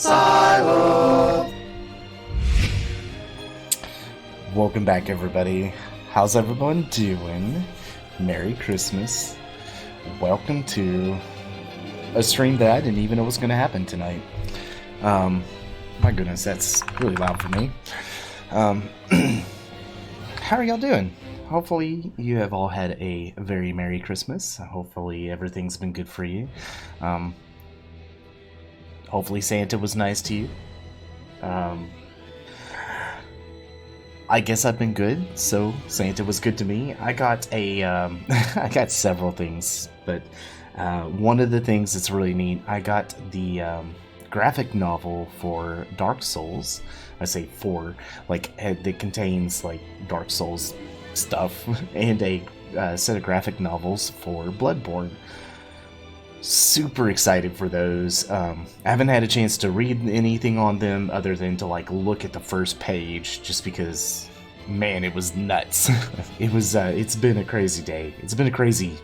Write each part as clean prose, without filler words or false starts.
Silo. Welcome back, everybody. How's everyone doing? Merry Christmas. Welcome to a stream that I didn't even know was going to happen tonight. My goodness, that's really loud for me. How are y'all doing? Hopefully you have all had a very Merry Christmas. Hopefully everything's been good for you. Hopefully Santa was nice to you. I guess I've been good, so Santa was good to me. I got I got several things, but one of the things that's really neat, I got the graphic novel for Dark Souls. I say for, like, it contains, like, Dark Souls stuff, and a set of graphic novels for Bloodborne. Super excited for those. I haven't had a chance to read anything on them other than to, like, look at the first page, just because, man, it was nuts. It's been a crazy day. It's been a crazy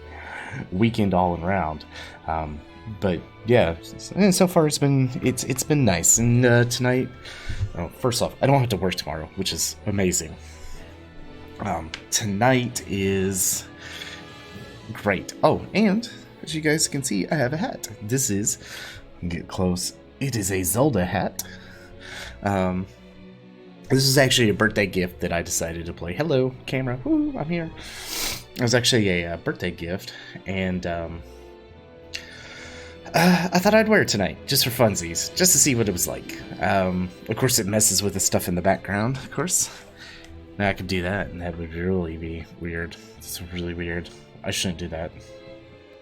weekend all around. But yeah, and so far it's been nice. And tonight, first off, I don't have to work tomorrow, which is amazing. Tonight is great. Oh, and as you guys can see, I have a hat. This is, get close, it is a Zelda hat. This is actually a birthday gift that I decided to play. Hello, camera. Woo, I'm here. It was actually a birthday gift, and I thought I'd wear it tonight, just for funsies, just to see what it was like. Of course, it messes with the stuff in the background, of course. Now I could do that, and that would really be weird. It's really weird. I shouldn't do that.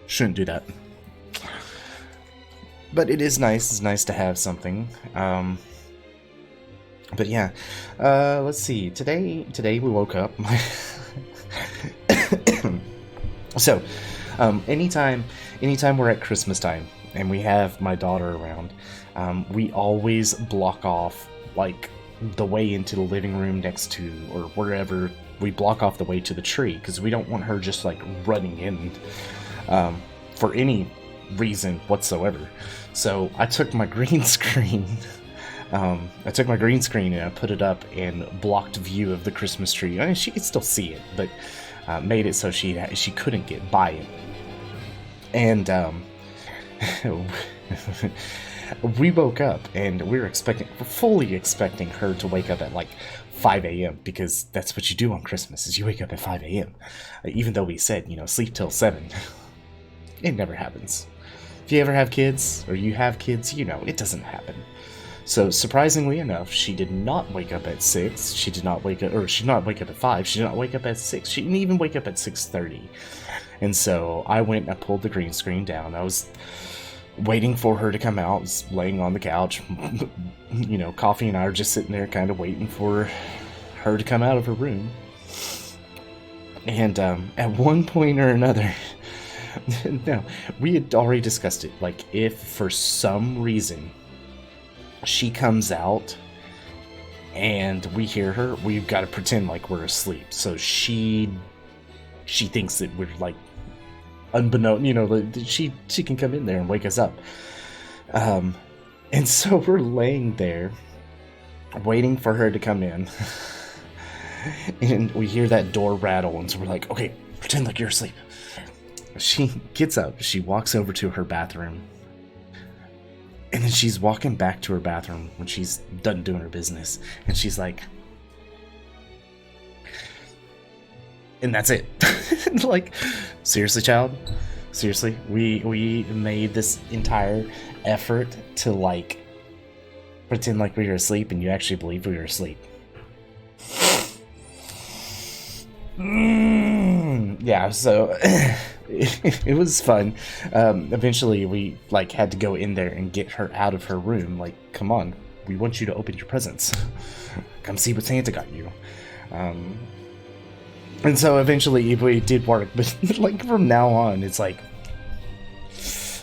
Shouldn't do that. But it is nice. It's nice to have something. But yeah, let's see. Today we woke up. So, anytime we're at Christmas time and we have my daughter around, we always block off, like, the way into the living room next to, or wherever, we block off the way to the tree, because we don't want her just, like, running in for any reason whatsoever. So I took my green screen and I put it up and blocked view of the Christmas tree. I mean, she could still see it, but made it so she couldn't get by it. And we woke up, and we're fully expecting her to wake up at like 5 a.m. because that's what you do on Christmas, is you wake up at 5 a.m. Even though we said, sleep till 7. It never happens. If you ever have kids, or you have kids, it doesn't happen. So surprisingly enough, she did not wake up at 6. She did not wake up at 5. She did not wake up at 6. She didn't even wake up at 6:30. And so I went and I pulled the green screen down. I was waiting for her to come out. I was laying on the couch. Coffee and I are just sitting there kind of waiting for her to come out of her room. And at one point or another, no, we had already discussed it. Like, if for some reason she comes out and we hear her, we've got to pretend like we're asleep. So she thinks that we're, like, unbeknownst, she can come in there and wake us up. And so we're laying there waiting for her to come in. And we hear that door rattle, and so we're like, okay, pretend like you're asleep. She gets up, she walks over to her bathroom, and then she's walking back to her bathroom when she's done doing her business, and she's like, and that's it. Like, seriously, child? Seriously? We made this entire effort to, like, pretend like we were asleep, and you actually believed we were asleep. Yeah, so it was fun. Eventually we, like, had to go in there and get her out of her room. Like, come on, we want you to open your presents. Come see what Santa got you. And so eventually it did work, but like from now on, it's like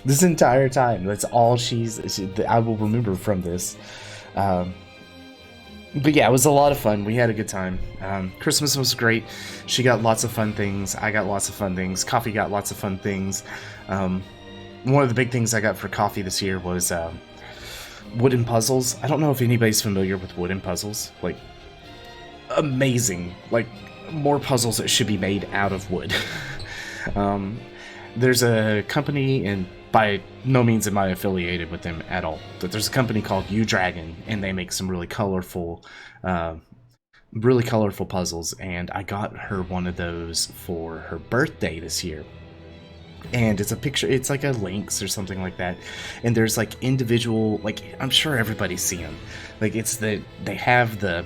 this entire time, that's all I will remember from this. But yeah, it was a lot of fun. We had a good time. Christmas was great. She got lots of fun things. I got lots of fun things. Coffee got lots of fun things. One of the big things I got for coffee this year was wooden puzzles. I don't know if anybody's familiar with wooden puzzles. Like, amazing. Like, more puzzles that should be made out of wood. There's a company, and by no means am I affiliated with them at all, but there's a company called U-Dragon, and they make some really colorful puzzles, and I got her one of those for her birthday this year. And it's a picture, it's like a Lynx or something like that, and there's like individual, like, I'm sure everybody's seen them, like, they have the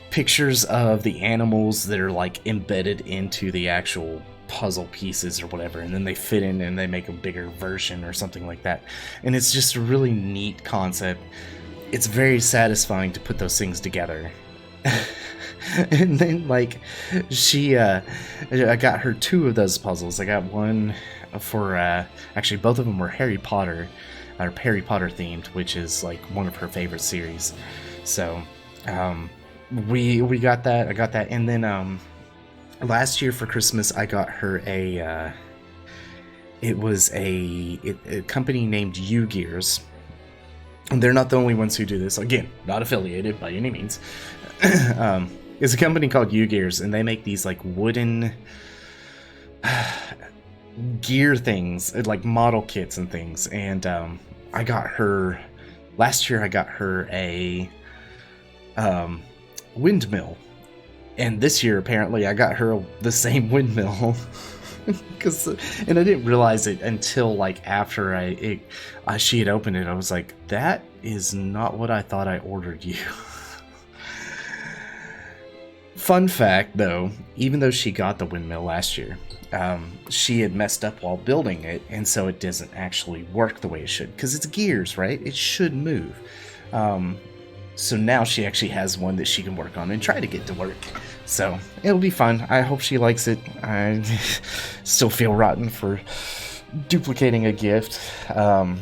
pictures of the animals that are like embedded into the actual puzzle pieces or whatever, and then they fit in and they make a bigger version or something like that. And it's just a really neat concept. It's very satisfying to put those things together. And then, like, I got her two of those puzzles. I got one for actually both of them were Harry Potter themed, which is like one of her favorite series. So we got that. I got that. And then last year for Christmas, I got her it was a company named U-Gears. And they're not the only ones who do this. Again, not affiliated by any means. It's a company called U-Gears, and they make these like wooden gear things, like model kits and things. And I got her last year. I got her a windmill, and this year apparently I got her the same windmill. And I didn't realize it until like after she had opened it. I was like, that is not what I thought I ordered you. Fun fact, though, even though she got the windmill last year, she had messed up while building it, and so it doesn't actually work the way it should, because it's gears, right? It should move. So now she actually has one that she can work on and try to get to work. So it'll be fun. I hope she likes it. I still feel rotten for duplicating a gift. I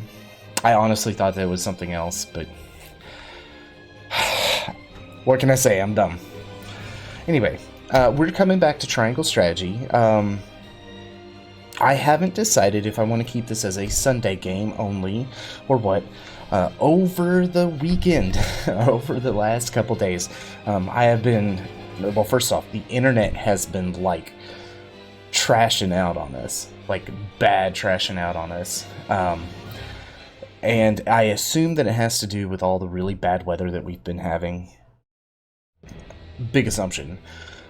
honestly thought that was something else, but what can I say? I'm dumb. Anyway, we're coming back to Triangle Strategy. I haven't decided if I want to keep this as a Sunday game only or what. Over the weekend, over the last couple days, I have been, well, first off, the internet has been like trashing out on us, like bad trashing out on us. And I assume that it has to do with all the really bad weather that we've been having. Big assumption.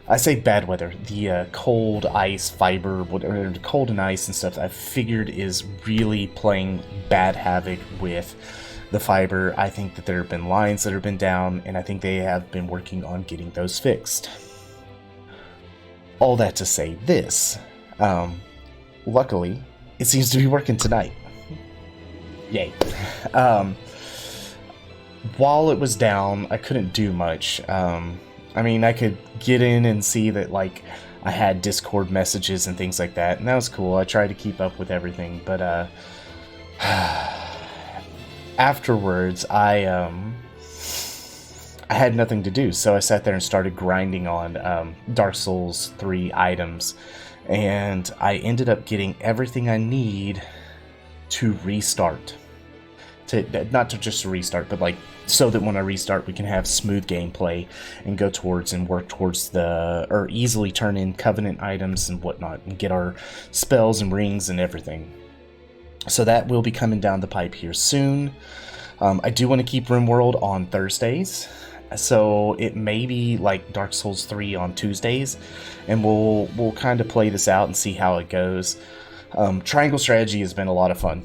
I say bad weather. The cold, ice, fiber, whatever, cold and ice and stuff, I figured is really playing bad havoc with the fiber. I think that there have been lines that have been down, and I think they have been working on getting those fixed. All that to say this. Luckily, it seems to be working tonight. Yay. While it was down, I couldn't do much. I mean, I could get in and see that, like, I had Discord messages and things like that, and that was cool. I tried to keep up with everything, but, afterwards, I had nothing to do, so I sat there and started grinding on, Dark Souls 3 items, and I ended up getting everything I need to restart. Not to just restart, but like so that when I restart we can have smooth gameplay and go towards and work towards or easily turn in covenant items and whatnot and get our spells and rings and everything. So that will be coming down the pipe here soon. I do want to keep RimWorld on Thursdays, so it may be like Dark Souls 3 on Tuesdays, and we'll kind of play this out and see how it goes. Triangle Strategy has been a lot of fun.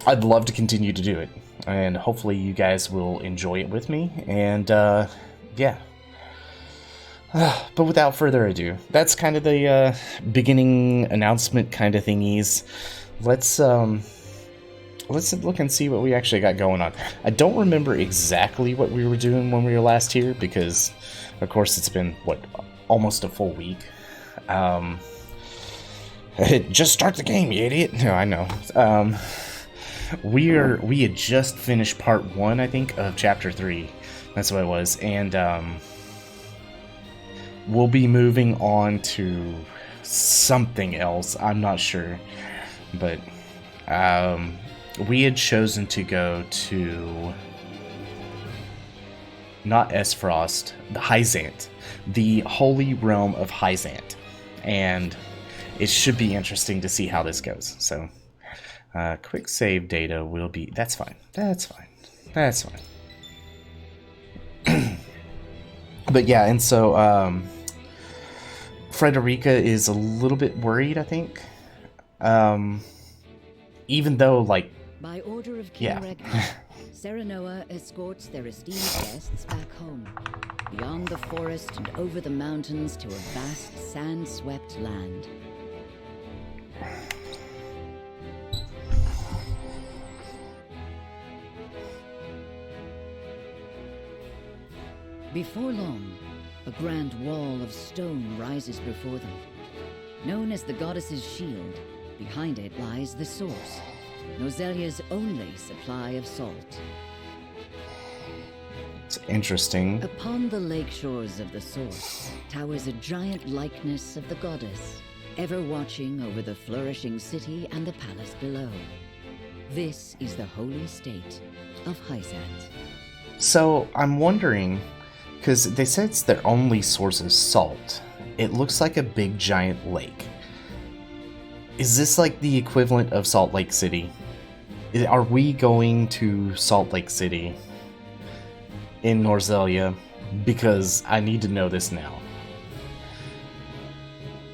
I'd love to continue to do it, and hopefully you guys will enjoy it with me, and yeah. But without further ado, that's kind of the beginning announcement kind of thingies. Let's look and see what we actually got going on. I don't remember exactly what we were doing when we were last here, because of course it's been, almost a full week. Just start the game, you idiot. No, I know. We had just finished part 1, I think, of chapter 3. That's what it was, and we'll be moving on to something else. I'm not sure, but we had chosen to go to not Esfrost, the Hyzant, the holy realm of Hyzant, and it should be interesting to see how this goes. So, quick save data will be. That's fine. That's fine. That's fine. But yeah, and so Frederica is a little bit worried, I think. Even though, like, by order of King Regner, Serenoa escorts their esteemed guests back home, beyond the forest and over the mountains to a vast sand-swept land. Before long, a grand wall of stone rises before them. Known as the Goddess's Shield, behind it lies the source, Norzelia's only supply of salt. It's interesting. Upon the lake shores of the source towers a giant likeness of the goddess, ever watching over the flourishing city and the palace below. This is the holy state of Hyzant. So I'm wondering, because they said it's their only source of salt. It looks like a big giant lake. Is this like the equivalent of Salt Lake City? Are we going to Salt Lake City in Norzelia? Because I need to know this now.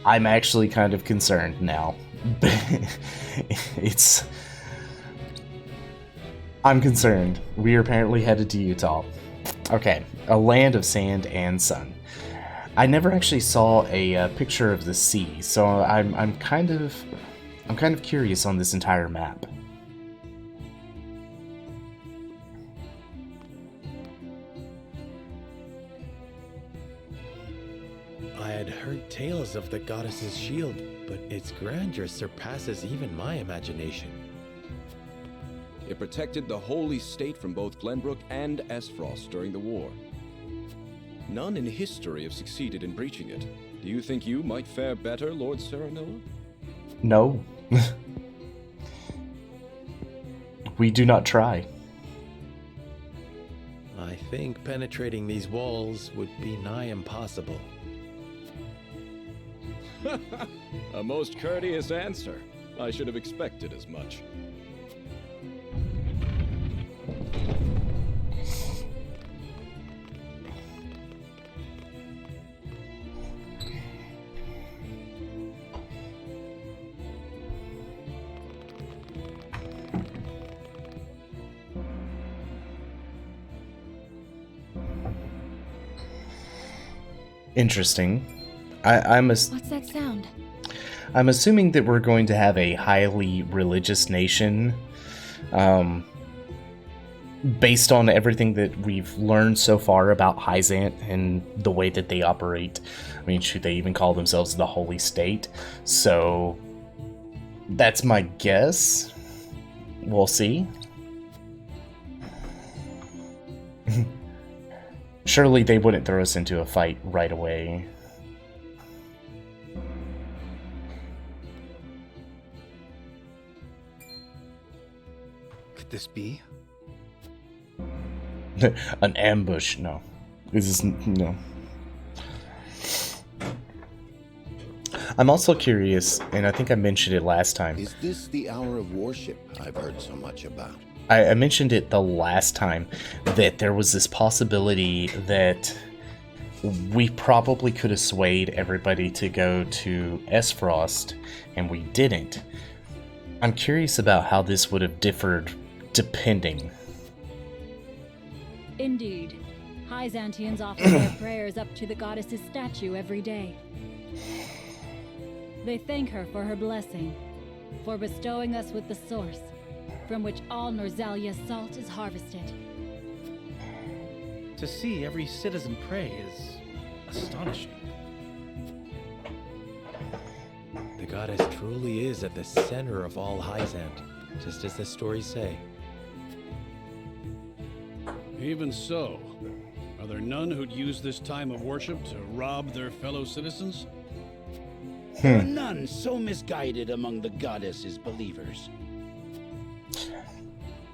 I'm actually kind of concerned now. I'm concerned. We are apparently headed to Utah. Okay, a land of sand and sun. I never actually saw a picture of the sea, so I'm kind of curious on this entire map. I had heard tales of the goddess's shield, but its grandeur surpasses even my imagination. It protected the holy state from both Glenbrook and Esfrost during the war. None in history have succeeded in breaching it. Do you think you might fare better, Lord Serenoa? No. We do not try. I think penetrating these walls would be nigh impossible. A most courteous answer. I should have expected as much. Interesting. What's that sound? I'm assuming that we're going to have a highly religious nation, based on everything that we've learned so far about Hyzant and the way that they operate. I mean, should they even call themselves the Holy State? So that's my guess. We'll see. Surely they wouldn't throw us into a fight right away. Could this be? An ambush? No. This is no. I'm also curious, and I think I mentioned it last time. Is this the hour of worship I've heard so much about? I mentioned it the last time that there was this possibility that we probably could have swayed everybody to go to Esfrost, and we didn't. I'm curious about how this would have differed depending. Indeed. Hyzantians offer their prayers up to the goddess's statue every day. They thank her for her blessing, for bestowing us with the source, from which all Norzelia's salt is harvested. To see every citizen pray is astonishing. The goddess truly is at the center of all Hyzant, just as the stories say. Even so, are there none who'd use this time of worship to rob their fellow citizens? There are none so misguided among the goddess's believers.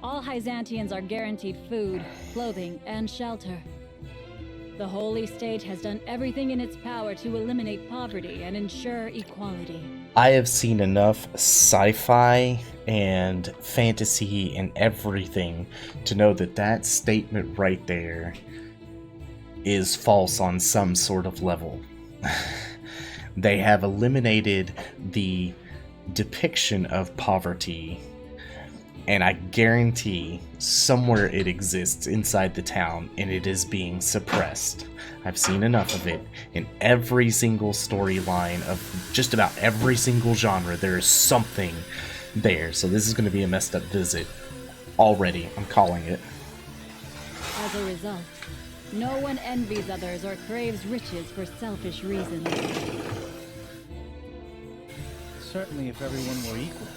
all Byzantians are guaranteed food, clothing, and shelter. The Holy State has done everything in its power to eliminate poverty and ensure equality. I have seen enough sci-fi and fantasy and everything to know that that statement right there is false on some sort of level. They have eliminated the depiction of poverty, and I guarantee somewhere it exists inside the town and it is being suppressed. I've seen enough of it in every single storyline of just about every single genre. There is something there, so this is going to be a messed up visit already. I'm calling it. As a result, no one envies others or craves riches for selfish reasons. Certainly, if everyone were equal,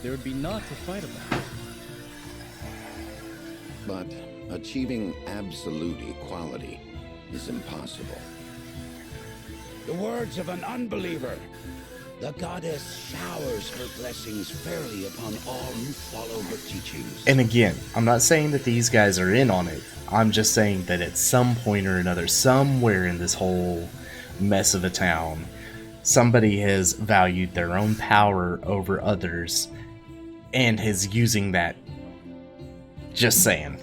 there would be naught to fight about. But achieving absolute equality is impossible. The words of an unbeliever. The goddess showers her blessings fairly upon all who follow her teachings. And again, I'm not saying that these guys are in on it. I'm just saying that at some point or another, somewhere in this whole mess of a town, somebody has valued their own power over others and is using that. Just saying.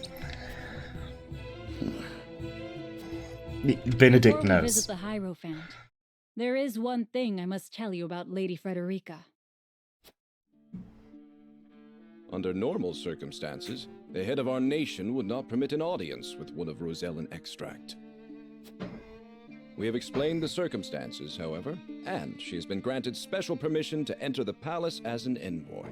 Benedict Before we knows. visit the Hierophant, there is one thing I must tell you about Lady Frederica. Under normal circumstances, the head of our nation would not permit an audience with one of Rosellan extract. We have explained the circumstances, however, and she has been granted special permission to enter the palace as an envoy.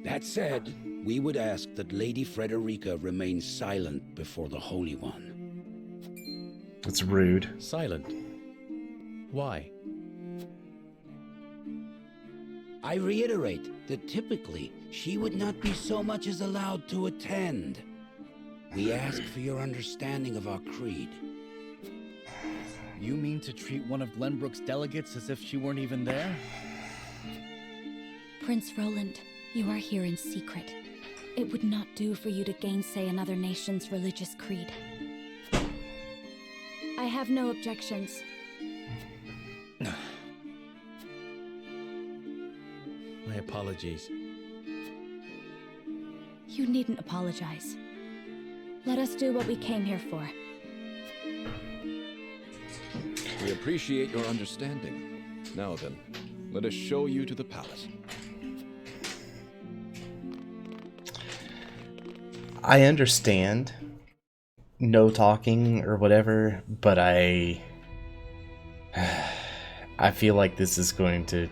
That said, we would ask that Lady Frederica remain silent before the Holy One. It's rude. Silent. Why? I reiterate that typically she would not be so much as allowed to attend. We ask for your understanding of our creed. You mean to treat one of Glenbrook's delegates as if she weren't even there? Prince Roland, you are here in secret. It would not do for you to gainsay another nation's religious creed. I have no objections. My apologies. You needn't apologize. Let us do what we came here for. We appreciate your understanding. Now then, let us show you to the palace. I understand no talking or whatever, but I feel like this is going to...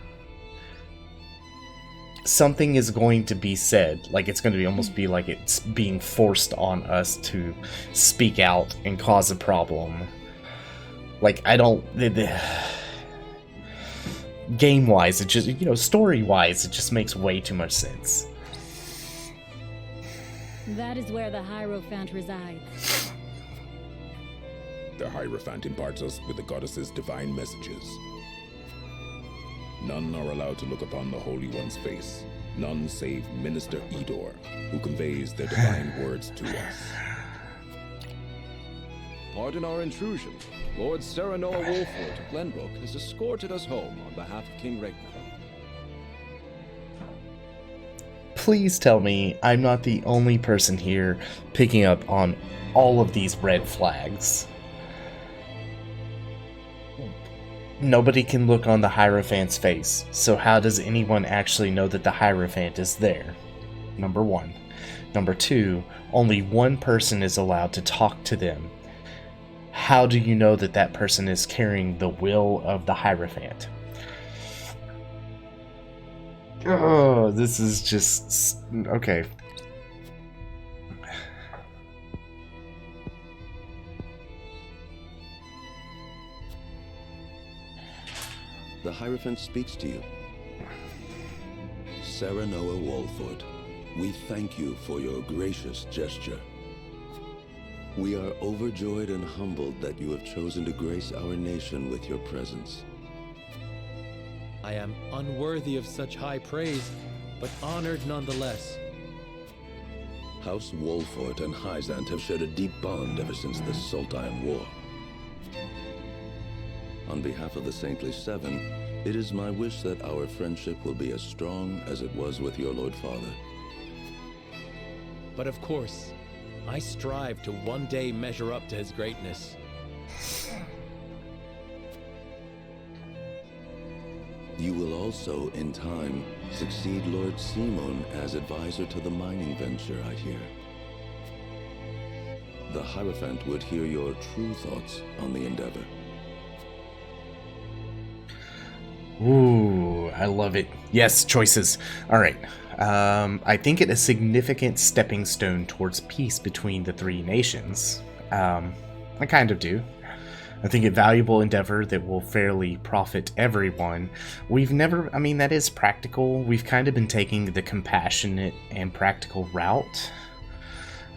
Something is going to be said. Like, it's going to be almost be like it's being forced on us to speak out and cause a problem. Like, I don't... Game-wise, it just, story-wise, it just makes way too much sense. That is where the Hierophant resides. The Hierophant imparts us with the goddess's divine messages. None are allowed to look upon the Holy One's face. None save Minister Edor, who conveys their divine words to us. Pardon our intrusion. Lord Serenoa Wolford of Glenbrook has escorted us home on behalf of King Regnar. Please tell me I'm not the only person here picking up on all of these red flags. Nobody can look on the Hierophant's face, so how does anyone actually know that the Hierophant is there? Number one. Number two, only one person is allowed to talk to them. How do you know that that person is carrying the will of the Hierophant? Oh, this is just... okay. The Hierophant speaks to you. Serenoa Wolford, we thank you for your gracious gesture. We are overjoyed and humbled that you have chosen to grace our nation with your presence. I am unworthy of such high praise, but honored nonetheless. House Wolfort and Hyzant have shared a deep bond ever since the Saltine War. On behalf of the Saintly Seven, it is my wish that our friendship will be as strong as it was with your Lord Father. But of course, I strive to one day measure up to his greatness. You will also, in time, succeed Lord Simon as advisor to the mining venture, I hear. The Hierophant would hear your true thoughts on the endeavor. Ooh, I love it. Yes, choices. All right. I think it a significant stepping stone towards peace between the three nations. I kind of do. I think a valuable endeavor that will fairly profit everyone. We've never, I mean, that is practical. We've kind of been taking the compassionate and practical route.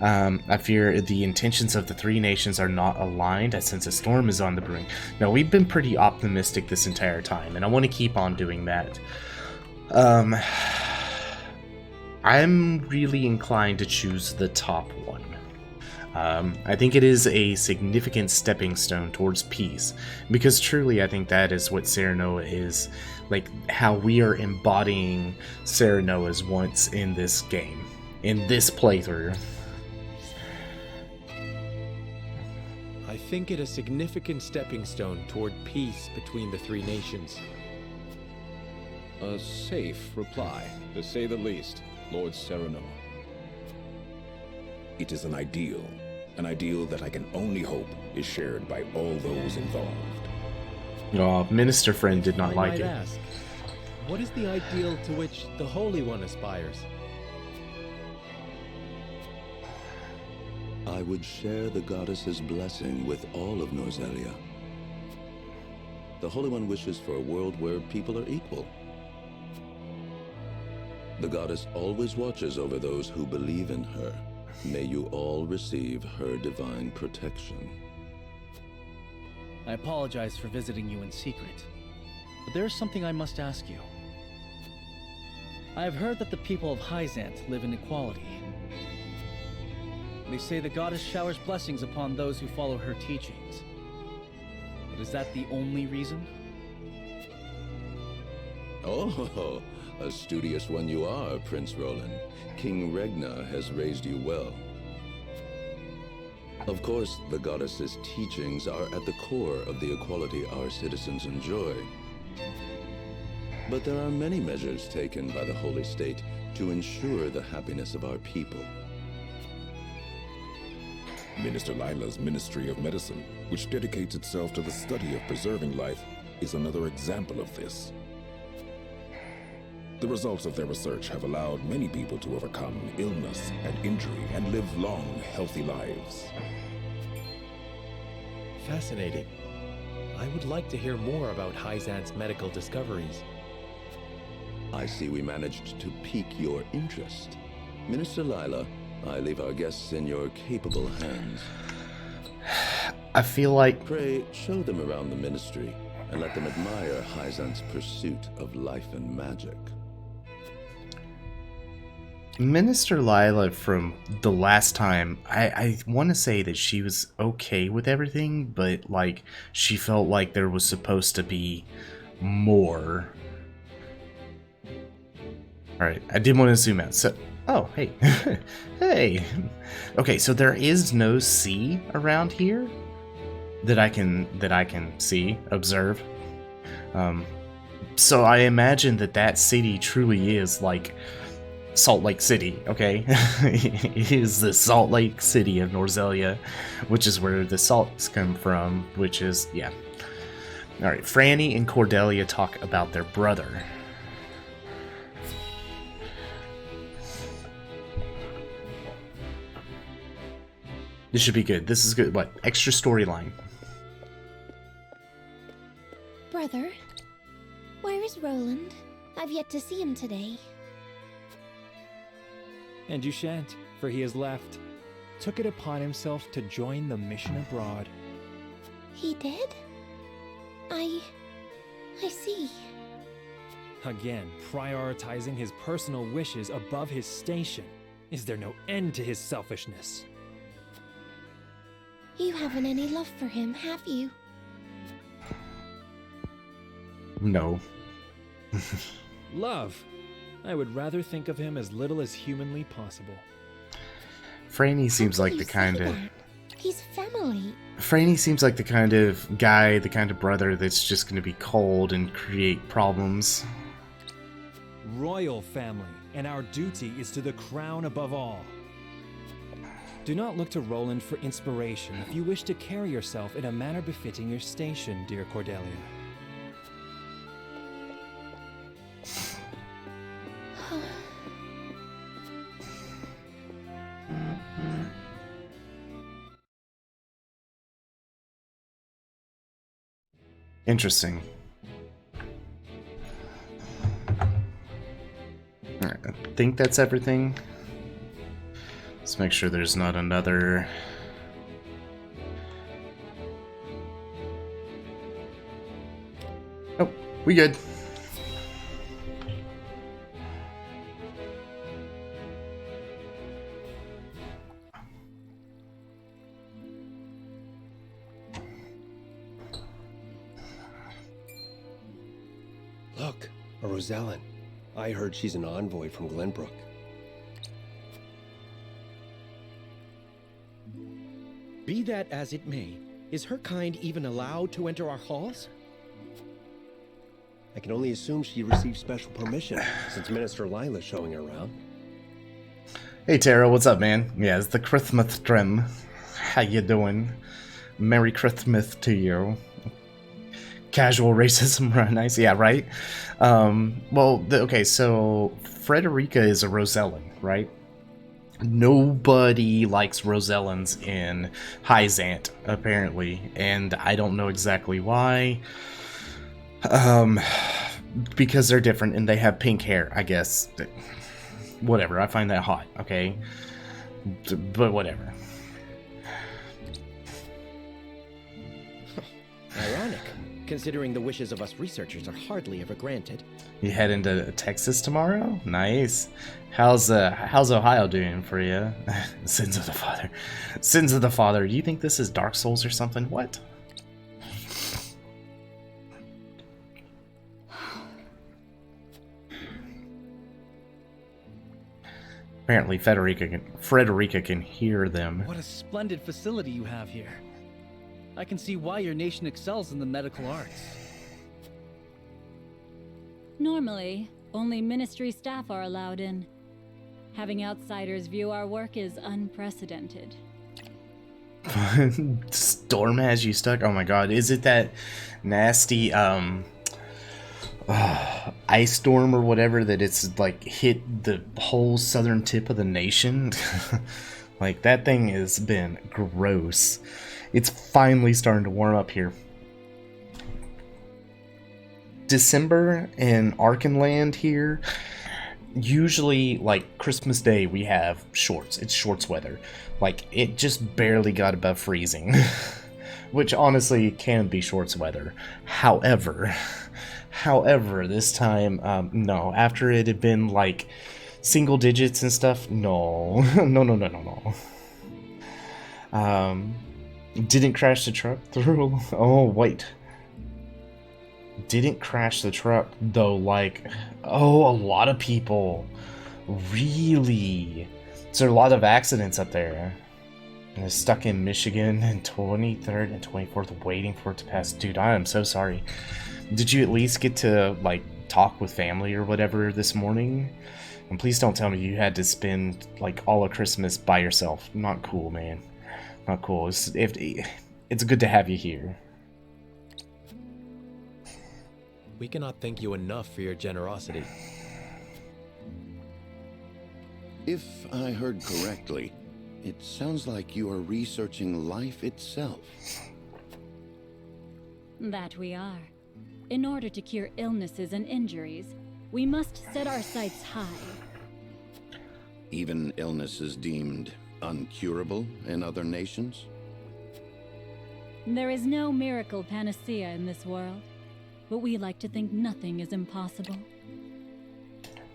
I fear the intentions of the three nations are not aligned. I sense a storm is on the brewing. No, we've been pretty optimistic this entire time, and I want to keep on doing that. I'm really inclined to choose the top one. I think it is a significant stepping stone towards peace, because truly I think that is what Serenoa is, like how we are embodying Serenoa's wants in this game, in this playthrough. I think it a significant stepping stone toward peace between the three nations. A safe reply, to say the least, Lord Serenoa. It is an ideal that I can only hope is shared by all those involved. Oh, Minister Friend did not I like might it. ask, what is the ideal to which the Holy One aspires? I would share the goddess's blessing with all of Norzelia. The Holy One wishes for a world where people are equal. The goddess always watches over those who believe in her. May you all receive her divine protection. I apologize for visiting you in secret, but there is something I must ask you. I have heard that the people of Hyzant live in equality. They say the goddess showers blessings upon those who follow her teachings. But is that the only reason? Oh, a studious one you are, Prince Roland. King Regna has raised you well. Of course, the goddess's teachings are at the core of the equality our citizens enjoy. But there are many measures taken by the Holy State to ensure the happiness of our people. Minister Lila's Ministry of Medicine, which dedicates itself to the study of preserving life, is another example of this. The results of their research have allowed many people to overcome illness and injury and live long, healthy lives. Fascinating. I would like to hear more about Hyzant's medical discoveries. I see we managed to pique your interest. Minister Lila, I leave our guests in your capable hands. I feel like... Pray, show them around the ministry, and let them admire Hyzant's pursuit of life and magic. Minister Lila, from the last time, I want to say that she was okay with everything, but, like, she felt like there was supposed to be more. Alright, I did want to zoom out, so... Oh, hey. Hey! Okay, so there is no sea around here that I can see, observe. So I imagine that city truly is, like... Salt Lake City, okay? It is the Salt Lake City of Norzelia, which is where the salts come from, which is, yeah. Alright, Franny and Cordelia talk about their brother. This should be good. This is good. What? Extra storyline. Brother, where is Roland? I've yet to see him today. And you shan't, for he has left. Took it upon himself to join the mission abroad. He did? I see. Again, prioritizing his personal wishes above his station. Is there no end to his selfishness? You haven't any love for him, have you? No. Love. I would rather think of him as little as humanly possible. Franny seems like You the say kind of... that. He's family. Franny seems like the kind of guy, the kind of brother that's just going to be cold and create problems. Royal family, and our duty is to the crown above all. Do not look to Roland for inspiration if you wish to carry yourself in a manner befitting your station, dear Cordelia. Interesting. Alright, I think that's everything. Let's make sure there's not another... Oh, we good. Look, a Rosellan. I heard she's an envoy from Glenbrook. Be that as it may, is her kind even allowed to enter our halls? I can only assume she received special permission, since Minister Lila's showing her around. Hey Tara, what's up, man? Yeah, it's the Christmas trim. How you doing? Merry Christmas to you. Casual racism, right? Nice, yeah, right? Okay, so Frederica is a Rosellan, right? Nobody likes Rosellans in Hyzant, apparently, and I don't know exactly why. Because they're different and they have pink hair, I guess. Whatever, I find that hot, okay? But whatever. Ironic, considering the wishes of us researchers are hardly ever granted. You head into Texas tomorrow? Nice. How's Ohio doing for you? Sins of the Father. Sins of the Father. You think this is Dark Souls or something? What? Apparently Frederica can hear them. What a splendid facility you have here. I can see why your nation excels in the medical arts. Normally, only ministry staff are allowed in. Having outsiders view our work is unprecedented. Storm has you stuck? Oh my god, is it that nasty ice storm or whatever that it's like hit the whole southern tip of the nation? Like, that thing has been gross. It's finally starting to warm up here. December in Arkenland here, usually like Christmas Day we have shorts. It's shorts weather. Like, it just barely got above freezing. Which honestly can be shorts weather. However, this time, no. After it had been like single digits and stuff, no. No. Didn't crash the truck through. Oh, wait. Didn't crash the truck, though, like, oh, a lot of people. Really? So there are a lot of accidents up there. And it's stuck in Michigan and 23rd and 24th waiting for it to pass. Dude, I am so sorry. Did you at least get to, like, talk with family or whatever this morning? And please don't tell me you had to spend, like, all of Christmas by yourself. Not cool, man. Not cool. It's good to have you here. We cannot thank you enough for your generosity. If I heard correctly, it sounds like you are researching life itself. That we are. In order to cure illnesses and injuries, we must set our sights high. Even illnesses deemed uncurable in other nations? There is no miracle panacea in this world, but we like to think nothing is impossible.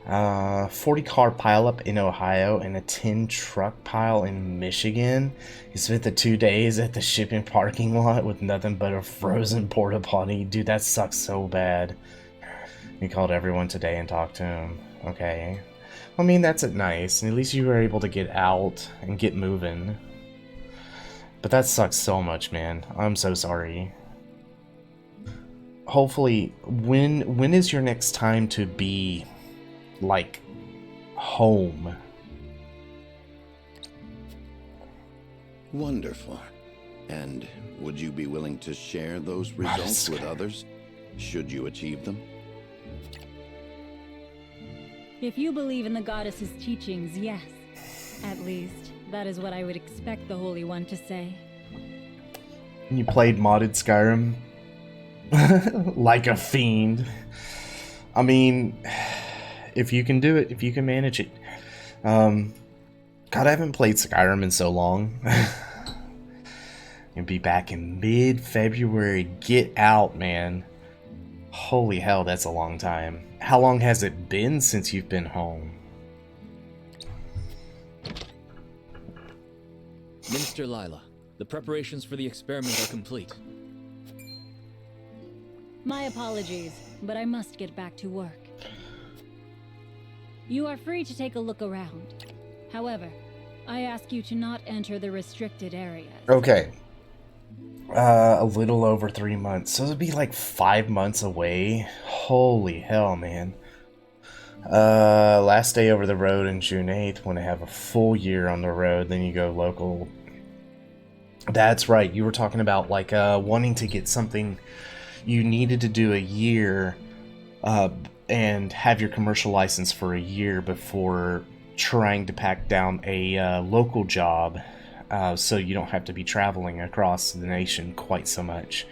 40 car pileup in Ohio and a 10 truck pile in Michigan. He spent the 2 days at the shipping parking lot with nothing but a frozen porta potty. Dude, that sucks so bad. He called everyone today and talked to him. Okay. I mean, that's nice. And at least you were able to get out and get moving. But that sucks so much, man. I'm so sorry. Hopefully, when is your next time to be, like, home? Wonderful. And would you be willing to share those results with others, should you achieve them? If you believe in the goddess's teachings, yes. At least, that is what I would expect the Holy One to say. You played modded Skyrim like a fiend. I mean, if you can do it, if you can manage it. God, I haven't played Skyrim in so long. You'll be back in mid-February. Get out, man. Holy hell, that's a long time. How long has it been since you've been home? Minister Lila, the preparations for the experiment are complete. My apologies, but I must get back to work. You are free to take a look around. However, I ask you to not enter the restricted areas. Okay. A little over 3 months. So it'll be like 5 months away. Holy hell, man. Last day over the road in June 8th when I have a full year on the road, then you go local. That's right. You were talking about like wanting to get something. You needed to do a year and have your commercial license for a year before trying to pack down a local job. So you don't have to be traveling across the nation quite so much.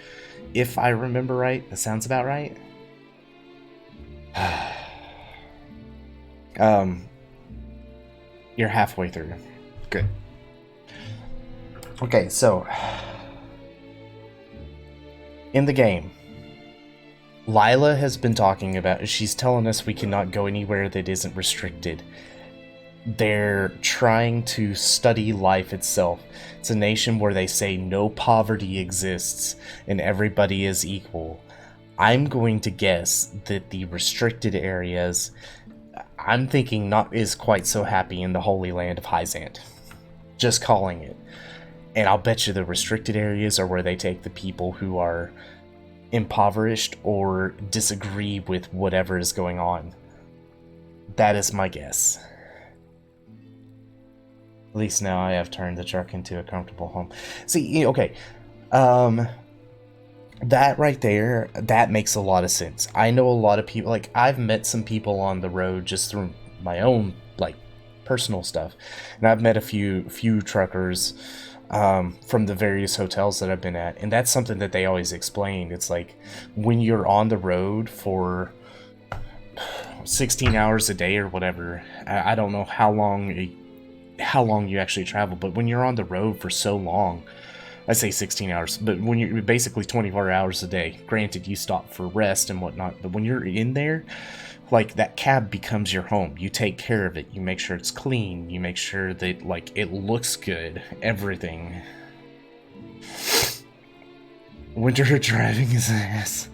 If I remember right, that sounds about right. You're halfway through. Good. Okay, so in the game, Lila has been talking about, she's telling us we cannot go anywhere that isn't restricted. They're trying to study life itself. It's a nation where they say no poverty exists and everybody is equal. I'm going to guess that the restricted areas, I'm thinking not is quite so happy in the Holy Land of Hyzant. Just calling it. And I'll bet you the restricted areas are where they take the people who are impoverished or disagree with whatever is going on. That is my guess. At least now I have turned the truck into a comfortable home. See, okay. That right there, that makes a lot of sense. I know a lot of people, like, I've met some people on the road just through my own, like, personal stuff. And I've met a few truckers from the various hotels that I've been at. And that's something that they always explain. It's like, when you're on the road for 16 hours a day or whatever, I don't know how long you actually travel, but when you're on the road for so long, I say 16 hours, but when you're basically 24 hours a day, granted you stop for rest and whatnot, but when you're in there, like, that cab becomes your home. You take care of it, you make sure it's clean, you make sure that, like, it looks good, everything. Winter driving is ass.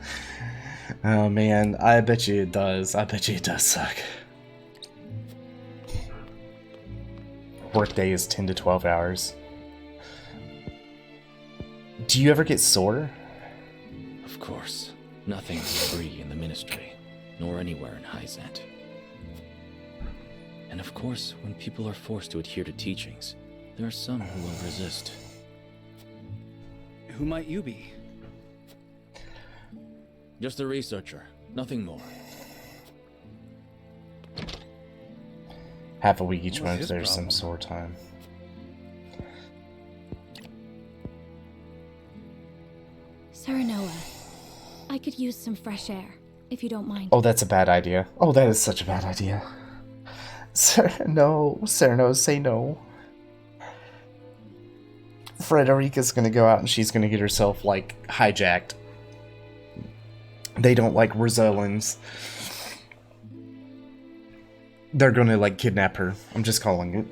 Oh man, I bet you it does. I bet you it does suck. Workday is 10 to 12 hours. Do you ever get sore? Of course. Nothing is free in the ministry, nor anywhere in Hyzant. And of course, when people are forced to adhere to teachings, there are some who will resist. Who might you be? Just a researcher, nothing more. Half a week each What's month, his there's problem? some sore time. Saranoa, I could use some fresh air, if you don't mind. Oh, that's a bad idea. Oh, that is such a bad idea. No, Cyrano, say no. Frederica's gonna go out and she's gonna get herself, like, hijacked. They don't like Rosellans. They're gonna, like, kidnap her. I'm just calling it.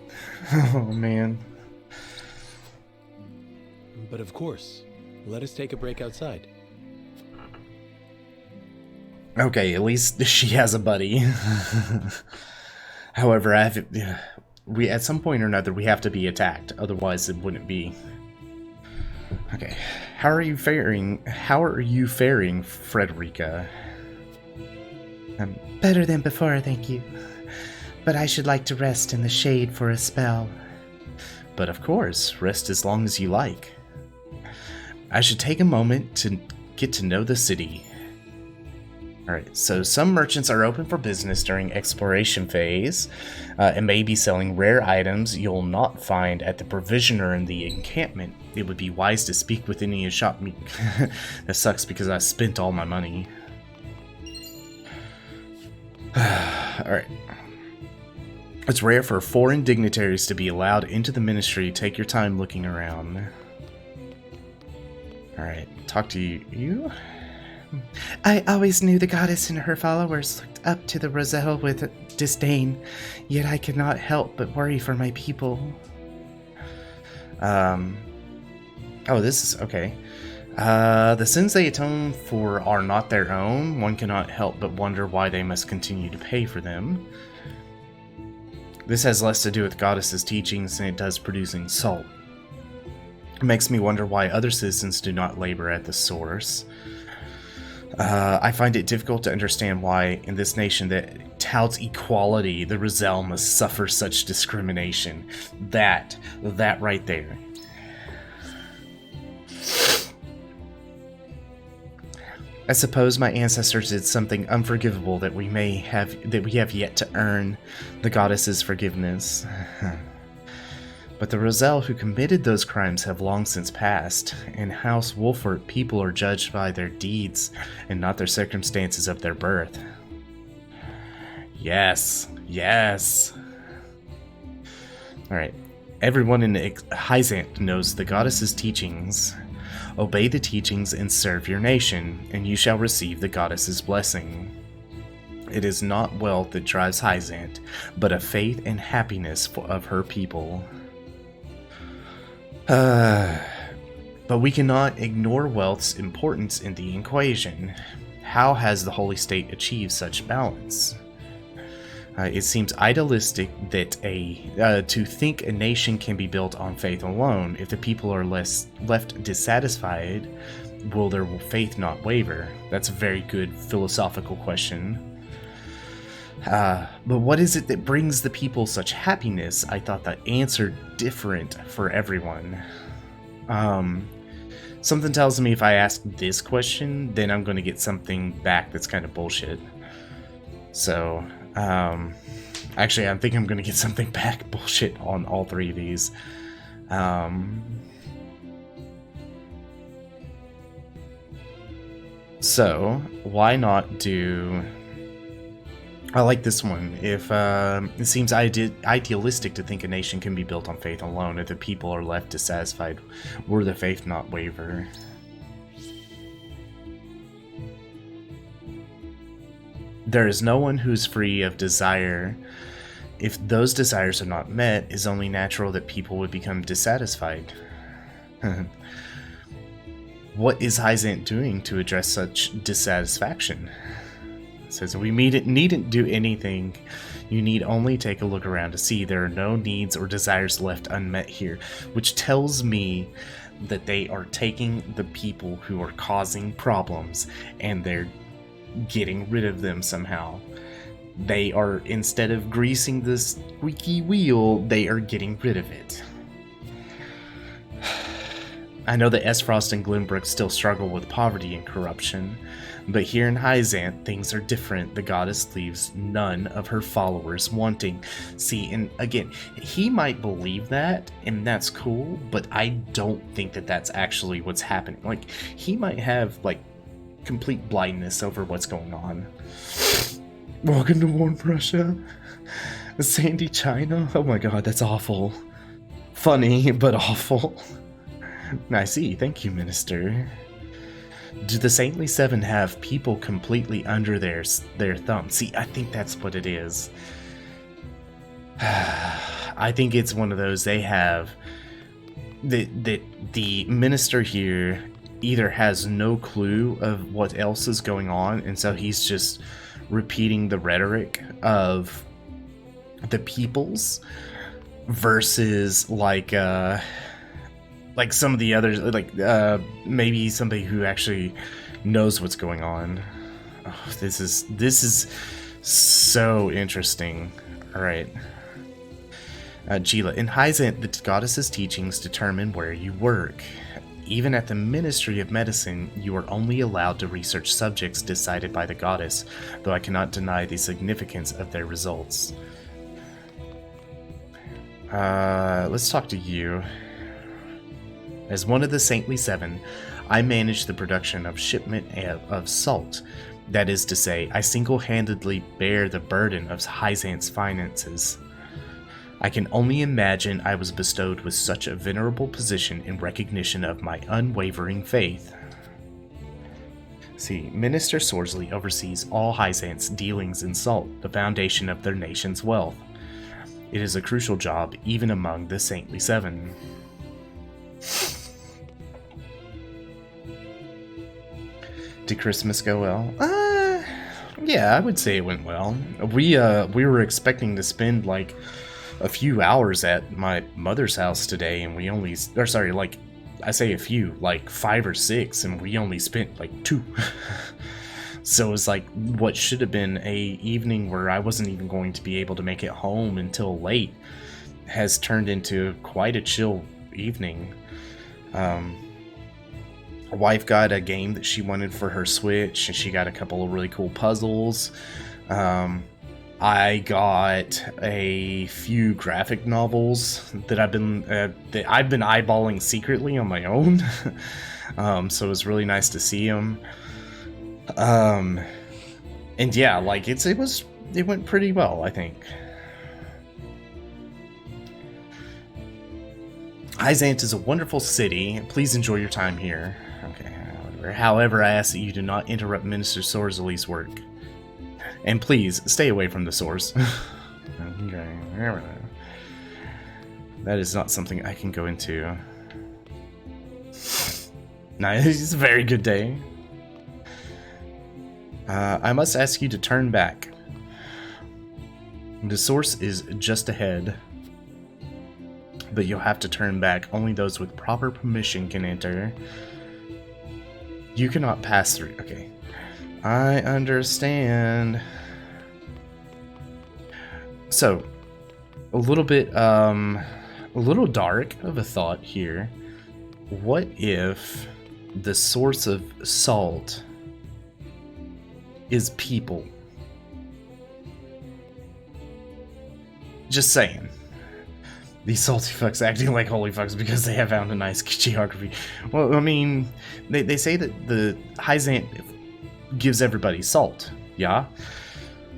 Oh, man. But of course, let us take a break outside. Okay, at least she has a buddy. However, we at some point or another we have to be attacked, otherwise it wouldn't be. Okay, how are you faring? Frederica? Better than before, thank you. But I should like to rest in the shade for a spell. But of course, rest as long as you like. I should take a moment to get to know the city. Alright, so some merchants are open for business during exploration phase, and may be selling rare items you'll not find at the provisioner in the encampment. It would be wise to speak with any shop. That sucks because I spent all my money. Alright. It's rare for foreign dignitaries to be allowed into the ministry. Take your time looking around. Alright, talk to you. I always knew the goddess and her followers looked up to the Roselle with disdain, yet I could not help but worry for my people. Oh, this is okay. The sins they atone for are not their own. One cannot help but wonder why they must continue to pay for them. This has less to do with goddesses' teachings than it does producing salt. It makes me wonder why other citizens do not labor at the source. I find it difficult to understand why, in this nation that touts equality, the Roselle must suffer such discrimination. That right there. I suppose my ancestors did something unforgivable that we have yet to earn the goddess's forgiveness. But the Roselle who committed those crimes have long since passed. In House Wolfert, people are judged by their deeds and not their circumstances of their birth. Yes, yes. Alright, everyone in Hyzant knows the goddess's teachings. Obey the teachings and serve your nation, and you shall receive the goddess's blessing. It is not wealth that drives Hyzant, but a faith and happiness of her people. But we cannot ignore wealth's importance in the equation. How has the Holy State achieved such balance? It seems idealistic that to think a nation can be built on faith alone. If the people are left dissatisfied, will their faith not waver? That's a very good philosophical question. But what is it that brings the people such happiness? I thought the answer different for everyone. Something tells me if I ask this question, then I'm going to get something back that's kind of bullshit. So, actually, I think I'm going to get something back bullshit on all three of these. So, why not do... I like this one. If it seems idealistic to think a nation can be built on faith alone, if the people are left dissatisfied, will their faith not waver? There is no one who's free of desire. If those desires are not met, it's only natural that people would become dissatisfied. What is Hyzant doing to address such dissatisfaction? It says we needn't do anything. You need only take a look around to see there are no needs or desires left unmet here, which tells me that they are taking the people who are causing problems and they're getting rid of them somehow. They are, instead of greasing the squeaky wheel, they are getting rid of it. I know that Esfrost and Glenbrook still struggle with poverty and corruption, but here in Hyzant, things are different. The goddess leaves none of her followers wanting. See, and again, he might believe that, and that's cool, but I don't think that that's actually what's happening. Like, he might have, like, complete blindness over what's going on. Welcome to Warm Russia. Sandy China. Oh my god, that's awful. Funny, but awful. I see. Thank you, Minister. Do the Saintly Seven have people completely under their thumb? See, I think that's what it is. I think it's one of those they have the minister here either has no clue of what else is going on, and so he's just repeating the rhetoric of the peoples versus like some of the others, maybe somebody who actually knows what's going on. Oh, this is so interesting. All right. Gila, in Hyzant, the goddess's teachings determine where you work. Even at the Ministry of Medicine, you are only allowed to research subjects decided by the goddess, though I cannot deny the significance of their results. Let's talk to you. As one of the Saintly Seven, I manage the production of shipment of salt. That is to say, I single-handedly bear the burden of Hyzant's finances. I can only imagine I was bestowed with such a venerable position in recognition of my unwavering faith. See, Minister Sorsley oversees all Hyzant's dealings in salt, the foundation of their nation's wealth. It is a crucial job, even among the Saintly Seven. Did Christmas go well? Yeah, I would say it went well. We were expecting to spend like a few hours at my mother's house today, and we only, I say a few, like 5 or 6, and we only spent like 2. So it was like what should have been a evening where I wasn't even going to be able to make it home until late has turned into quite a chill evening. Wife got a game that she wanted for her Switch, and she got a couple of really cool puzzles. I got a few graphic novels that I've been eyeballing secretly on my own. So it was really nice to see them. And yeah, like it went pretty well, I think. Hyzant is a wonderful city. Please enjoy your time here. Okay, whatever. However, I ask that you do not interrupt Minister Sorsley's work. And please, stay away from the source. Okay. That is not something I can go into. Nice, it's a very good day. I must ask you to turn back. The source is just ahead. But you'll have to turn back. Only those with proper permission can enter. You cannot pass through. Okay. I understand. So, a little dark of a thought here. What if the source of salt is people? Just saying. These salty fucks acting like holy fucks because they have found a nice geography. Well, I mean, they say that the Hyzant gives everybody salt, yeah?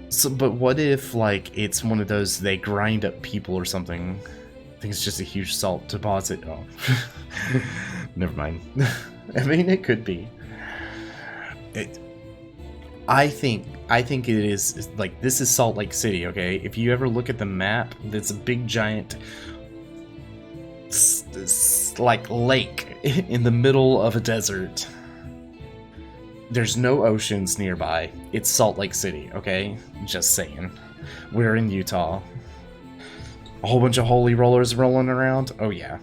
So, but what if, like, it's one of those they grind up people or something? I think it's just a huge salt deposit. Oh. Never mind. I mean, it could be. I think it is, like, this is Salt Lake City, okay? If you ever look at the map, it's a big giant like lake in the middle of a desert. There's no oceans nearby. It's Salt Lake City, okay? Just saying. We're in Utah. A whole bunch of holy rollers rolling around? Oh yeah.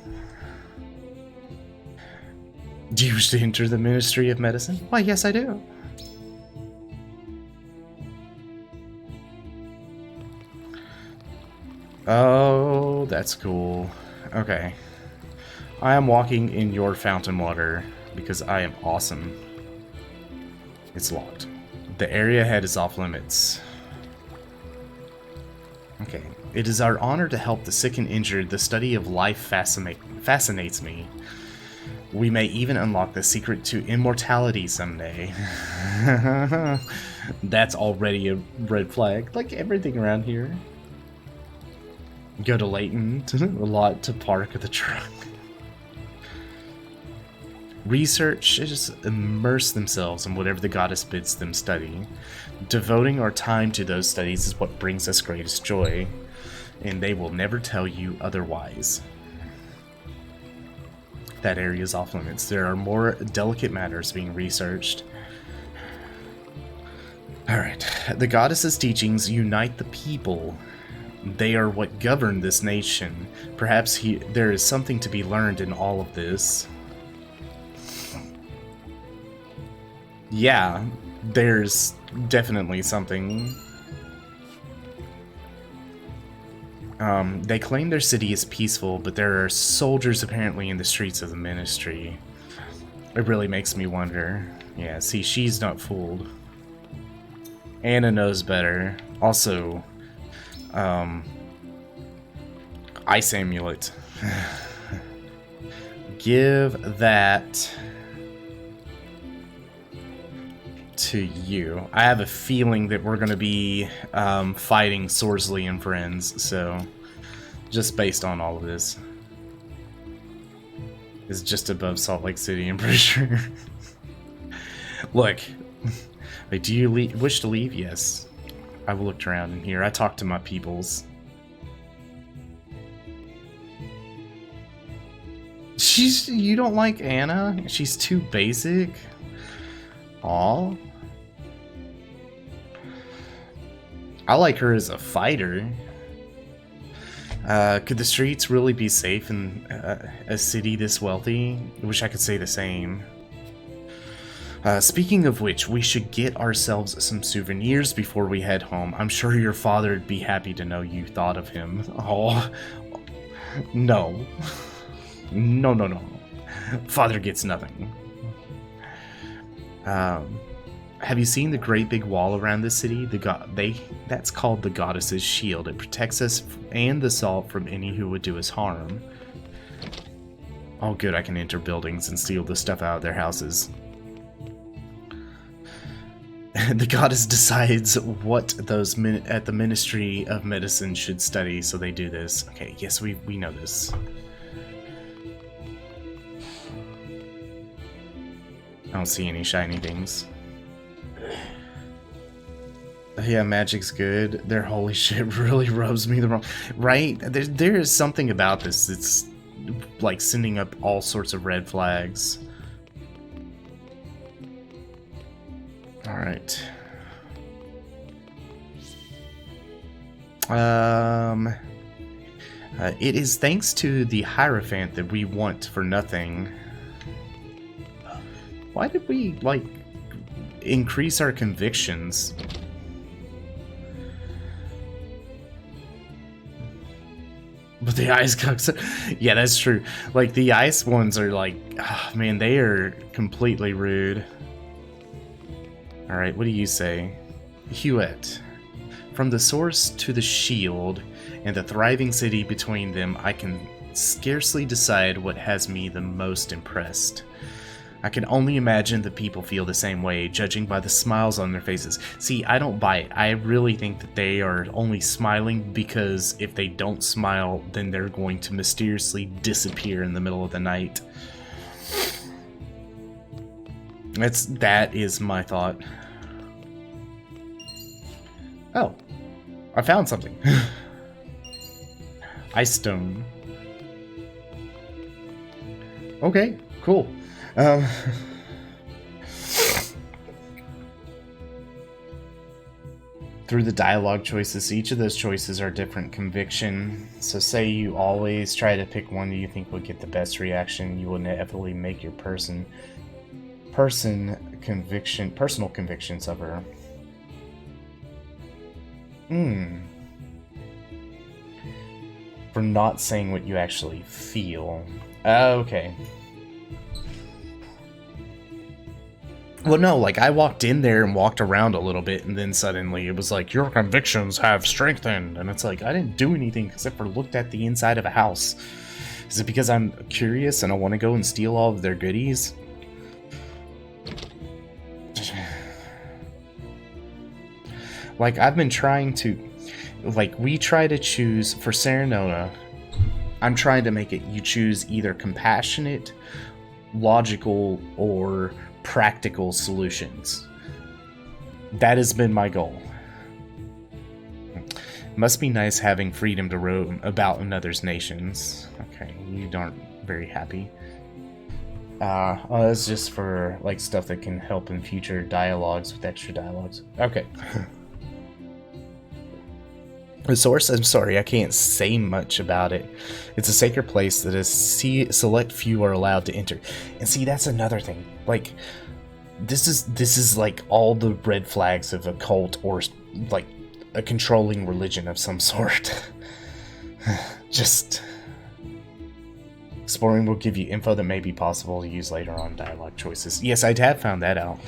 Do you wish to enter the Ministry of Medicine? Why, yes I do. Oh, that's cool. Okay. I am walking in your fountain water because I am awesome. It's locked. The area ahead is off limits. Okay. It is our honor to help the sick and injured. The study of life fascinates me. We may even unlock the secret to immortality someday. That's already a red flag, like everything around here. Go to Layton, a lot to park the truck. Research, just immerse themselves in whatever the goddess bids them study. Devoting our time to those studies is what brings us greatest joy. and they will never tell you otherwise. That area is off limits. There are more delicate matters being researched. Alright. The goddess's teachings unite the people. They are what govern this nation. Perhaps there is something to be learned in all of this. Yeah, there's definitely something. They claim their city is peaceful, but there are soldiers apparently in the streets of the ministry. It really makes me wonder. Yeah, see, she's not fooled. Anna knows better. Also, Ice Amulet. Give that to you. I have a feeling that we're going to be fighting Sorsley and friends, so just based on all of this. It's just above Salt Lake City, I'm pretty sure. Look, wait, do you wish to leave? Yes. I've looked around in here. I talked to my peoples. You don't like Anna? She's too basic? Aw. I like her as a fighter. Could the streets really be safe in a city this wealthy? I wish I could say the same. Speaking of which, we should get ourselves some souvenirs before we head home. I'm sure your father would be happy to know you thought of him. Oh, no. No. Father gets nothing. Have you seen the great big wall around the city? That's called the Goddess's Shield. It protects us and the Salt from any who would do us harm. Oh good, I can enter buildings and steal the stuff out of their houses. The goddess decides what those at the Ministry of Medicine should study, so they do this. Okay, yes, we know this. I don't see any shiny things. Yeah, magic's good. Their holy shit really rubs me the wrong... Right? There is something about this that's like sending up all sorts of red flags. Alright. It is thanks to the Hierophant that we want for nothing. Why did we, like, increase our convictions? But the ice cooks... Yeah, that's true. Like, the ice ones are like... Oh, man, they are completely rude. Alright, what do you say? Hewitt. From the source to the shield, and the thriving city between them, I can scarcely decide what has me the most impressed. I can only imagine the people feel the same way, judging by the smiles on their faces. See, I don't buy it. I really think that they are only smiling because if they don't smile, then they're going to mysteriously disappear in the middle of the night. That is my thought. Oh, I found something. Ice stone. Okay, cool. Through the dialogue choices, each of those choices are different conviction. So say you always try to pick one that you think would get the best reaction, you will inevitably make your personal conviction suffer. For not saying what you actually feel. Okay. Well, no, like, I walked in there and walked around a little bit, and then suddenly it was like, your convictions have strengthened. And it's like, I didn't do anything except for looked at the inside of a house. Is it because I'm curious and I want to go and steal all of their goodies? Like, I've been trying to... Like, we try to choose... For Serenona, I'm trying to make it you choose either compassionate, logical, or practical solutions. That has been my goal. Must be nice having freedom to roam about in others' nations. Okay, you aren't very happy. Oh, that's just for like stuff that can help in future dialogues with extra dialogues. Okay. The source, I'm sorry, I can't say much about it. It's a sacred place that a select few are allowed to enter. And see, that's another thing. Like, this is like all the red flags of a cult or like a controlling religion of some sort. Just exploring will give you info that may be possible to use later on dialogue choices. Yes, I have found that out.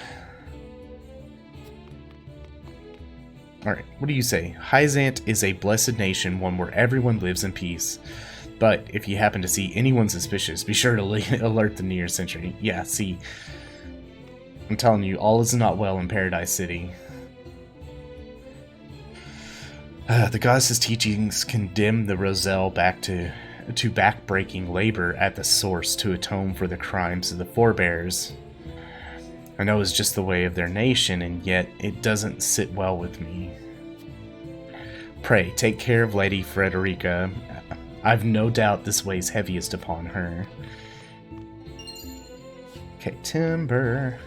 Alright, what do you say? Hyzant is a blessed nation, one where everyone lives in peace. But if you happen to see anyone suspicious, be sure to alert the near sentry. Yeah, see, I'm telling you, all is not well in Paradise City. The goddess's teachings condemn the Roselle back to backbreaking labor at the source to atone for the crimes of the forebears. I know it's just the way of their nation, and yet it doesn't sit well with me. Pray, take care of Lady Frederica. I've no doubt this weighs heaviest upon her. Okay, timber.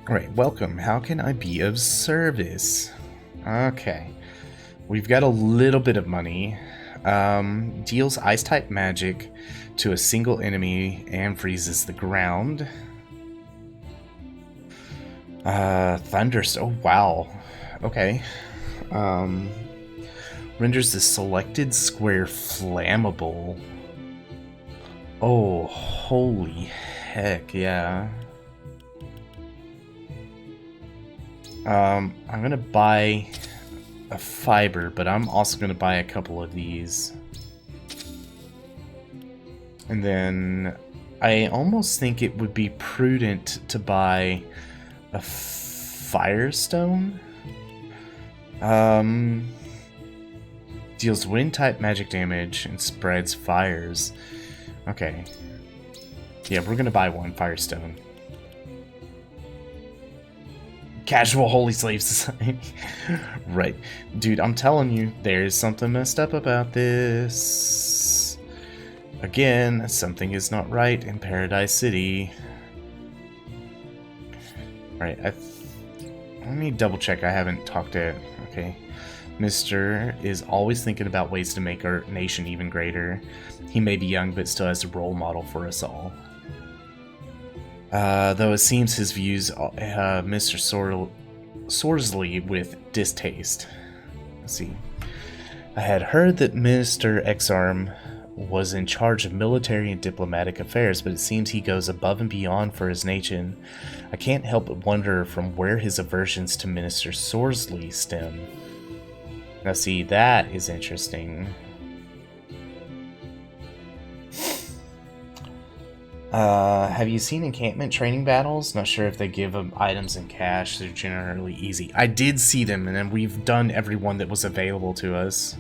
Alright, welcome. How can I be of service? Okay. We've got a little bit of money. Deals ice-type magic to a single enemy and freezes the ground. Oh, wow. Okay. Renders the selected square flammable. Oh, holy heck, yeah. I'm gonna buy a fiber, but I'm also gonna buy a couple of these. And then I almost think it would be prudent to buy a firestone. Deals wind-type magic damage and spreads fires. Okay. Yeah, we're gonna buy one firestone. Casual Holy Slave Society. Right. Dude, I'm telling you, there's something messed up about this. Again, something is not right in Paradise City. Alright, let me double check. I haven't talked to... Okay. Mr. is always thinking about ways to make our nation even greater. He may be young, but still has a role model for us all. Though it seems his views Mr. Sorsley with distaste. Let's see. I had heard that Mr. Exarm was in charge of military and diplomatic affairs, but it seems he goes above and beyond for his nation. I can't help but wonder from where his aversions to Minister Sorsley stem. Now see, that is interesting. Have you seen encampment training battles? Not sure if they give them items in cash. They're generally easy. I did see them, and then we've done every one that was available to us.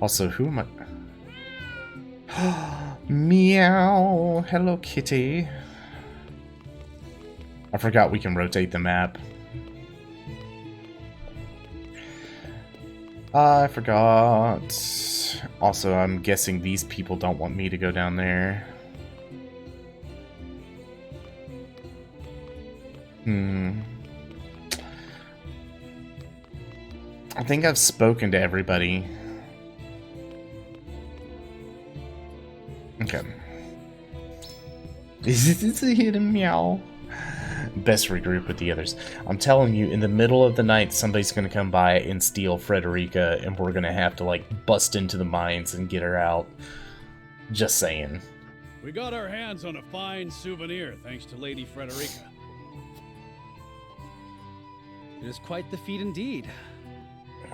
Also, who am I? Meow. Hello, kitty. I forgot we can rotate the map. I forgot. Also, I'm guessing these people don't want me to go down there. I think I've spoken to everybody. Okay. Is this a hidden meow? Best regroup with the others. I'm telling you, in the middle of the night, somebody's gonna come by and steal Frederica, and we're gonna have to, like, bust into the mines and get her out. Just saying. We got our hands on a fine souvenir, thanks to Lady Frederica. It is quite the feat indeed.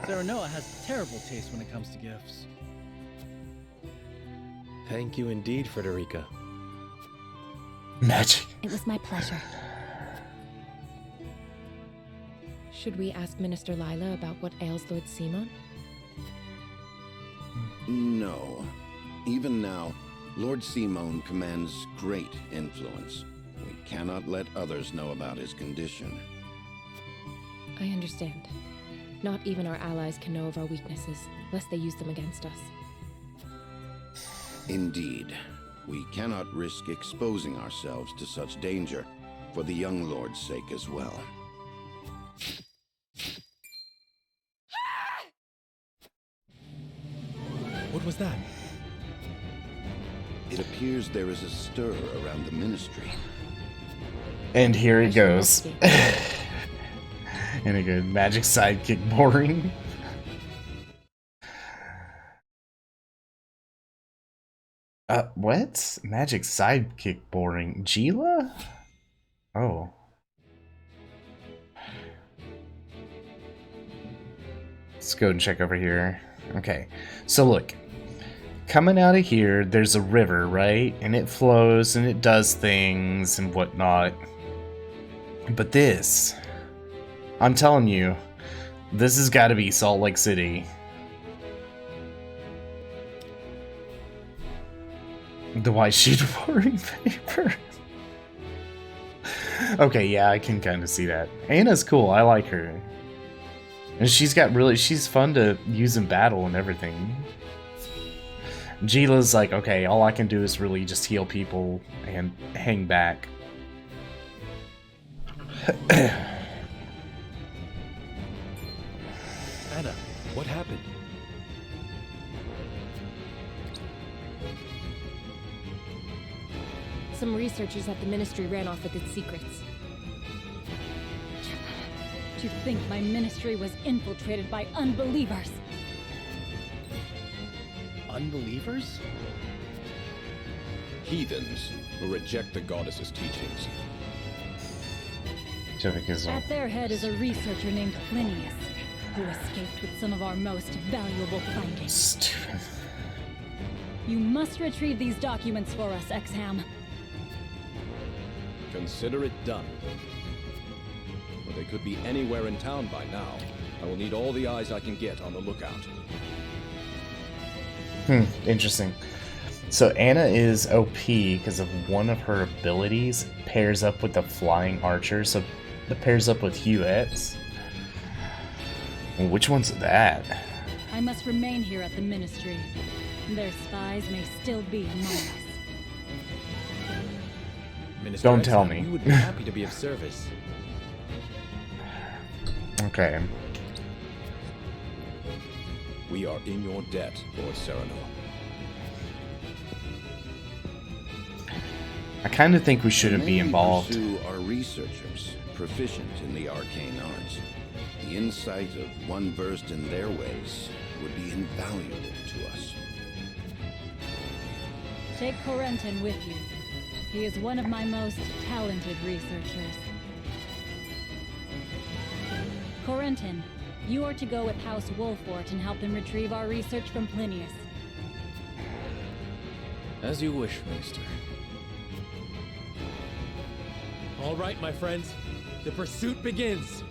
Serenoa has terrible taste when it comes to gifts. Thank you indeed, Frederica. Magic. It was my pleasure. Should we ask Minister Lila about what ails Lord Simon? No. Even now, Lord Simon commands great influence. We cannot let others know about his condition. I understand. Not even our allies can know of our weaknesses, lest they use them against us. Indeed. We cannot risk exposing ourselves to such danger, for the young lord's sake as well. What was that? It appears there is a stir around the ministry. And here it goes. And a good magic sidekick boring. What? Magic sidekick boring. Gila? Oh. Let's go and check over here. Okay. So look. Coming out of here, there's a river, right? And it flows and it does things and whatnot. But this, I'm telling you, this has got to be Salt Lake City. The white sheet of boring paper. Okay, yeah, I can kind of see that. Anna's cool. I like her. And she's fun to use in battle and everything. Gila's like, okay, all I can do is really just heal people and hang back. Anna, what happened? Some researchers at the Ministry ran off with its secrets. To think my ministry was infiltrated by unbelievers. Unbelievers? Heathens who reject the goddess's teachings. At their head is a researcher named Plinius, who escaped with some of our most valuable findings. Stupid. You must retrieve these documents for us, Exham. Consider it done. Well, they could be anywhere in town by now. I will need all the eyes I can get on the lookout. Interesting. So Anna is OP because of one of her abilities pairs up with the flying archer, so it pairs up with Hewitt's. Well, which one's that? I must remain here at the Ministry. Their spies may still be among us. Minister Don't tell Exham, me. We would be happy to be of service. Okay. We are in your debt, Lord Sereno. I kind of think we shouldn't be involved. Pursue our researchers, proficient in the arcane arts. The insight of one versed in their ways would be invaluable to us. Take Corentin with you. He is one of my most talented researchers. Corentin, you are to go with House Wolfort and help them retrieve our research from Plinius. As you wish, Minister. All right, my friends. The pursuit begins.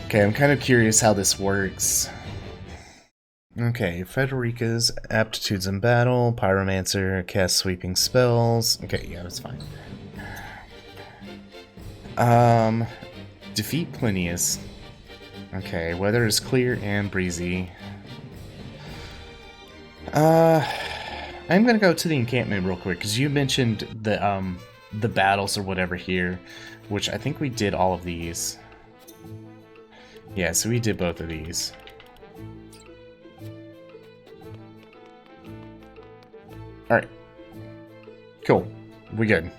Okay, I'm kind of curious how this works. Okay, Frederica's aptitudes in battle, pyromancer, cast sweeping spells. Okay, yeah, that's fine. Defeat Plinius. Okay, weather is clear and breezy. I'm gonna go to the encampment real quick because you mentioned the battles or whatever here, which I think we did all of these. Yeah, so we did both of these. Alright. Cool. We good.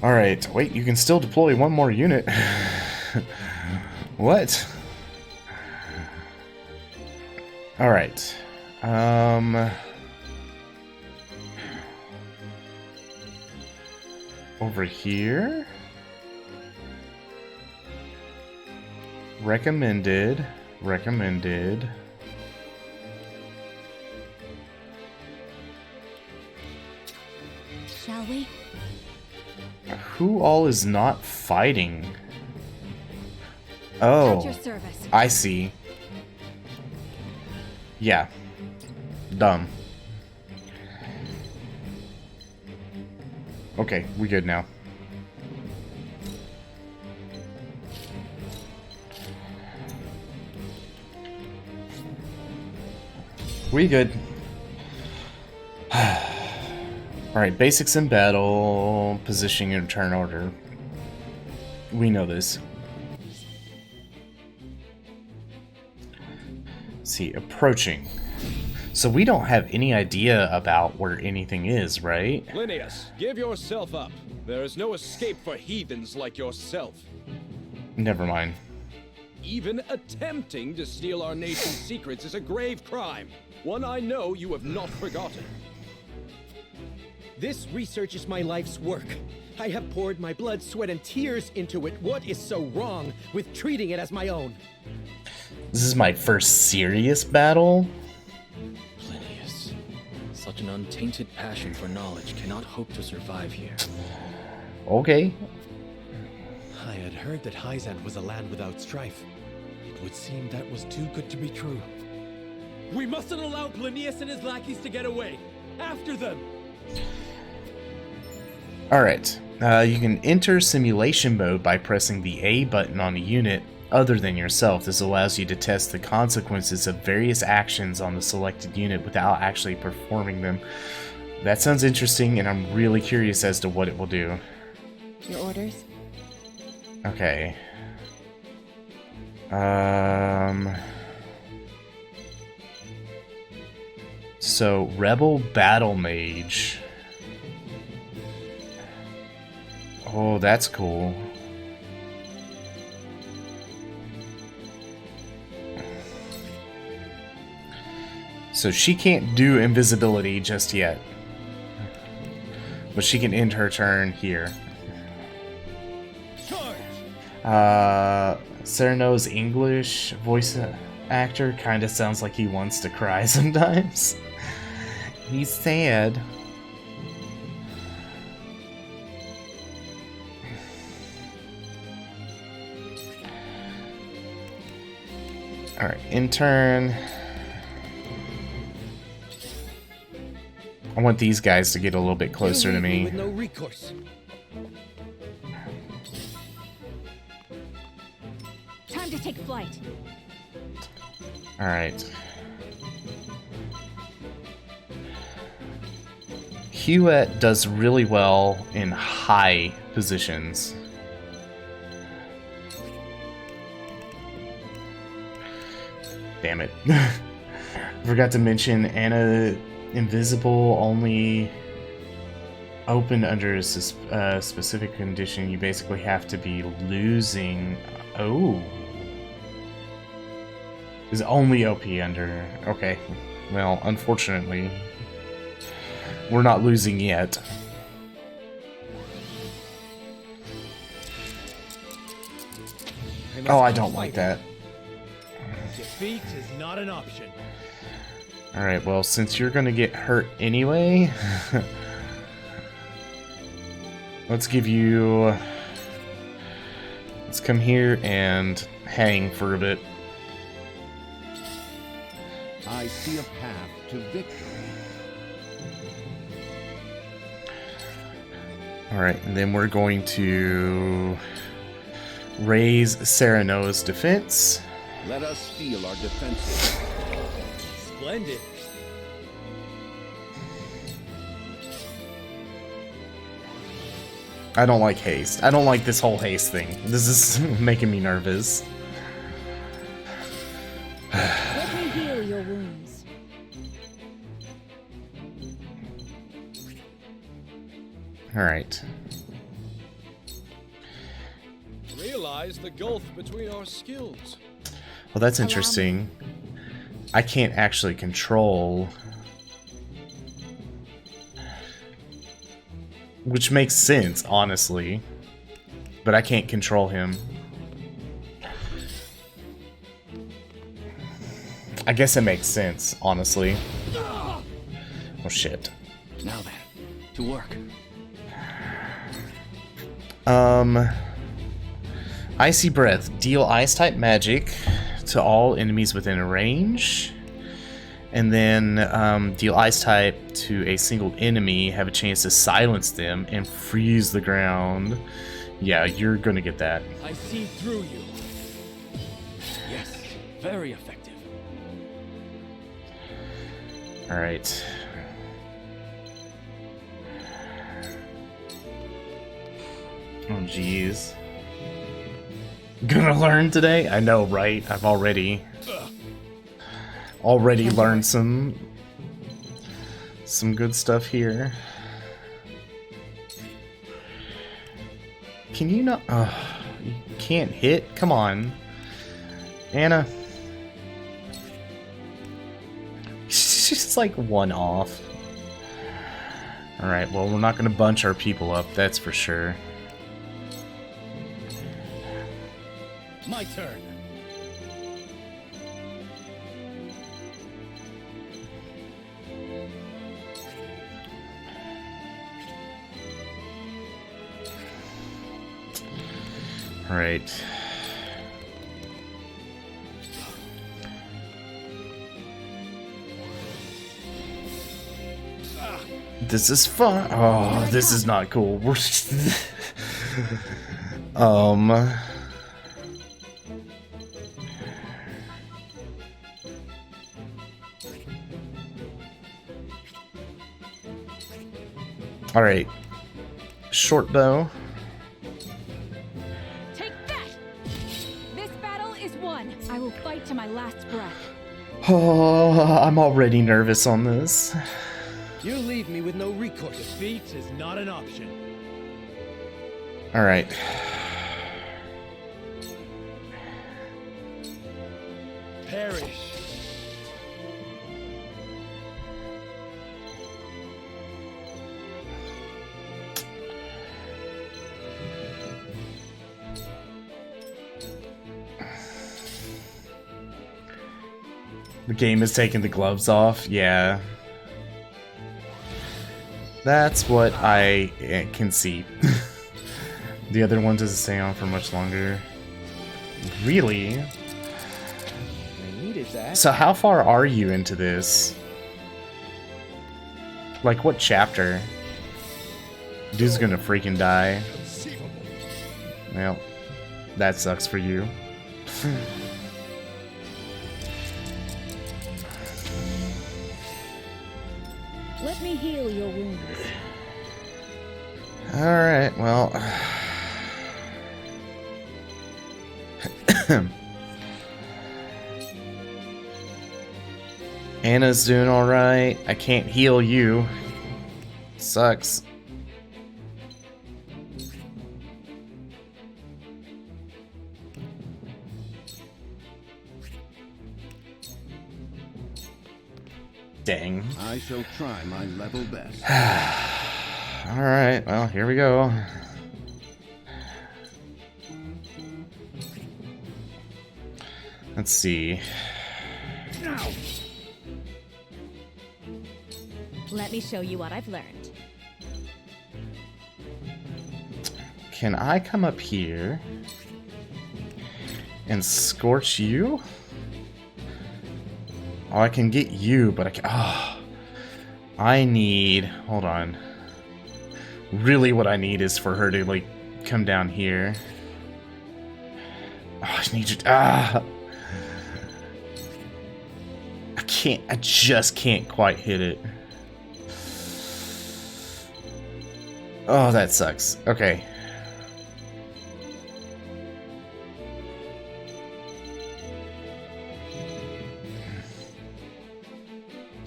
Alright, wait, you can still deploy one more unit. What? Alright. Over here. Recommended. Shall we? Who all is not fighting? Oh, At your service. I see. Yeah. Dumb. Okay, we good now. We good. Alright, basics in battle, positioning and turn order. We know this. See, approaching. So we don't have any idea about where anything is, right? Linnaeus, give yourself up. There is no escape for heathens like yourself. Never mind. Even attempting to steal our nation's secrets is a grave crime. One I know you have not forgotten. This research is my life's work. I have poured my blood, sweat, and tears into it. What is so wrong with treating it as my own? This is my first serious battle. Linnaeus, such an untainted passion for knowledge cannot hope to survive here. Okay. I had heard that Hyzant was a land without strife. It would seem that was too good to be true. We mustn't allow Plinius and his lackeys to get away. After them! Alright. You can enter simulation mode by pressing the A button on a unit other than yourself. This allows you to test the consequences of various actions on the selected unit without actually performing them. That sounds interesting, and I'm really curious as to what it will do. Your orders? Okay. So, Rebel Battle Mage. Oh, that's cool. So she can't do invisibility just yet. But she can end her turn here. Cyrano's English voice actor kind of sounds like he wants to cry sometimes. He's sad. Alright, intern. I want these guys to get a little bit closer to me. With no recourse. Time to take flight. Alright. Hewitt does really well in high positions. Damn it. Forgot to mention Anna Invisible only open under a specific condition. You basically have to be losing. Oh. Is only OP under. Okay. Well, unfortunately, we're not losing yet. Oh, I don't like that. Defeat is not an option. Alright, well, since you're gonna get hurt anyway, let's give you... Let's come here and hang for a bit. I see a path to victory. Alright, and then we're going to raise Cyrano's defense. Let us feel our defenses. Splendid. I don't like haste. I don't like this whole haste thing. This is making me nervous. Let me heal your wounds. Alright. Realize the gulf between our skills. Well, that's interesting. I can't actually control... Which makes sense, honestly. But I can't control him. I guess it makes sense, honestly. Oh, shit. Now then, to work. Icy Breath. Deal ice-type magic to all enemies within range. And then deal ice type to a single enemy, have a chance to silence them and freeze the ground. Yeah, you're gonna get that. I see through you. Yes, very effective. Alright. Oh jeez. Gonna learn today? I know, right? I've already learned some good stuff here. Can you not? You can't hit? Come on, Anna. She's like one off. All right. Well, we're not gonna bunch our people up. That's for sure. My turn. All right. This is fun. Oh, this is not cool. We're All right. Short bow. Take that! This battle is won. I will fight to my last breath. Oh, I'm already nervous on this. You leave me with no recourse. Defeat is not an option. All right. Perish. The game is taking the gloves off. Yeah. That's what I can see. The other one doesn't stay on for much longer. Really? I needed that. So how far are you into this? Like what chapter? Dude's gonna freaking die. Well, that sucks for you. Let me heal your wounds. Alright, well. Anna's doing alright. I can't heal you. Sucks. Dang. I shall try my level best. Alright, well, here we go. Let's see. Let me show you what I've learned. Can I come up here and scorch you? Oh, I can get you, but I can... Oh, I need... Hold on. Really what I need is for her to, like, come down here. Oh, I need you to... Ah! I can't... I just can't quite hit it. Oh, that sucks. Okay.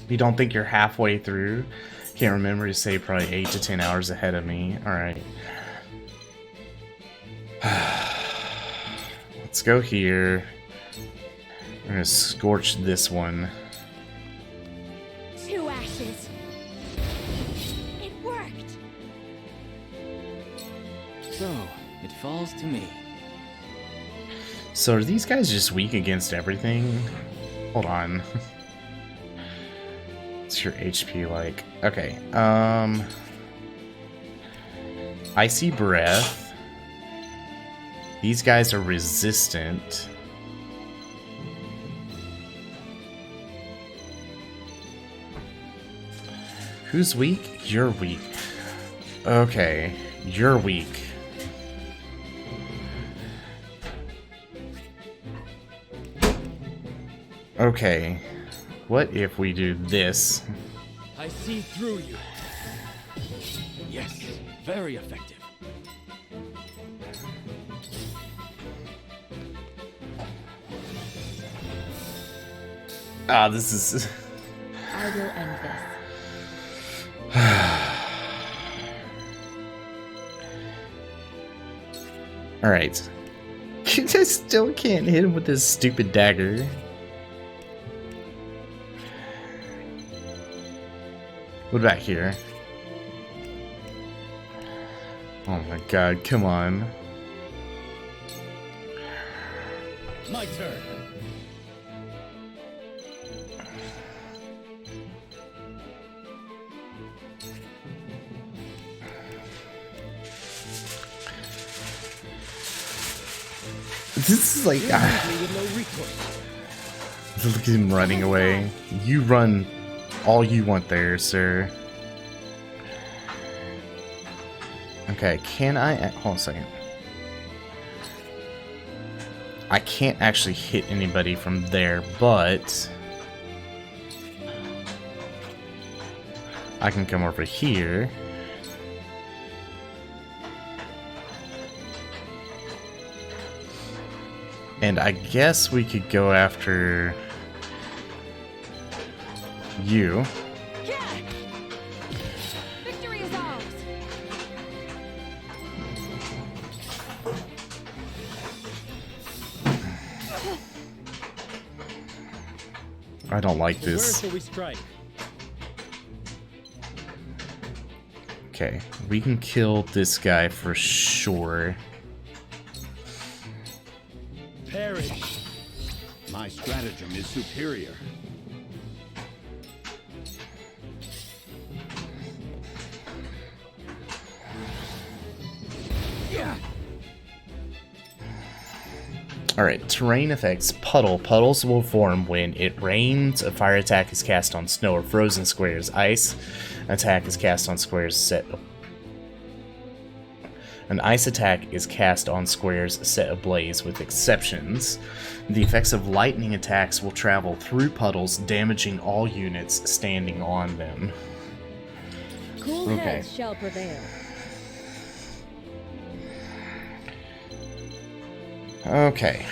You don't think you're halfway through? Can't remember to say probably 8 to 10 hours ahead of me. Alright. Let's go here. I'm gonna scorch this one. 2 ashes. It worked. So, it falls to me. So are these guys just weak against everything? Hold on. What's your HP like? Okay, Icy Breath. These guys are resistant. Who's weak? You're weak. Okay, you're weak. Okay, what if we do this? I see through you. Yes, very effective. Ah, this is... I will end this. Alright. I still can't hit him with this stupid dagger. What about here? Oh my god, come on. My turn. This is like... Look at him running away. You run all you want there, sir. Okay, can I... Hold on a second. I can't actually hit anybody from there, but... I can come over here. And I guess we could go after you. Victory is ours. I don't like Where this. shall we strike? Okay, we can kill this guy for sure. Perish. My stratagem is superior. Alright, terrain effects. Puddle. Puddles will form when it rains. A fire attack is cast on snow or frozen squares. Ice attack is cast on squares set. An ice attack is cast on squares set ablaze, with exceptions. The effects of lightning attacks will travel through puddles, damaging all units standing on them. Cool heads shall prevail. Okay.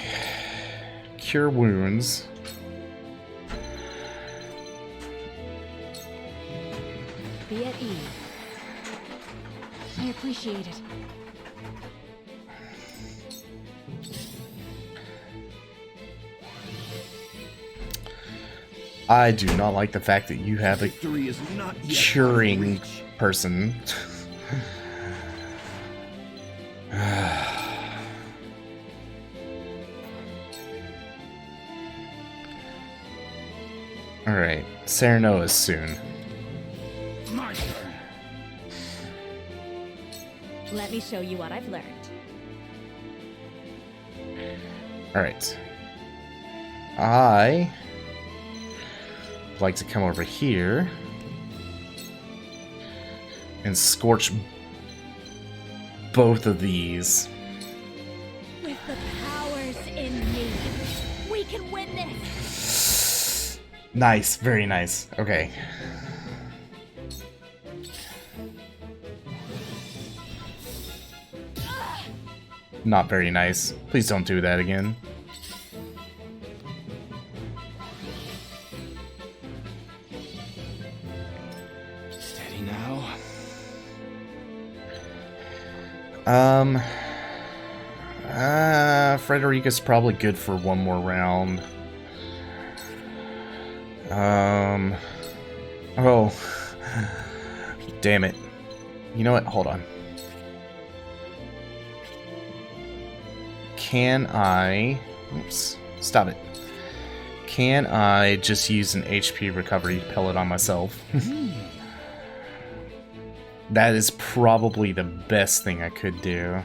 Cure wounds. Be at ease. I appreciate it. I do not like the fact that you have a Victory is not yet curing person. Alright, Serenoa is soon. My turn. Let me show you what I've learned. Alright. I would like to come over here and scorch both of these. With the powers in me, we can win this! Nice, very nice. Okay. Not very nice. Please don't do that again. Steady now. Frederica's probably good for one more round. Oh. Damn it. You know what? Hold on. Can I... Oops. Stop it. Can I just use an HP recovery pellet on myself? That is probably the best thing I could do.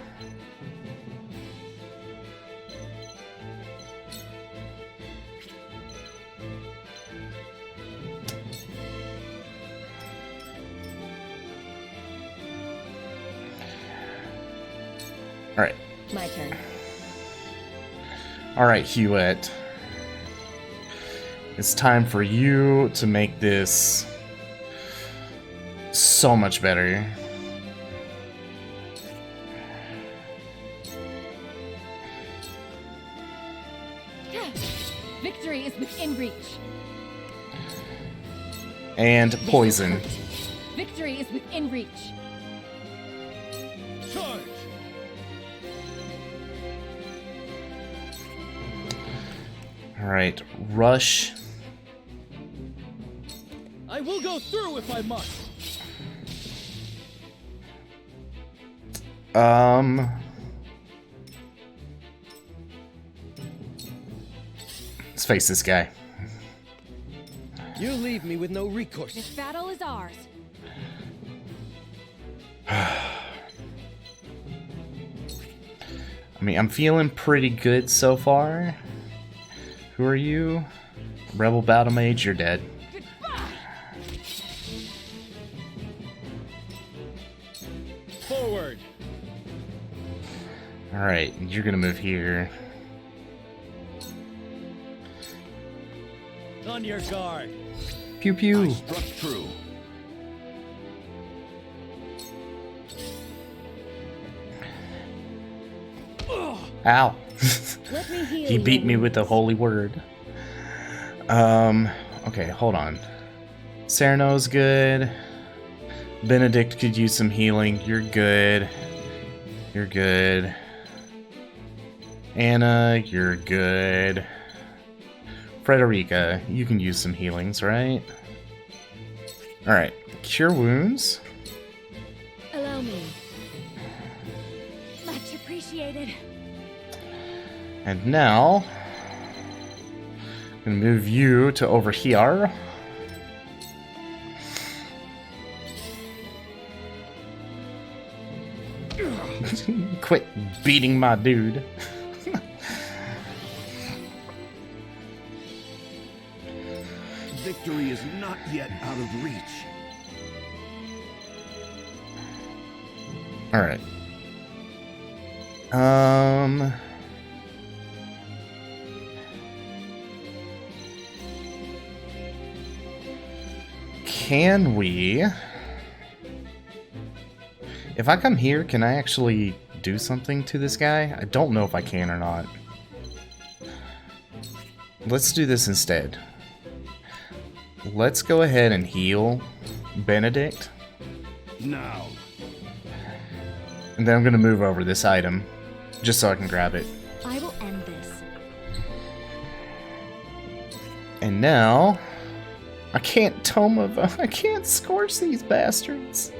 Alright. My turn. Alright, Hewitt. It's time for you to make this so much better. Victory is within reach. And poison. Victory is within reach. Charge! Alright, rush. I will go through if I must. Let's face this guy. You leave me with no recourse. This battle is ours. I mean, I'm feeling pretty good so far. Who are you? Rebel Battle Mage, you're dead. Forward. Alright, you're gonna move here. On your guard. Pew pew. Struck true. Ow. Let me heal He beat me with the holy word. Okay, hold on. Cyrano's good. Benedict could use some healing. You're good. You're good. Anna, you're good. Frederica, you can use some healings, right? Alright. Cure wounds. Allow me. Much appreciated. And now, I'm gonna move you to over here. Quit beating my dude. Victory is not yet out of reach. Alright. Can we... If I come here, can I actually do something to this guy? I don't know if I can or not. Let's do this instead. Let's go ahead and heal Benedict. Now. And then I'm going to move over this item, just so I can grab it. I will end this. And now, I can't I can't scorch these bastards.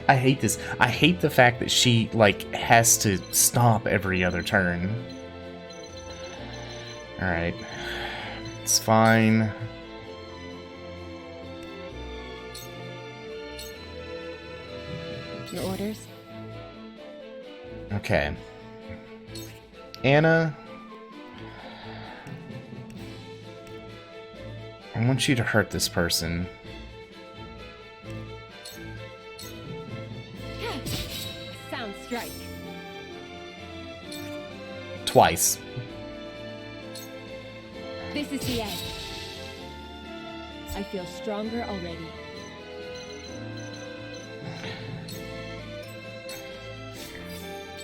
I hate this. I hate the fact that she, like, has to stop every other turn. Alright. It's fine. Your orders? Okay. Anna. I want you to hurt this person. Sound strike. Twice. This is the end. I feel stronger already.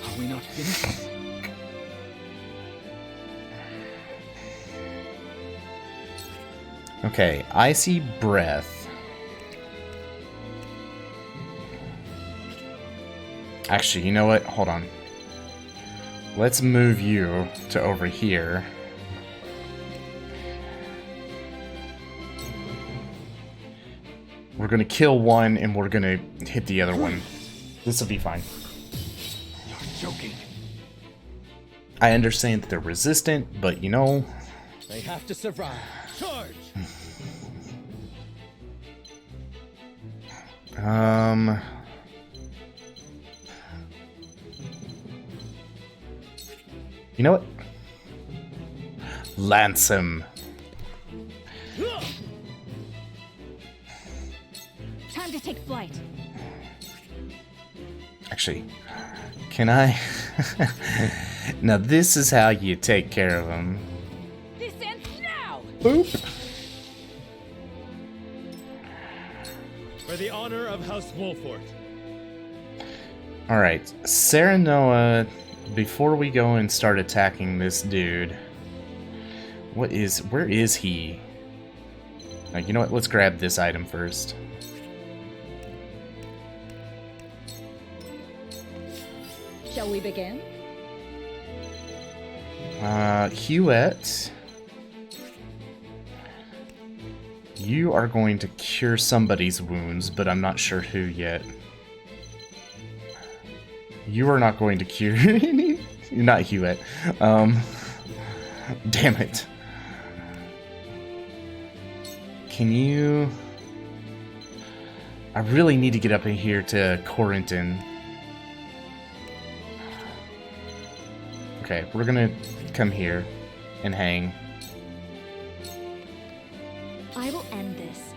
Are we not finished? Okay, Icy Breath. Actually, you know what? Hold on. Let's move you to over here. We're gonna kill one and we're gonna hit the other one. This will be fine. You're joking. I understand that they're resistant, but you know... They have to survive. Charge! You know what? Lance him. Time to take flight. I Actually, can I? Now this is how you take care of him. This ends now! Boop. For the honor of House Wolfort. Alright, Sarah Noah, before we go and start attacking this dude, where is he? You know what, let's grab this item first. Shall we begin? Huette, you are going to cure somebody's wounds, but I'm not sure who yet. You are not going to cure any. You're not Huette. Damn it. Can you? I really need to get up in here to Corentin. Okay, we're gonna come here and hang. I will end this.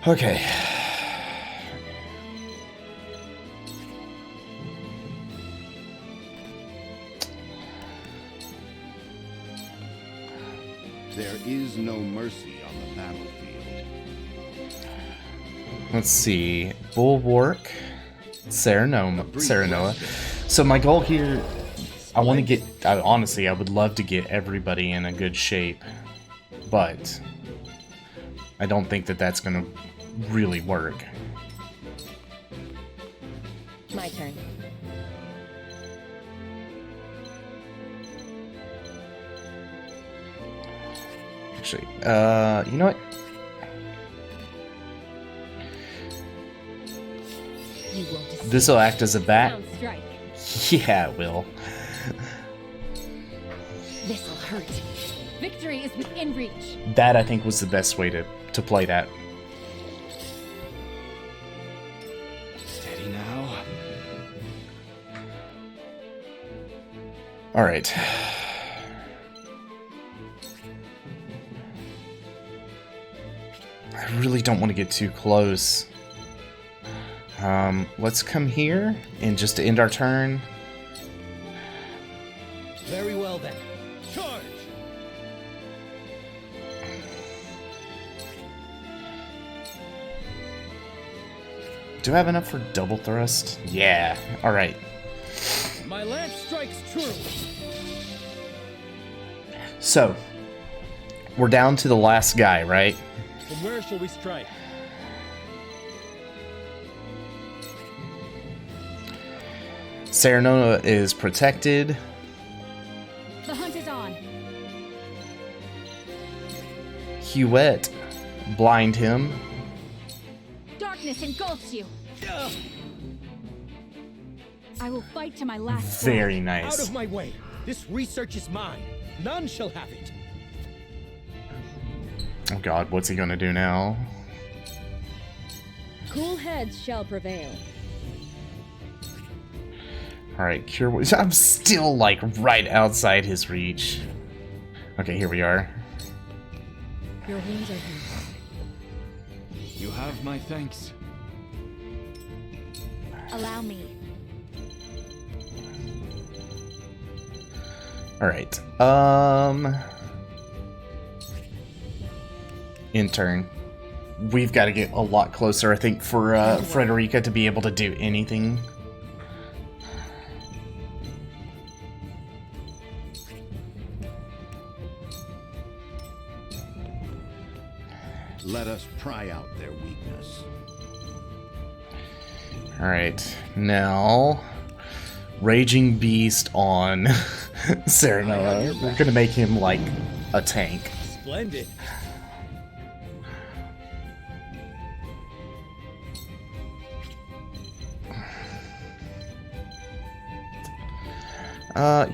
Okay. There is no mercy on the battlefield. Let's see. Bulwark. Serenoa. So my goal here, I want to get, honestly, I would love to get everybody in a good shape, but I don't think that that's going to really work. My turn. Actually, you know what? This will act as a bat. Yeah, it will. This'll hurt. Victory is within reach. That, I think, was the best way to play that. Steady now. Alright. I really don't want to get too close. Let's come here, and just to end our turn. Very well then. Charge! Do I have enough for double thrust? Yeah. Alright. My lance strikes true. So, we're down to the last guy, right? From where shall we strike? Serenona is protected. The hunt is on. Huette, blind him. Darkness engulfs you. I will fight to my last Very breath. nice. Out of my way. This research is mine. None shall have it. Oh god, what's he gonna do now? Cool heads shall prevail. Alright, cure wounds. I'm still, like, right outside his reach. Okay, here we are. Your wounds are healed. You have my thanks. Allow me. Alright, intern. We've got to get a lot closer, I think, for Frederica to be able to do anything. Let us pry out their weakness. Alright, now Raging Beast on Serenella. We're gonna make him like a tank. Splendid.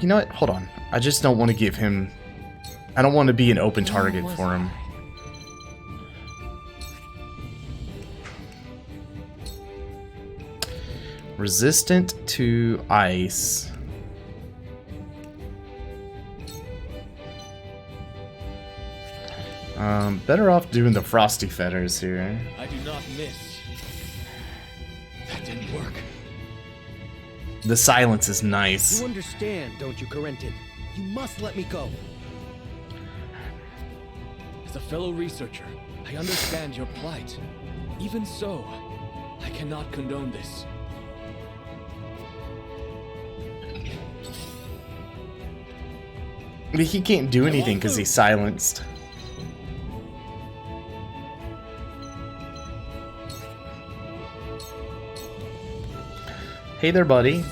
You know what? Hold on. I just don't want to give him... I don't want to be an open target for him. Resistant to ice. Better off doing the frosty feathers here. I do not miss. work. The silence is nice. You understand, don't you, Corentin? You must let me go. As a fellow researcher, I understand your plight. Even so, I cannot condone this. But he can't do anything because he's silenced. Hey there, buddy.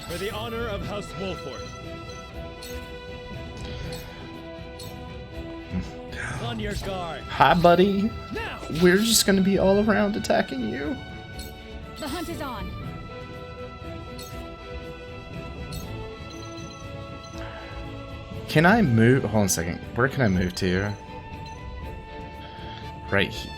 For the honor of House Wolford. On your guard. Hi, buddy. Now. We're just gonna be all around attacking you. The hunt is on. Can I move? Hold on a second. Where can I move to? Right here.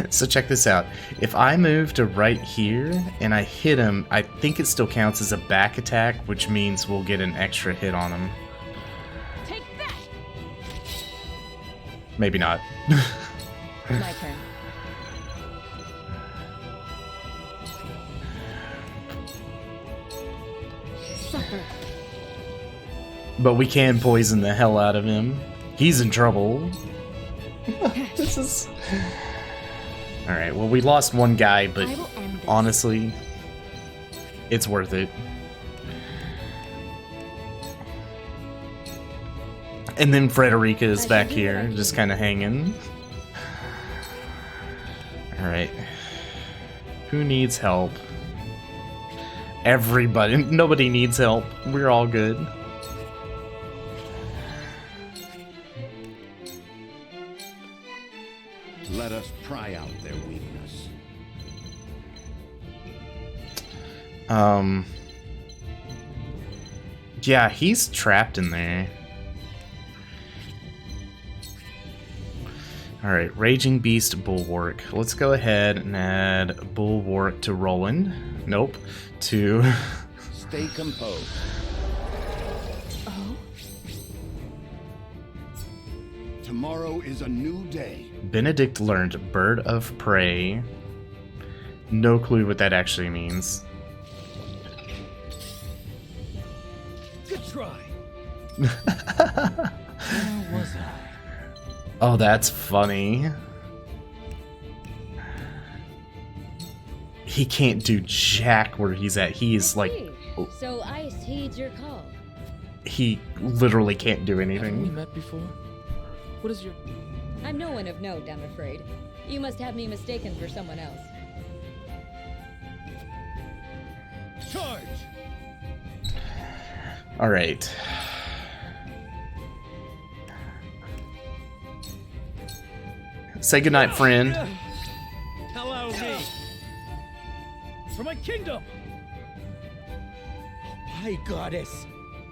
So check this out. If I move to right here and I hit him, I think it still counts as a back attack, which means we'll get an extra hit on him. Take that. Maybe not. My turn. Suffer. But we can poison the hell out of him. He's in trouble. This is... Alright, well, we lost one guy, but honestly, it's worth it. And then Frederica is back here, just kind of hanging. Alright. Who needs help? Everybody. Nobody needs help. We're all good. Let us pry out their weakness. Yeah, he's trapped in there. Alright, Raging Beast Bulwark. Let's go ahead and add Bulwark to Roland. Nope. To... Stay composed. Oh? Tomorrow is a new day. Benedict learned Bird of Prey. No clue what that actually means. Good try. Where was I? Oh, that's funny. He can't do jack where he's at. He is like... So Ice heeds your call. He literally can't do Haven't we anything. met before? What is your... I'm no one of note, I'm afraid. You must have me mistaken for someone else. Charge! Alright. Say goodnight, friend. Allow me. For my kingdom! My goddess!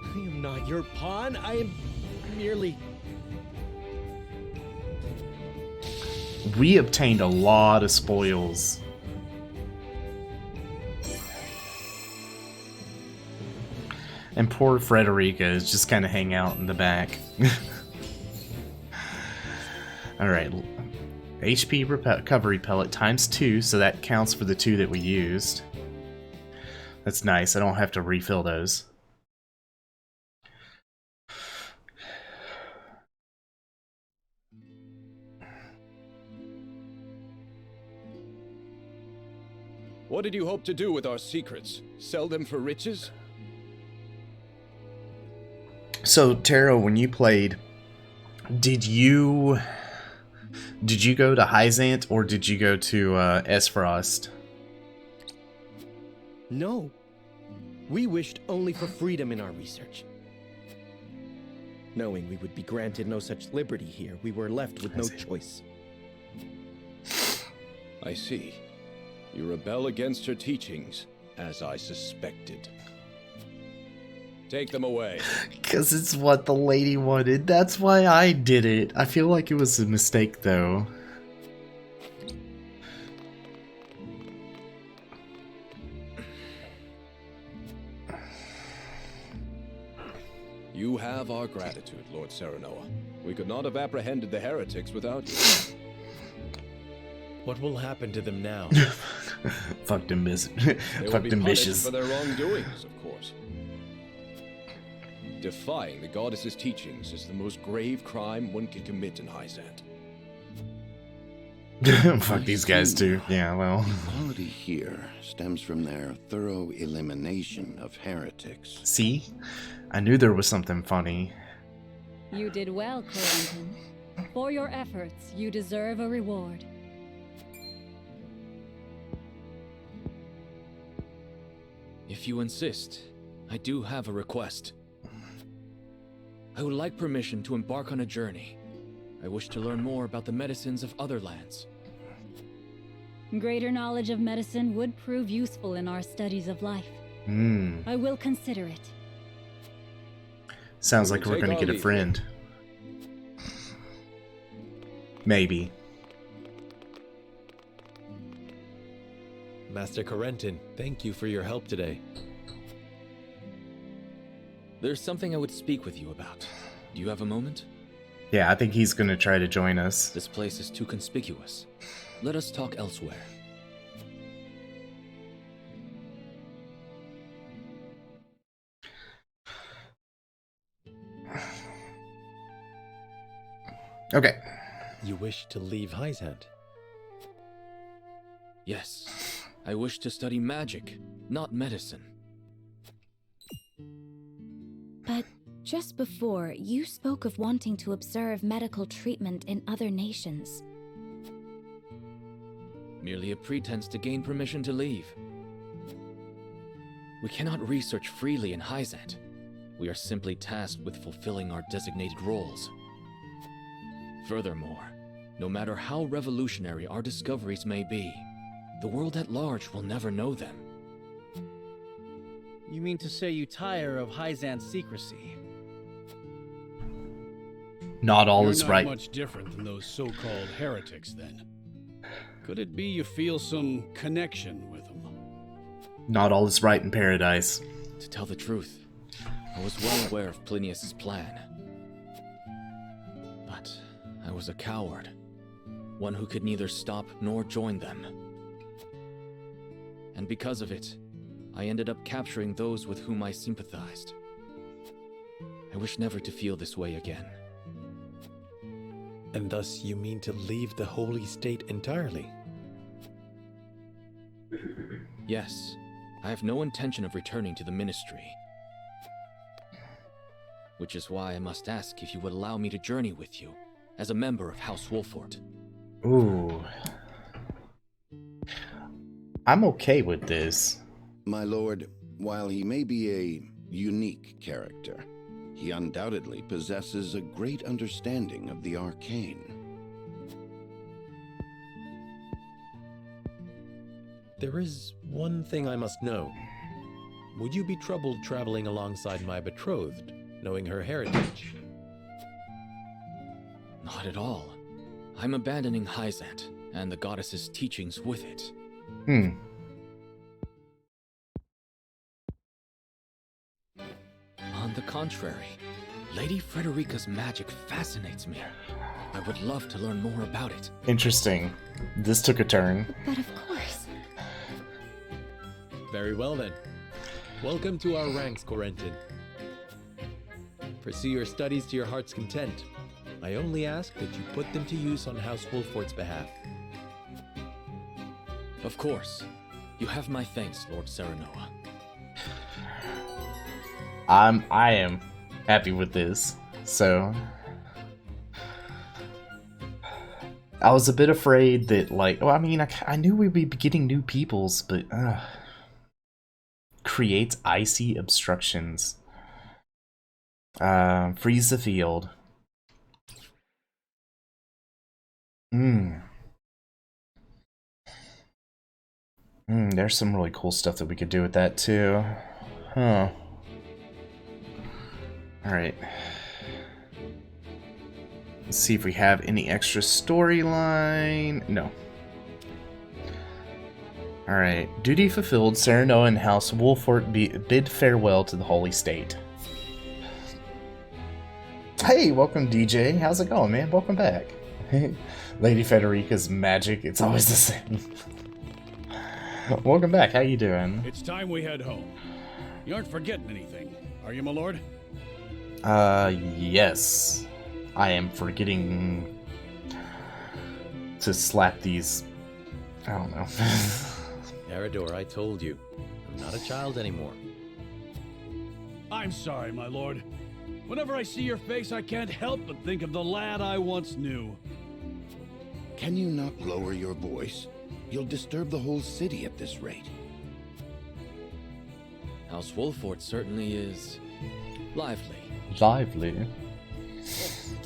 I am not your pawn. I am merely... We obtained a lot of spoils. And poor Frederica is just kind of hang out in the back. Alright. HP recovery pellet times 2, so that counts for the 2 that we used. That's nice, I don't have to refill those. What did you hope to do with our secrets? Sell them for riches? So, Taro, when you played, did you go to Hyzant or did you go to Esfrost? No. We wished only for freedom in our research. Knowing we would be granted no such liberty here, we were left with no choice. I see. You rebel against her teachings, as I suspected. Take them away. Because it's what the lady wanted. That's why I did it. I feel like it was a mistake, though. You have our gratitude, Lord Serenoa. We could not have apprehended the heretics without you. What will happen to them now? Fuck them, They will fuck be them punished bitches. for their wrongdoings, of course. Defying the goddess's teachings is the most grave crime one can commit in Hyzant. Fuck these guys too. Yeah, well. Equality here stems from their thorough elimination of heretics. See? I knew there was something funny. You did well, Corentin. For your efforts, you deserve a reward. If you insist, I do have a request. I would like permission to embark on a journey. I wish to learn more about the medicines of other lands. Greater knowledge of medicine would prove useful in our studies of life. I will consider it. Sounds like we're gonna get a friend. Maybe. Master Corentin, thank you for your help today. There's something I would speak with you about. Do you have a moment? Yeah, I think he's gonna try to join us. This place is too conspicuous. Let us talk elsewhere. Okay. You wish to leave Hyzant? Yes. I wish to study magic, not medicine. But just before, you spoke of wanting to observe medical treatment in other nations. Merely a pretense to gain permission to leave. We cannot research freely in Hyzant. We are simply tasked with fulfilling our designated roles. Furthermore, no matter how revolutionary our discoveries may be, the world at large will never know them. You mean to say you tire of Hyzant's secrecy? Not all You're is not right. much different than those so-called heretics, then. Could it be you feel some connection with them? Not all is right in paradise. To tell the truth, I was well aware of Plinius's plan. But I was a coward. One who could neither stop nor join them. And because of it, I ended up capturing those with whom I sympathized. I wish never to feel this way again. And thus you mean to leave the Holy State entirely? Yes, I have no intention of returning to the Ministry. Which is why I must ask if you would allow me to journey with you, as a member of House Wolfort. Ooh. I'm okay with this. My lord, while he may be a unique character, he undoubtedly possesses a great understanding of the arcane. There is one thing I must know. Would you be troubled traveling alongside my betrothed, knowing her heritage? Not at all. I'm abandoning Hyzant, and the goddess's teachings with it. On the contrary, Lady Frederica's magic fascinates me. I would love to learn more about it. Interesting. This took a turn. But of course. Very well then. Welcome to our ranks, Corentin. Pursue your studies to your heart's content. I only ask that you put them to use on House Wolfort's behalf. Of course. You have my thanks, Lord Serenoa. I am happy with this. So I was a bit afraid that, like, well, I mean, I knew we'd be getting new peoples, but creates icy obstructions. Freeze the field. There's some really cool stuff that we could do with that too. Huh. Alright. Let's see if we have any extra storyline. No. Alright. Duty fulfilled. Serenoa and House Wolfort bid farewell to the Holy State. Hey, welcome DJ. How's it going, man? Welcome back. Lady Federica's magic, it's always the same. Welcome back, how you doing? It's time we head home. You aren't forgetting anything, are you, my lord? Yes. I am forgetting to slap these... I don't know. Eridor, I told you. I'm not a child anymore. I'm sorry, my lord. Whenever I see your face, I can't help but think of the lad I once knew. Can you not lower your voice? You'll disturb the whole city at this rate. House Wolfort certainly is lively. Lively?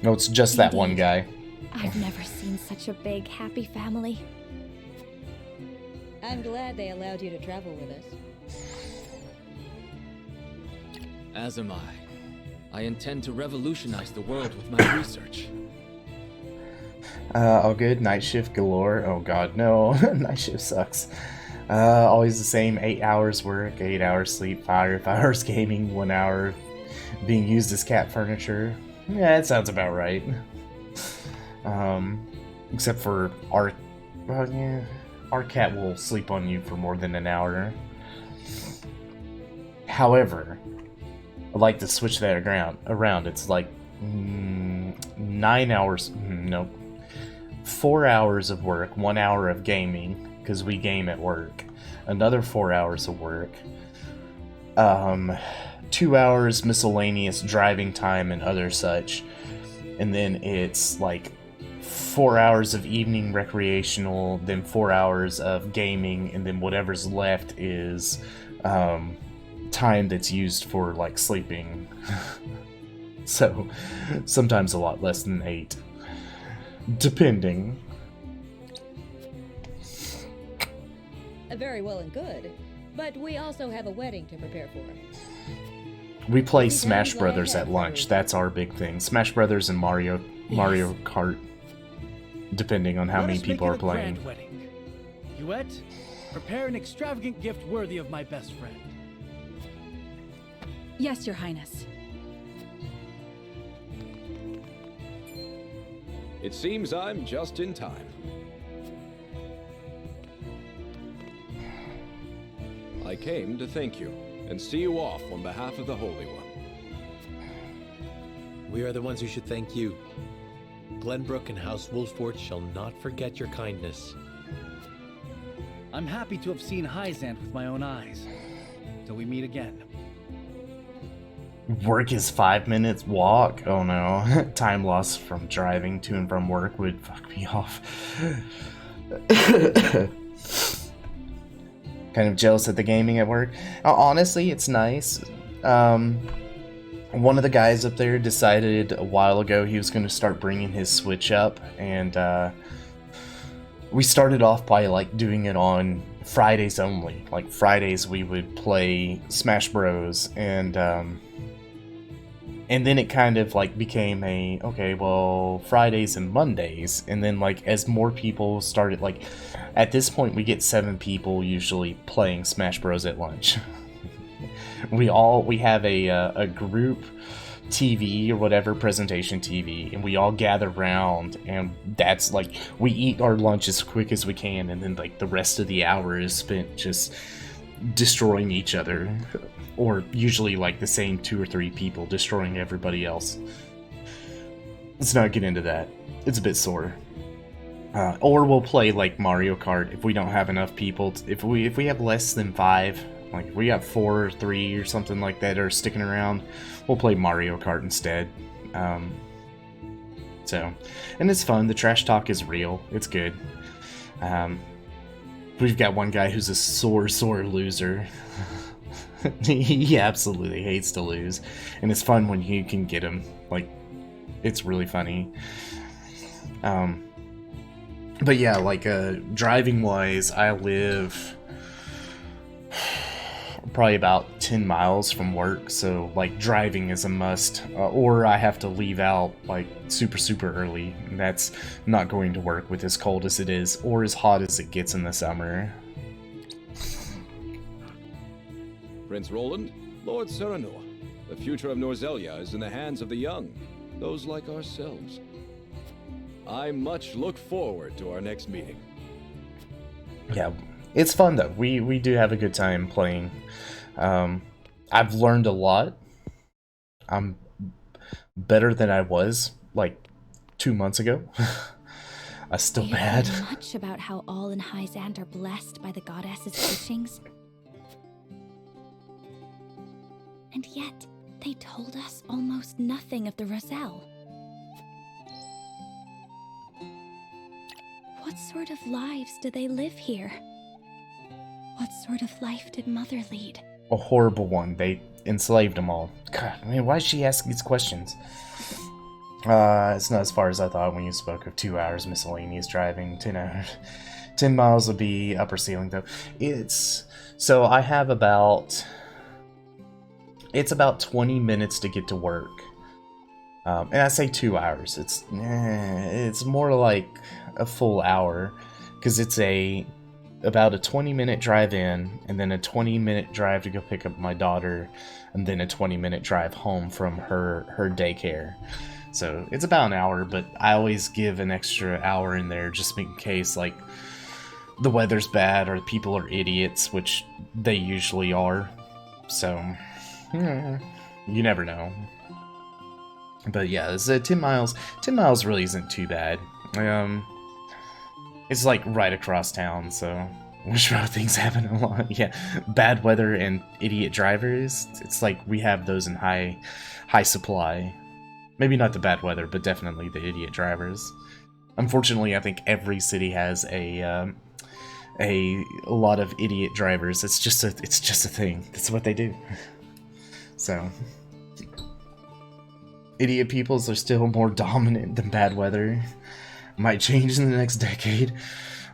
No, it's just that one guy. I've never seen such a big, happy family. I'm glad they allowed you to travel with us. As am I. I intend to revolutionize the world with my research. All good. Night shift galore. Oh god, no. Night shift sucks. Always the same. 8 hours work, 8 hours sleep, 5 hours gaming, 1 hour being used as cat furniture. Yeah, that sounds about right. Except for our... Well, yeah, our cat will sleep on you for more than an hour. However, I'd like to switch that around. It's like 9 hours... Nope. 4 hours of work, 1 hour of gaming, because we game at work. Another 4 hours of work. 2 hours miscellaneous driving time and other such. And then it's like 4 hours of evening recreational, then 4 hours of gaming, and then whatever's left is time that's used for like sleeping. So sometimes a lot less than 8. Depending. Very well and good, but we also have a wedding to prepare for. We play Smash Brothers at lunch. That's our big thing. Smash Brothers and Mario Kart, depending on how many people are playing. Grand wedding. Huette, prepare an extravagant gift worthy of my best friend. Yes, Your Highness. It seems I'm just in time. I came to thank you and see you off on behalf of the Holy One. We are the ones who should thank you. Glenbrook and House Wolfort shall not forget your kindness. I'm happy to have seen Hyzant with my own eyes. Till we meet again. Work is 5 minutes walk? Oh no. Time lost from driving to and from work would fuck me off. Kind of jealous at the gaming at work. Honestly, it's nice. One of the guys up there decided a while ago he was going to start bringing his Switch up, and we started off by like doing it on Fridays only. Like Fridays we would play Smash Bros, and then it kind of like became a, okay, well, Fridays and Mondays. And then like as more people started, like at this point we get 7 people usually playing Smash Bros at lunch. we have a group TV or whatever, presentation TV, and we all gather around, and that's like, we eat our lunch as quick as we can, and then like the rest of the hour is spent just destroying each other. Or usually like the same 2 or 3 people destroying everybody else. Let's not get into that. It's a bit sore. Or we'll play like Mario Kart if we don't have enough people. If we have less than 5, like if we got 4 or 3 or something like that are sticking around, we'll play Mario Kart instead. So, and it's fun. The trash talk is real. It's good. We've got one guy who's a sore loser. He absolutely hates to lose, and it's fun when you can get him. Like, it's really funny. But yeah, like driving wise, I live probably about 10 miles from work, so like driving is a must, or I have to leave out like super early, and that's not going to work with as cold as it is or as hot as it gets in the summer. Prince Roland, Lord Serenor, the future of Norzelia is in the hands of the young, those like ourselves. I much look forward to our next meeting. Yeah, it's fun though. We do have a good time playing. I've learned a lot. I'm better than I was like 2 months ago. I'm still Do you bad. hear much about how all in Hyzant are blessed by the goddess's teachings? And yet, they told us almost nothing of the Roselle. What sort of lives do they live here? What sort of life did Mother lead? A horrible one. They enslaved them all. God, man, why did she ask these questions? It's not as far as I thought when you spoke of 2 hours miscellaneous driving. 10 hours. 10 miles would be upper ceiling though. So I have about... It's about 20 minutes to get to work. And I say 2 hours. It's more like a full hour. Because it's about a 20-minute drive in, and then a 20-minute drive to go pick up my daughter, and then a 20-minute drive home from her daycare. So it's about an hour, but I always give an extra hour in there just in case, like, the weather's bad or people are idiots, which they usually are. So, you never know. But yeah, it's 10 miles. 10 miles really isn't too bad. It's like right across town, so which road things happen a lot. Yeah, bad weather and idiot drivers. It's like we have those in high supply. Maybe not the bad weather, but definitely the idiot drivers. Unfortunately, I think every city has a lot of idiot drivers. It's just a thing. That's what they do. So, idiot peoples are still more dominant than bad weather. Might change in the next decade.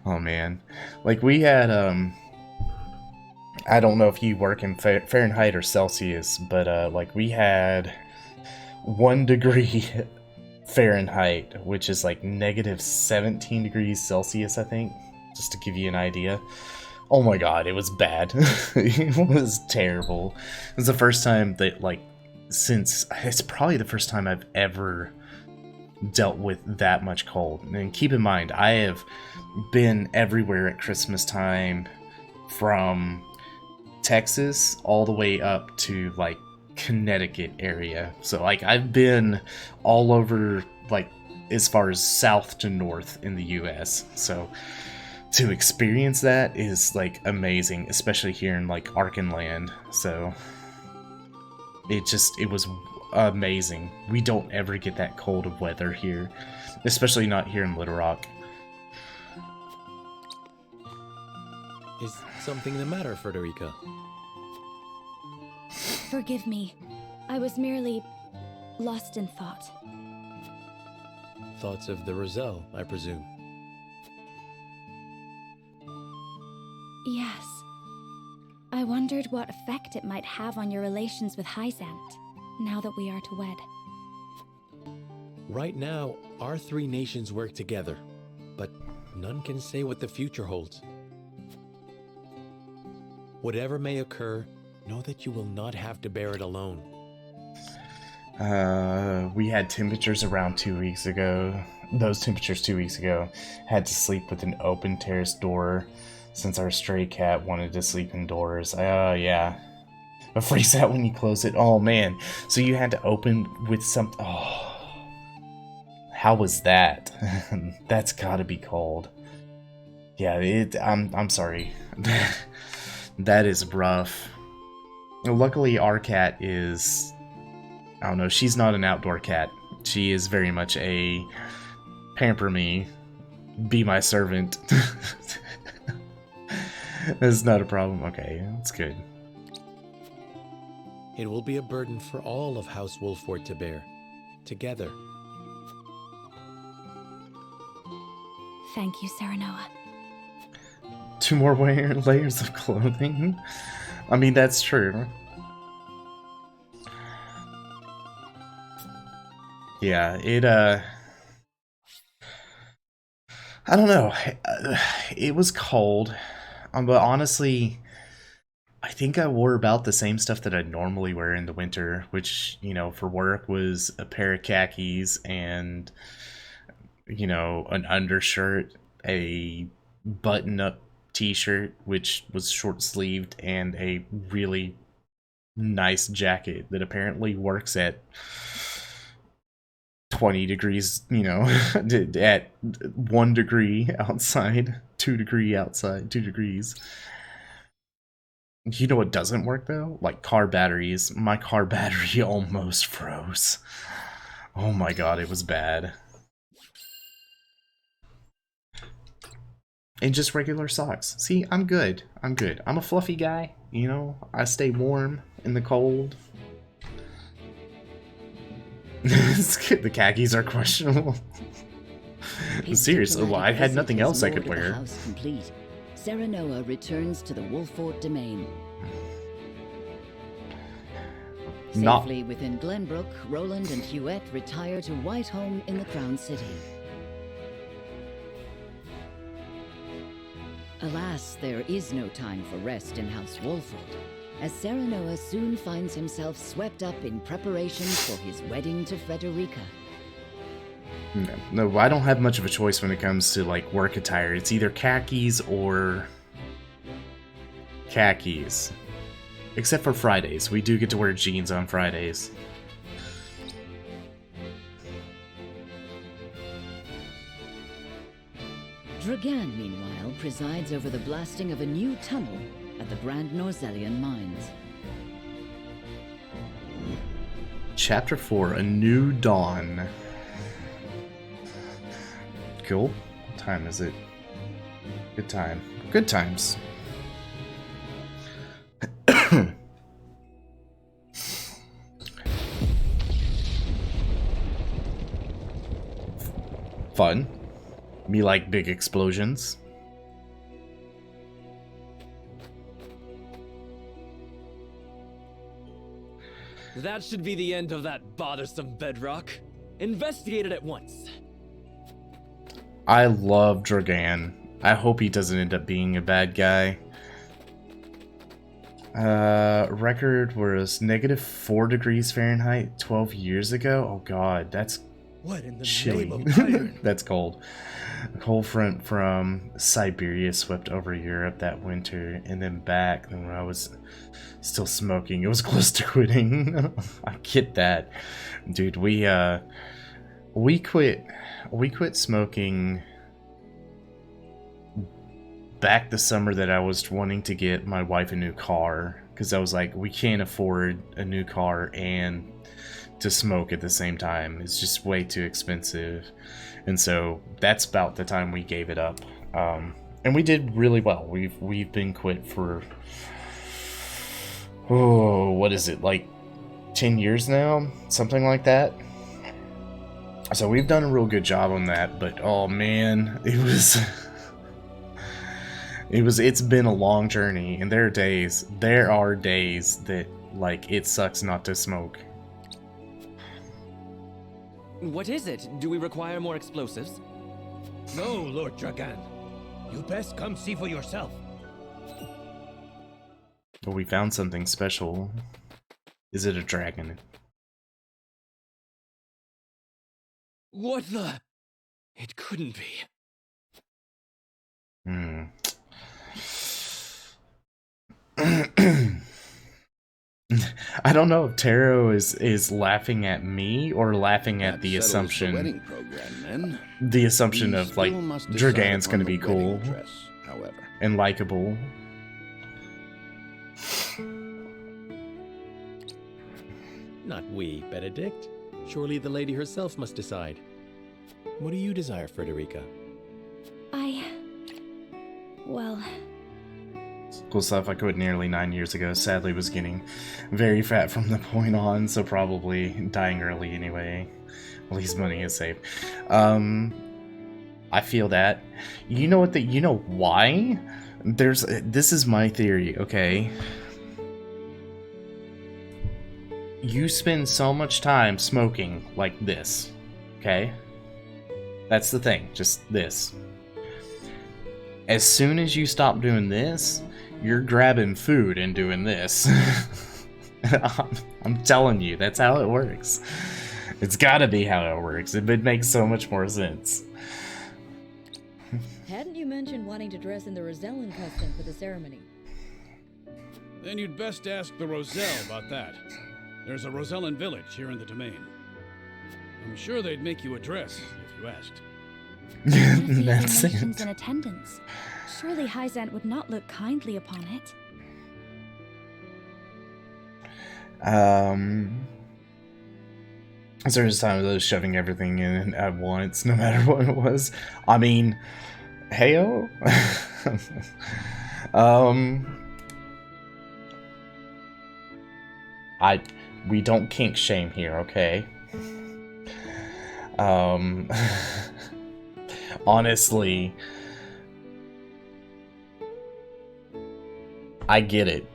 Oh man, like we had I don't know if you work in Fahrenheit or Celsius, but like we had 1 degree Fahrenheit, which is like negative 17 degrees Celsius, I think, just to give you an idea. Oh my god, it was bad. It was terrible. It was the first time that, like, it's probably the first time I've ever dealt with that much cold. And keep in mind, I have been everywhere at Christmas time, from Texas all the way up to like Connecticut area. So like I've been all over, like as far as south to north in the US. So to experience that is like amazing, especially here in like Arkenland. So it was amazing. We don't ever get that cold of weather here, especially not here in Little Rock. Is something the matter, Frederica? Forgive me. I was merely lost in thought. Thoughts of the Roselle, I presume. Yes. I wondered what effect it might have on your relations with Hyzant, now that we are to wed. Right now, our 3 nations work together, but none can say what the future holds. Whatever may occur, know that you will not have to bear it alone. We had temperatures around 2 weeks ago. Those temperatures 2 weeks ago. Had to sleep with an open terrace door since our stray cat wanted to sleep indoors. Yeah. It freaks out when you close it. Oh man. So you had to open with some... Oh. How was that? That's gotta be cold. Yeah, I'm sorry. That is rough. Luckily, our cat is... I don't know, she's not an outdoor cat. She is very much a pamper me, be my servant. That's not a problem. Okay, that's good. It will be a burden for all of House Wolford to bear, together. Thank you, Serenoa. 2 more layers of clothing? I mean, that's true. Yeah, I don't know. It was cold. But honestly, I think I wore about the same stuff that I normally wear in the winter, which, you know, for work was a pair of khakis and you know, an undershirt, a button-up t-shirt, which was short-sleeved, and a really nice jacket that apparently works at 20 degrees, you know, at 1 degree outside, 2 degree outside, 2 degrees. You know what doesn't work though? Like car batteries. My car battery almost froze. Oh my god, it was bad. And just regular socks. See, I'm good. I'm good. I'm a fluffy guy, you know? I stay warm in the cold. The khakis are questionable. Seriously, well, I had nothing else I could wear. House complete, Serenoa returns to the Wolfort domain. Safely within Glenbrook, Roland and Huette retire to Whitehome in the Crown City. Alas, there is no time for rest in House Wolfort, as Serenoa soon finds himself swept up in preparations for his wedding to Frederica. No, I don't have much of a choice when it comes to, like, work attire. It's either khakis or khakis. Except for Fridays. We do get to wear jeans on Fridays. Dragan, meanwhile, presides over the blasting of a new tunnel at the Brand Norzelian mines. Chapter 4, A New Dawn. Cool. What time is it? Good time. Good times. Fun. Me like big explosions. That should be the end of that bothersome bedrock. Investigate it at once. I love Dragan. I hope he doesn't end up being a bad guy. Record was -4 degrees Fahrenheit 12 years ago. Oh god, that's what in the chilly. name of iron? That's cold. A cold front from Siberia swept over Europe that winter and then back. And when I was still smoking, it was close to quitting. I get that, dude. We quit smoking back the summer that I was wanting to get my wife a new car, because I was like, we can't afford a new car and to smoke at the same time. It's just way too expensive. And so that's about the time we gave it up. And we did really well. We've been quit for, oh, what is it, like 10 years now? Something like that. So we've done a real good job on that, but oh man, it's been a long journey, and there are days that, like, it sucks not to smoke. What is it? Do we require more explosives? No, Lord Dragan. You best come see for yourself. But we found something special. Is it a dragon? What the? It couldn't be. I don't know if Taro is laughing at me or laughing at the assumption. The wedding program, then. The assumption of, like, Dragan's gonna be cool dress, however. and likable. Not we, Benedict. Surely the lady herself must decide. What do you desire, Frederica? Well... Cool stuff. I quit nearly 9 years ago. Sadly, was getting very fat from the point on, so probably dying early anyway. At least money is safe. I feel that. You know what? You know why? This is my theory. Okay. You spend so much time smoking like this. Okay. That's the thing. Just this. As soon as you stop doing this, you're grabbing food and doing this. I'm telling you, that's how it works. It's gotta be how it works. It would make so much more sense. Hadn't you mentioned wanting to dress in the Rosellan custom for the ceremony? Then you'd best ask the Roselle about that. There's a Rosellan village here in the domain. I'm sure they'd make you a dress if you asked. That's nations in attendance. Surely Hyzant would not look kindly upon it. So there's time of shoving everything in at once, no matter what it was. I mean, heyo. We don't kink shame here, okay? Honestly, I get it.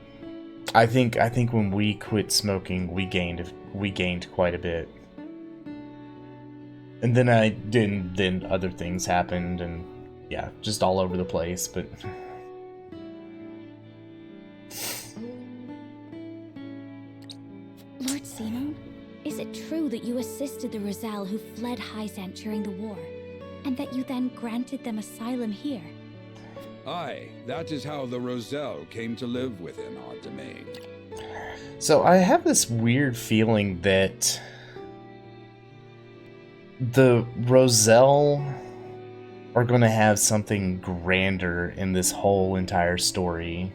I think when we quit smoking, we gained quite a bit. And then then other things happened, and yeah, just all over the place, but Lord Simon, is it true that you assisted the Roselle who fled Hyzant during the war, and that you then granted them asylum here? Aye, that is how the Roselle came to live within our domain. So I have this weird feeling that the Roselle are going to have something grander in this whole entire story.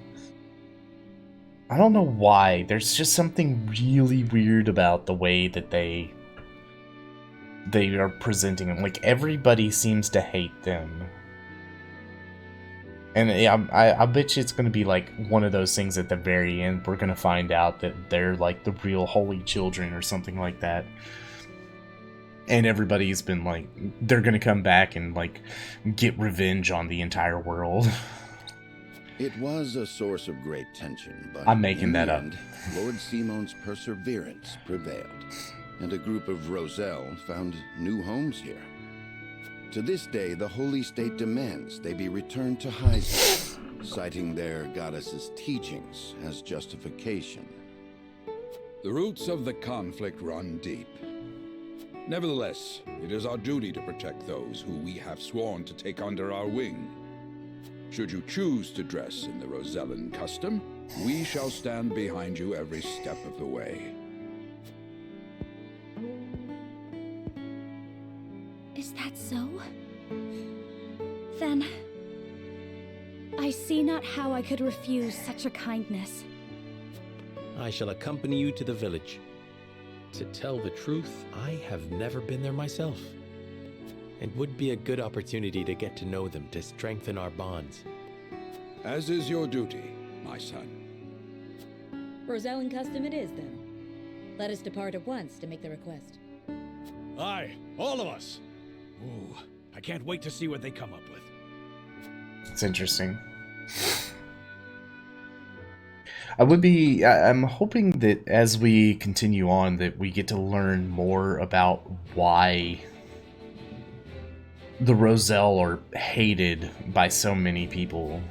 I don't know why. There's just something really weird about the way that they are presenting them. Like, everybody seems to hate them. And I bet you it's going to be like one of those things at the very end. We're going to find out that they're like the real holy children or something like that. And everybody's been like, they're going to come back and like get revenge on the entire world. It was a source of great tension, but I'm making that up. Lord Simon's perseverance prevailed, and a group of Roselle found new homes here. To this day, the Holy State demands they be returned to Hyzant, citing their goddess's teachings as justification. The roots of the conflict run deep. Nevertheless, it is our duty to protect those who we have sworn to take under our wing. Should you choose to dress in the Rosellan custom, we shall stand behind you every step of the way. Is that so? Then I see not how I could refuse such a kindness. I shall accompany you to the village. To tell the truth, I have never been there myself. It would be a good opportunity to get to know them, to strengthen our bonds. As is your duty, my son. Rosellan custom it is, then. Let us depart at once to make the request. Aye, all of us. Ooh, I can't wait to see what they come up with. It's interesting. I'm hoping that as we continue on that we get to learn more about why the Roselle are hated by so many people.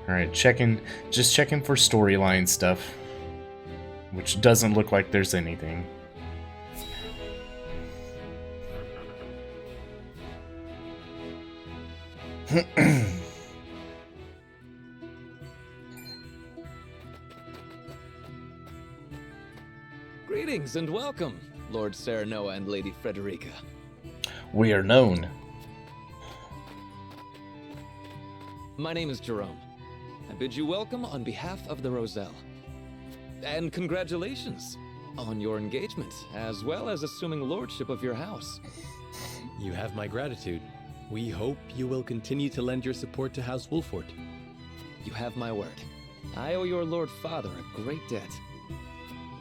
Alright, just checking for storyline stuff, which doesn't look like there's anything. Greetings and welcome, Lord Serenoa and Lady Frederica. We are known. My name is Jerome. I bid you welcome on behalf of the Roselle. And congratulations on your engagement, as well as assuming lordship of your house. You have my gratitude. We hope you will continue to lend your support to House Wolfort. You have my word. I owe your Lord Father a great debt.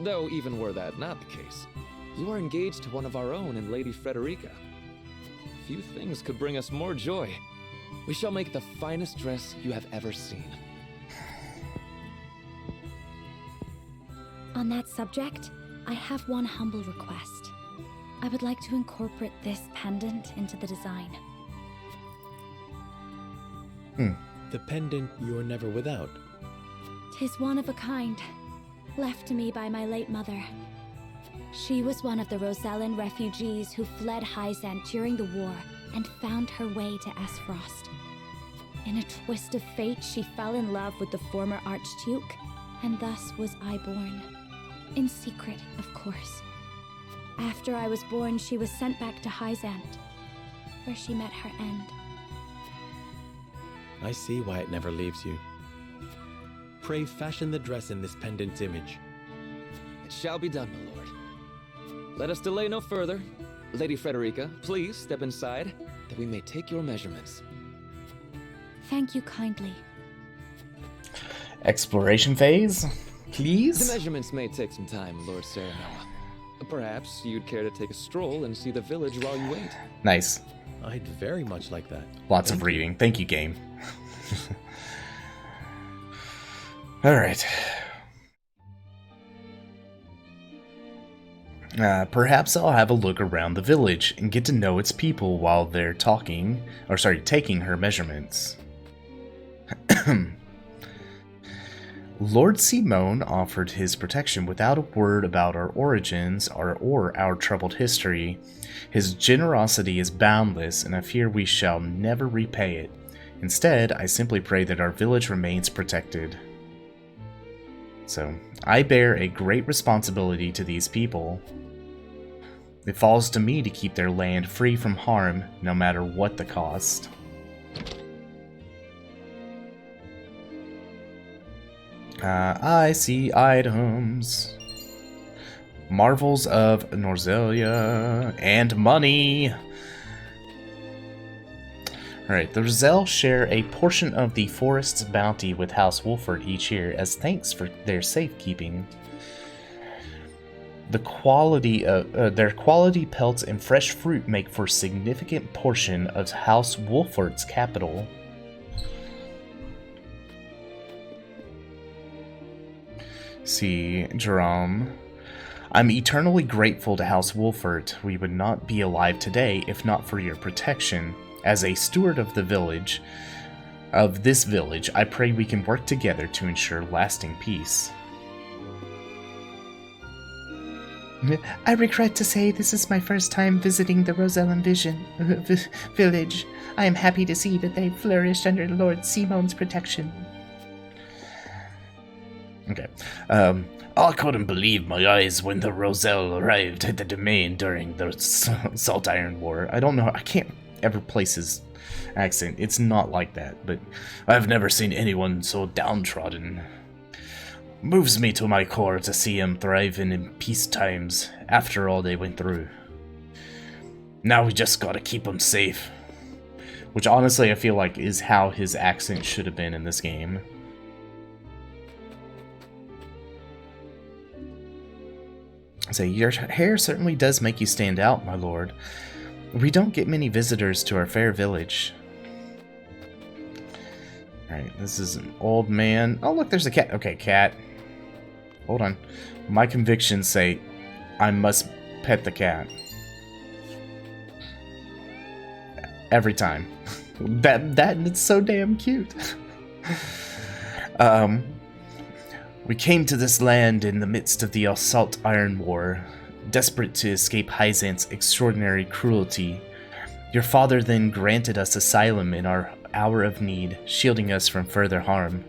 Though even were that not the case, you are engaged to one of our own in Lady Frederica. Few things could bring us more joy. We shall make the finest dress you have ever seen. On that subject, I have one humble request. I would like to incorporate this pendant into the design. The pendant you're never without. 'Tis one of a kind, left to me by my late mother. She was one of the Rosellan refugees who fled Hyzant during the war and found her way to Aesfrost. In a twist of fate, she fell in love with the former Archduke, and thus was I born. In secret, of course. After I was born, she was sent back to Hyzant, where she met her end. I see why it never leaves you. Pray fashion the dress in this pendant's image. It shall be done, my lord. Let us delay no further. Lady Frederica, please step inside, that we may take your measurements. Thank you kindly. Exploration phase, please? The measurements may take some time, Lord Serenoa. Perhaps you'd care to take a stroll and see the village while you wait. Nice. I'd very much like that. Lots of reading. Thank you, game. Alright. Perhaps I'll have a look around the village and get to know its people while they're taking her measurements. Lord Simone offered his protection without a word about our origins or our troubled history. His generosity is boundless, and I fear we shall never repay it. Instead, I simply pray that our village remains protected. So, I bear a great responsibility to these people. It falls to me to keep their land free from harm, no matter what the cost. I see items. Marvels of Norzelia and money. Alright, the Roselle share a portion of the forest's bounty with House Wolford each year as thanks for their safekeeping. Their quality pelts and fresh fruit make for a significant portion of House Wolford's capital. See, Jerome. I'm eternally grateful to House Wolford. We would not be alive today if not for your protection. As a steward of this village, I pray we can work together to ensure lasting peace. I regret to say this is my first time visiting the Rosellan village. I am happy to see that they flourished under Lord Simone's protection. Okay. I couldn't believe my eyes when the Roselle arrived at the domain during the Salt Iron War. I don't know, I can't ever place his accent. It's not like that, but I've never seen anyone so downtrodden. Moves me to my core to see him thriving in peace times after all they went through. Now we just gotta keep him safe. Which honestly I feel like is how his accent should have been in this game. Say, your hair certainly does make you stand out, my lord. We don't get many visitors to our fair village. Alright, this is an old man. Oh, look, there's a cat. Okay, cat. Hold on. My convictions say I must pet the cat. Every time. It's so damn cute. We came to this land in the midst of the Assault Iron War, desperate to escape Hyzant's extraordinary cruelty. Your father then granted us asylum in our hour of need, shielding us from further harm.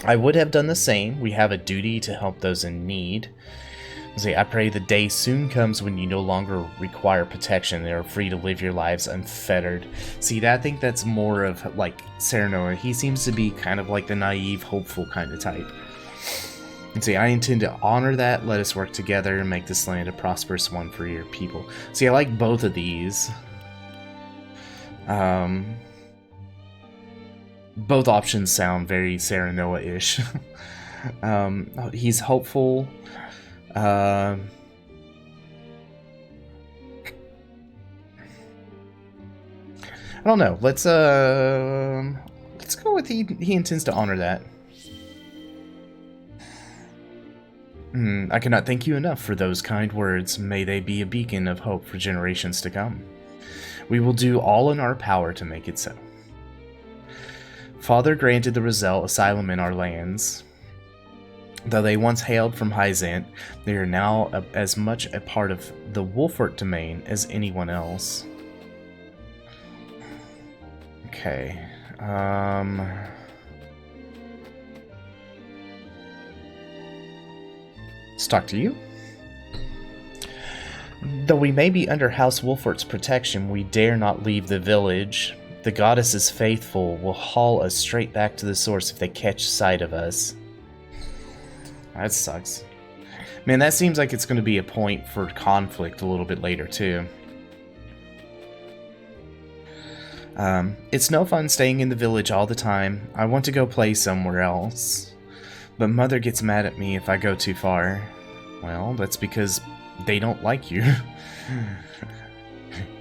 I would have done the same. We have a duty to help those in need. I pray the day soon comes when you no longer require protection and are free to live your lives unfettered. See, I think that's more of, like, Serenoa. He seems to be kind of like the naive, hopeful kind of type. And see, I intend to honor that. Let us work together and make this land a prosperous one for your people. See, I like both of these. Both options sound very Serenoa-ish. He's hopeful. I don't know. Let's go with he intends to honor that. I cannot thank you enough for those kind words. May they be a beacon of hope for generations to come. We will do all in our power to make it so. Father granted the Roselle asylum in our lands. Though they once hailed from Hyzant, they are now as much a part of the Wolfort domain as anyone else. Okay. Let's talk to you. Though we may be under House Wolfort's protection, we dare not leave the village. The goddesses faithful will haul us straight back to the source if they catch sight of us. That sucks. Man, that seems like it's going to be a point for conflict a little bit later, too. It's no fun staying in the village all the time. I want to go play somewhere else. But Mother gets mad at me if I go too far. Well, that's because they don't like you.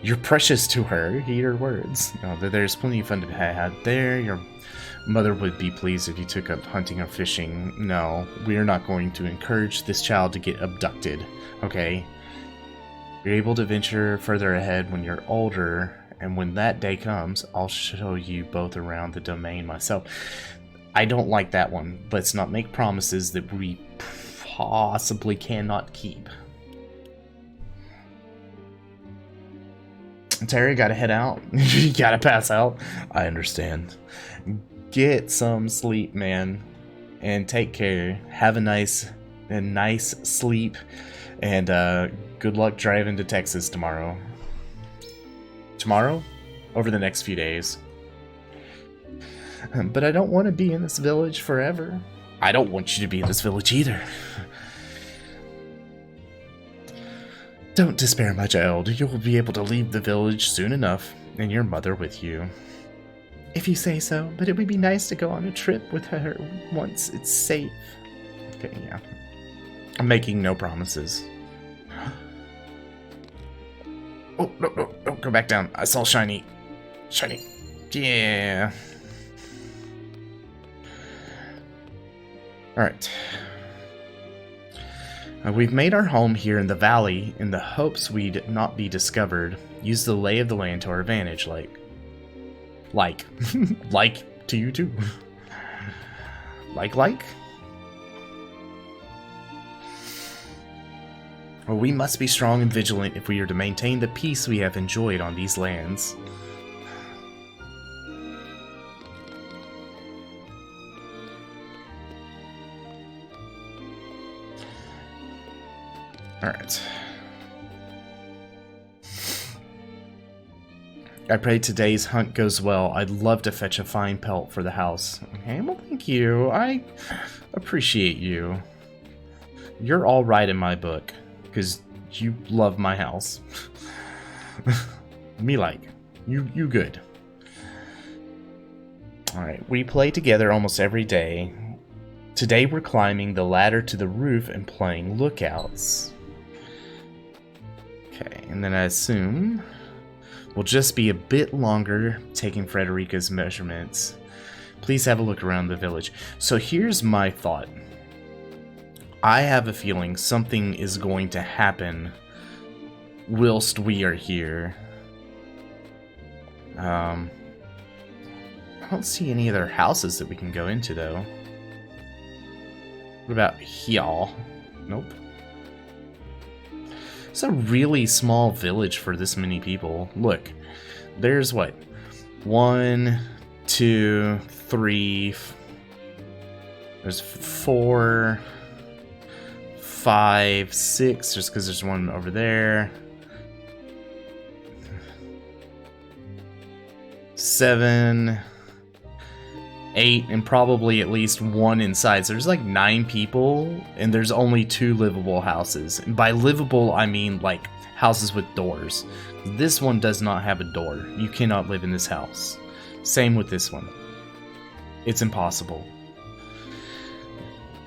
You're precious to her, heed her words. No, there's plenty of fun to be had there. Your mother would be pleased if you took up hunting or fishing. No, we are not going to encourage this child to get abducted, okay? You're able to venture further ahead when you're older, and when that day comes, I'll show you both around the domain myself. I don't like that one. Let's not make promises that we possibly cannot keep. Terry, gotta head out. You gotta pass out. I understand. Get some sleep, man. And take care. Have a nice sleep. And good luck driving to Texas tomorrow. Tomorrow? Over the next few days. But I don't want to be in this village forever. I don't want you to be in this village either. Don't despair, my child. You will be able to leave the village soon enough, and your mother with you. If you say so, but it would be nice to go on a trip with her once it's safe. Okay, yeah. I'm making no promises. Oh, no, go back down. I saw Shiny. Shiny. Yeah. Alright. We've made our home here in the valley in the hopes we'd not be discovered. Use the lay of the land to our advantage, like to you too. like? Well, we must be strong and vigilant if we are to maintain the peace we have enjoyed on these lands. Alright. I pray today's hunt goes well. I'd love to fetch a fine pelt for the house. Okay, well, thank you. I appreciate you. You're all right in my book, because you love my house. Me like. You good. Alright, we play together almost every day. Today we're climbing the ladder to the roof and playing lookouts. Okay, and then I assume we'll just be a bit longer taking Frederica's measurements. Please have a look around the village. So here's my thought. I have a feeling something is going to happen whilst we are here. I don't see any other houses that we can go into, though. What about y'all? Nope. It's a really small village for this many people. Look, there's what? 1, 2, 3. There's 4, 5, 6, just because there's one over there. 7, 8, and probably at least one inside. So there's like 9 people, and there's only 2 livable houses. And by livable, I mean like houses with doors. This one does not have a door. You cannot live in this house. Same with this one. It's impossible.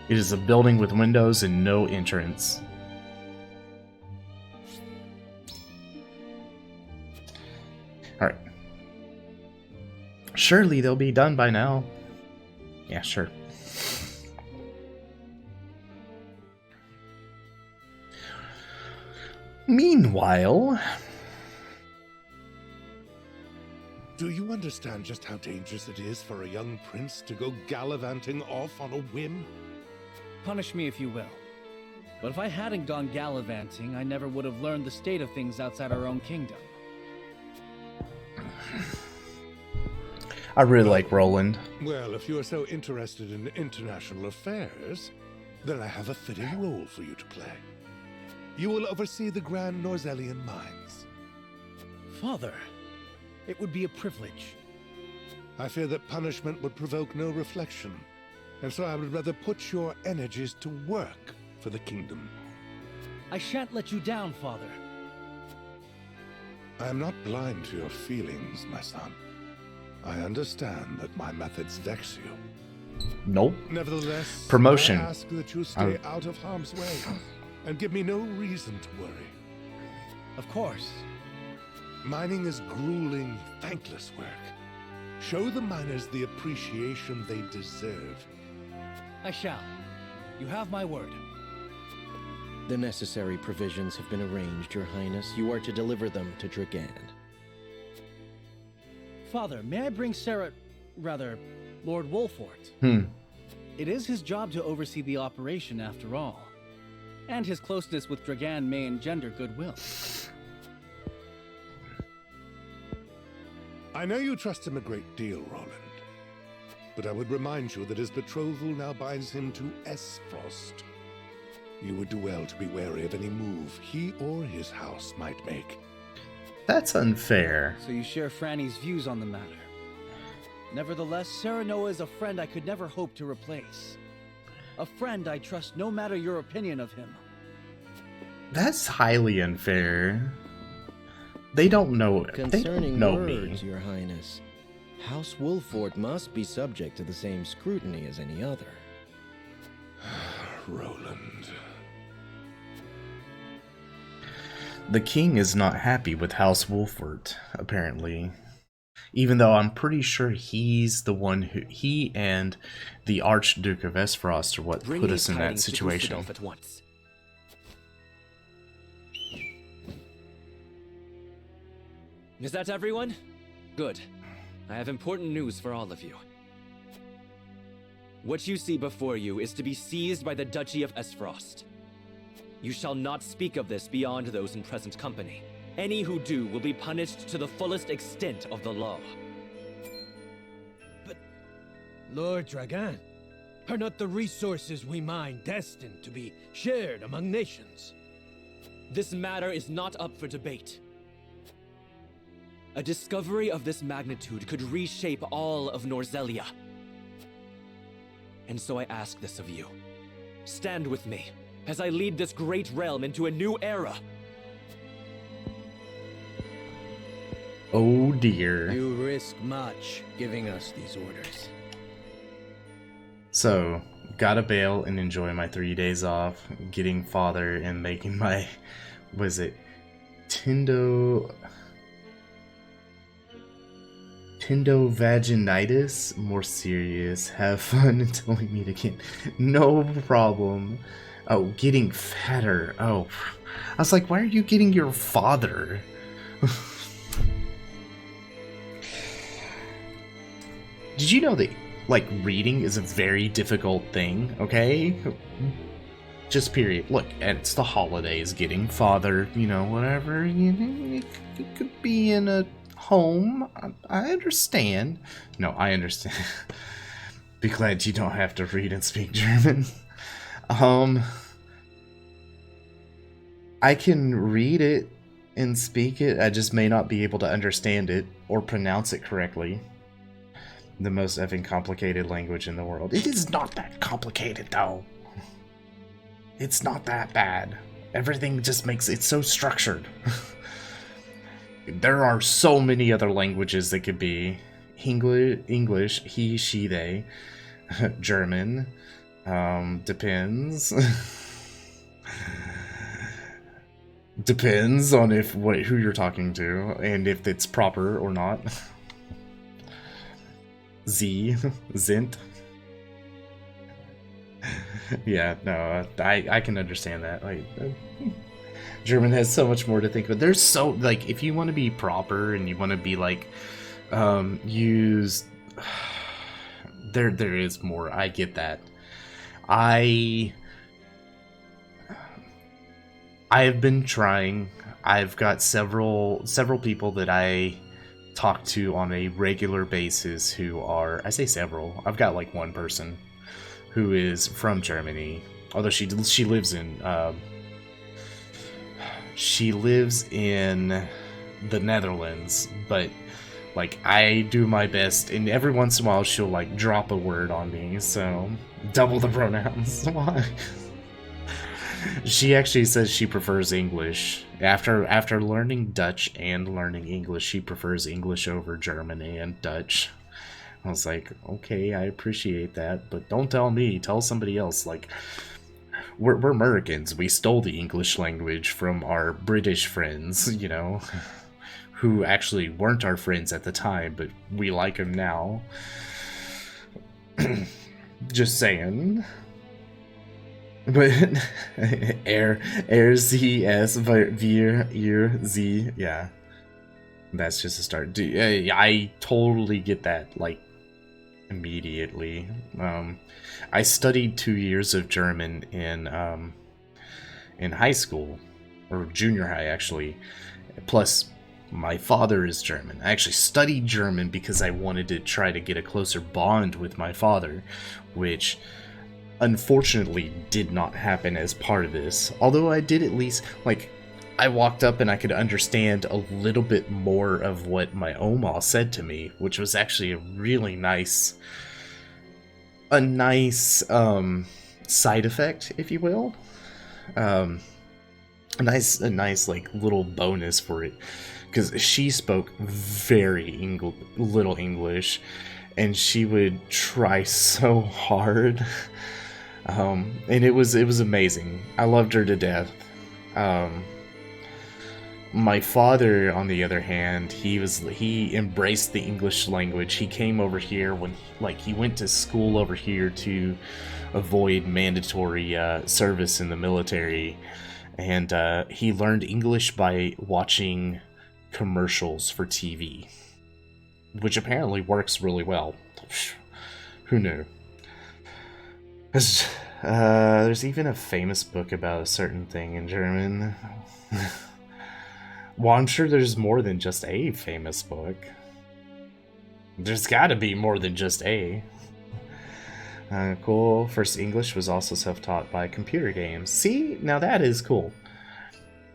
It is a building with windows and no entrance. Alright. Surely they'll be done by now. Yeah, sure. Meanwhile, Do you understand just how dangerous it is for a young prince to go gallivanting off on a whim? Punish me if you will. But if I hadn't gone gallivanting, I never would have learned the state of things outside our own kingdom. I really like Roland. Well, if you are so interested in international affairs, then I have a fitting role for you to play. You will oversee the Grand Norzellian mines. Father, it would be a privilege. I fear that punishment would provoke no reflection, and so I would rather put your energies to work for the kingdom. I shan't let you down, Father. I am not blind to your feelings, my son. I understand that my methods vex you. Nope. Nevertheless, Promotion. I ask that you stay out of harm's way and give me no reason to worry. Of course. Mining is grueling, thankless work. Show the miners the appreciation they deserve. I shall. You have my word. The necessary provisions have been arranged, Your Highness. You are to deliver them to Dragan. Father, may I bring Lord Wolfort? It is his job to oversee the operation after all. And his closeness with Dragan may engender goodwill. I know you trust him a great deal, Roland. But I would remind you that his betrothal now binds him to Esfrost. You would do well to be wary of any move he or his house might make. That's unfair. So you share Franny's views on the matter. Nevertheless, Serenoa is a friend I could never hope to replace. A friend I trust no matter your opinion of him. That's highly unfair. They don't know it. Concerning they don't know words, me. Your Highness, House Wolfort must be subject to the same scrutiny as any other. Roland. The king is not happy with House Wolfort, apparently. Even though I'm pretty sure he's the one he and the Archduke of Esfrost are what put us in that situation. At once. Is that everyone? Good. I have important news for all of you. What you see before you is to be seized by the Duchy of Esfrost. You shall not speak of this beyond those in present company. Any who do will be punished to the fullest extent of the law. But, Lord Dragan, are not the resources we mine destined to be shared among nations? This matter is not up for debate. A discovery of this magnitude could reshape all of Norzellia. And so I ask this of you. Stand with me as I lead this great realm into a new era. Oh dear. You risk much giving us these orders. So, gotta bail and enjoy my 3 days off, getting father and making my, was it, Tendovaginitis more serious. Have fun until we meet again. No problem. Oh, getting fatter. Oh, I was like, why are you getting your father? Did you know that, like, reading is a very difficult thing, okay? Just period. Look, and it's the holidays, getting father, you know, whatever. You could be in a home. I understand. No, I understand. Be glad you don't have to read and speak German. I can read it and speak it. I just may not be able to understand it or pronounce it correctly. The most effing complicated language in the world. It is not that complicated, though. It's not that bad. Everything just makes it so structured. There are so many other languages that could be. English, he, she, they. German. Depends. Depends on who you're talking to and if it's proper or not. Zint. Yeah, no, I can understand that. Like, German has so much more to think about. There's so, like, if you want to be proper and you want to be like Use there is more. I get that. I have been trying. I've got several people that I talk to on a regular basis who are, I say several. I've got like one person who is from Germany, although she lives in the Netherlands, but like I do my best, and every once in a while she'll like drop a word on me, so double the pronouns. Why? She actually says she prefers English. After learning Dutch and learning English, she prefers English over German and Dutch. I was like, okay, I appreciate that, but don't tell me, tell somebody else. Like, we're Americans. We stole the English language from our British friends, you know, who actually weren't our friends at the time, but we like them now. Just saying. But sie es wir ihr sie, yeah, that's just a start. I totally get that, like, immediately. I studied 2 years of German in high school, or junior high actually, plus my father is German. I actually studied German because I wanted to try to get a closer bond with my father, which unfortunately did not happen as part of this. Although I did at least, like, I walked up and I could understand a little bit more of what my Oma said to me, which was actually a really nice side effect, if you will. A nice like little bonus for it, because she spoke very little English, and she would try so hard. And it was amazing. I loved her to death. My father, on the other hand, he embraced the English language. He came over here when he went to school over here to avoid mandatory service in the military, and he learned English by watching commercials for TV, which apparently works really well. Who knew? There's even a famous book about a certain thing in German. Well, I'm sure there's more than just a famous book. There's gotta be more than just a. Cool. First English was also self-taught by computer games. See? Now that is cool.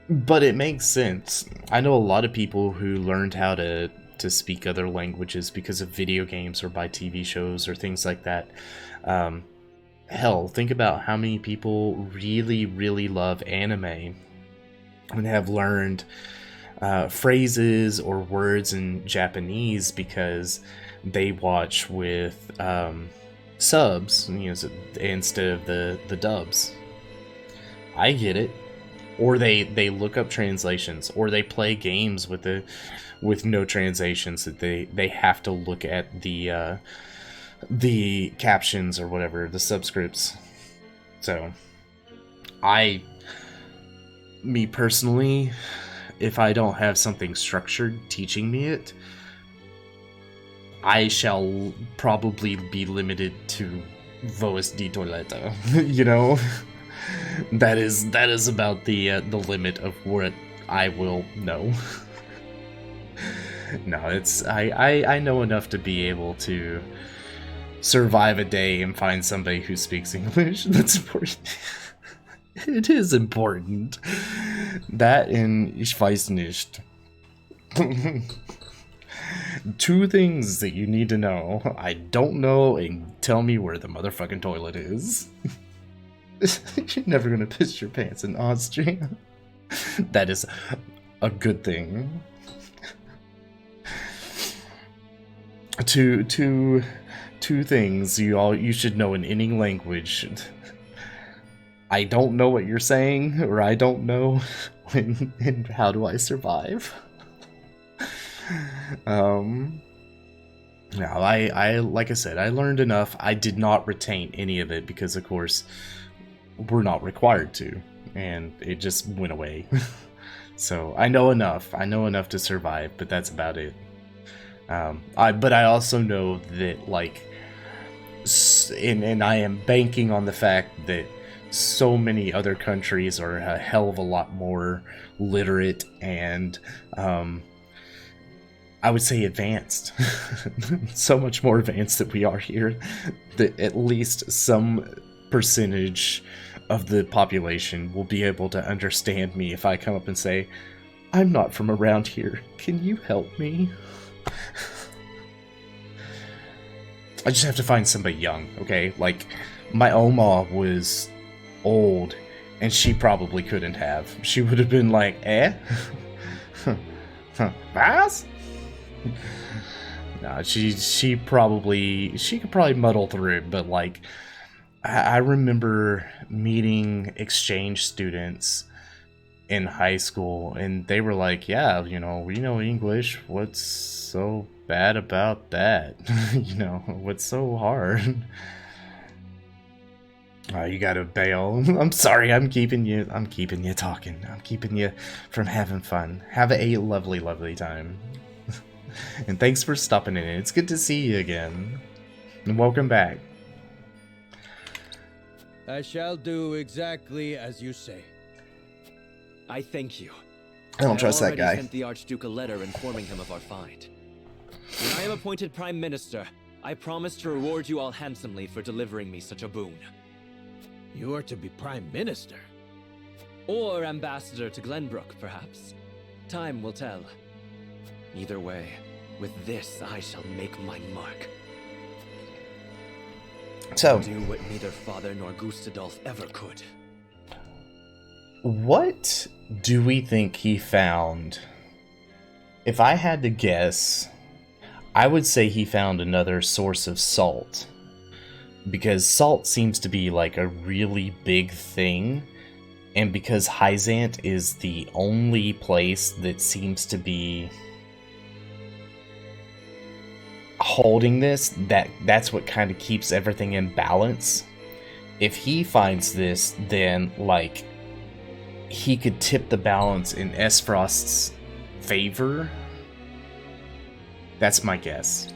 But it makes sense. I know a lot of people who learned how to speak other languages because of video games or by TV shows or things like that. Hell, think about how many people really, really love anime and have learned phrases or words in Japanese because they watch with subs, instead of the dubs. I get it. Or they look up translations, or they play games with no translations, that they have to look at the captions or whatever, the subscripts. So me personally, if I don't have something structured teaching me it, I shall probably be limited to Voz di Toileta. You know, that is about the limit of what I will know. No, I know enough to be able to survive a day and find somebody who speaks English. That's important. It is important. That and ich weiß nicht. 2 things that you need to know. I don't know, and tell me where the motherfucking toilet is. You're never gonna piss your pants in Austria. That is a good thing. Two things you should know in any language. I don't know what you're saying, or I don't know and how do I survive. Now, I like I said, I learned enough. I did not retain any of it because, of course, we're not required to, and it just went away. So I know enough. I know enough to survive, but that's about it. But I also know that, like, and I am banking on the fact that so many other countries are a hell of a lot more literate and, I would say advanced. So much more advanced than we are here, that at least some percentage of the population will be able to understand me if I come up and say, I'm not from around here. Can you help me? I just have to find somebody young, okay? Like, my Oma was old, and she probably couldn't have. She would have been like, eh? Was? No, she could probably muddle through it, but like, I remember meeting exchange students in high school, and they were like, yeah, you know, we know English, what's so bad about that? You know, what's so hard? Oh, you gotta bail. I'm sorry, I'm keeping you talking. I'm keeping you from having fun. Have a lovely, lovely time. And thanks for stopping in. It's good to see you again. And welcome back. I shall do exactly as you say. I thank you. I don't trust that guy. I sent the Archduke a letter informing him of our find. When I am appointed Prime Minister, I promise to reward you all handsomely for delivering me such a boon. You are to be Prime Minister? Or Ambassador to Glenbrook, perhaps. Time will tell. Either way, with this I shall make my mark. So, do what neither Father nor Gustadolf ever could. What do we think he found? If I had to guess, I would say he found another source of salt. Because salt seems to be like a really big thing. And because Hyzant is the only place that seems to be holding this, that's what kind of keeps everything in balance. If he finds this, then like he could tip the balance in Esfrost's favor. That's my guess.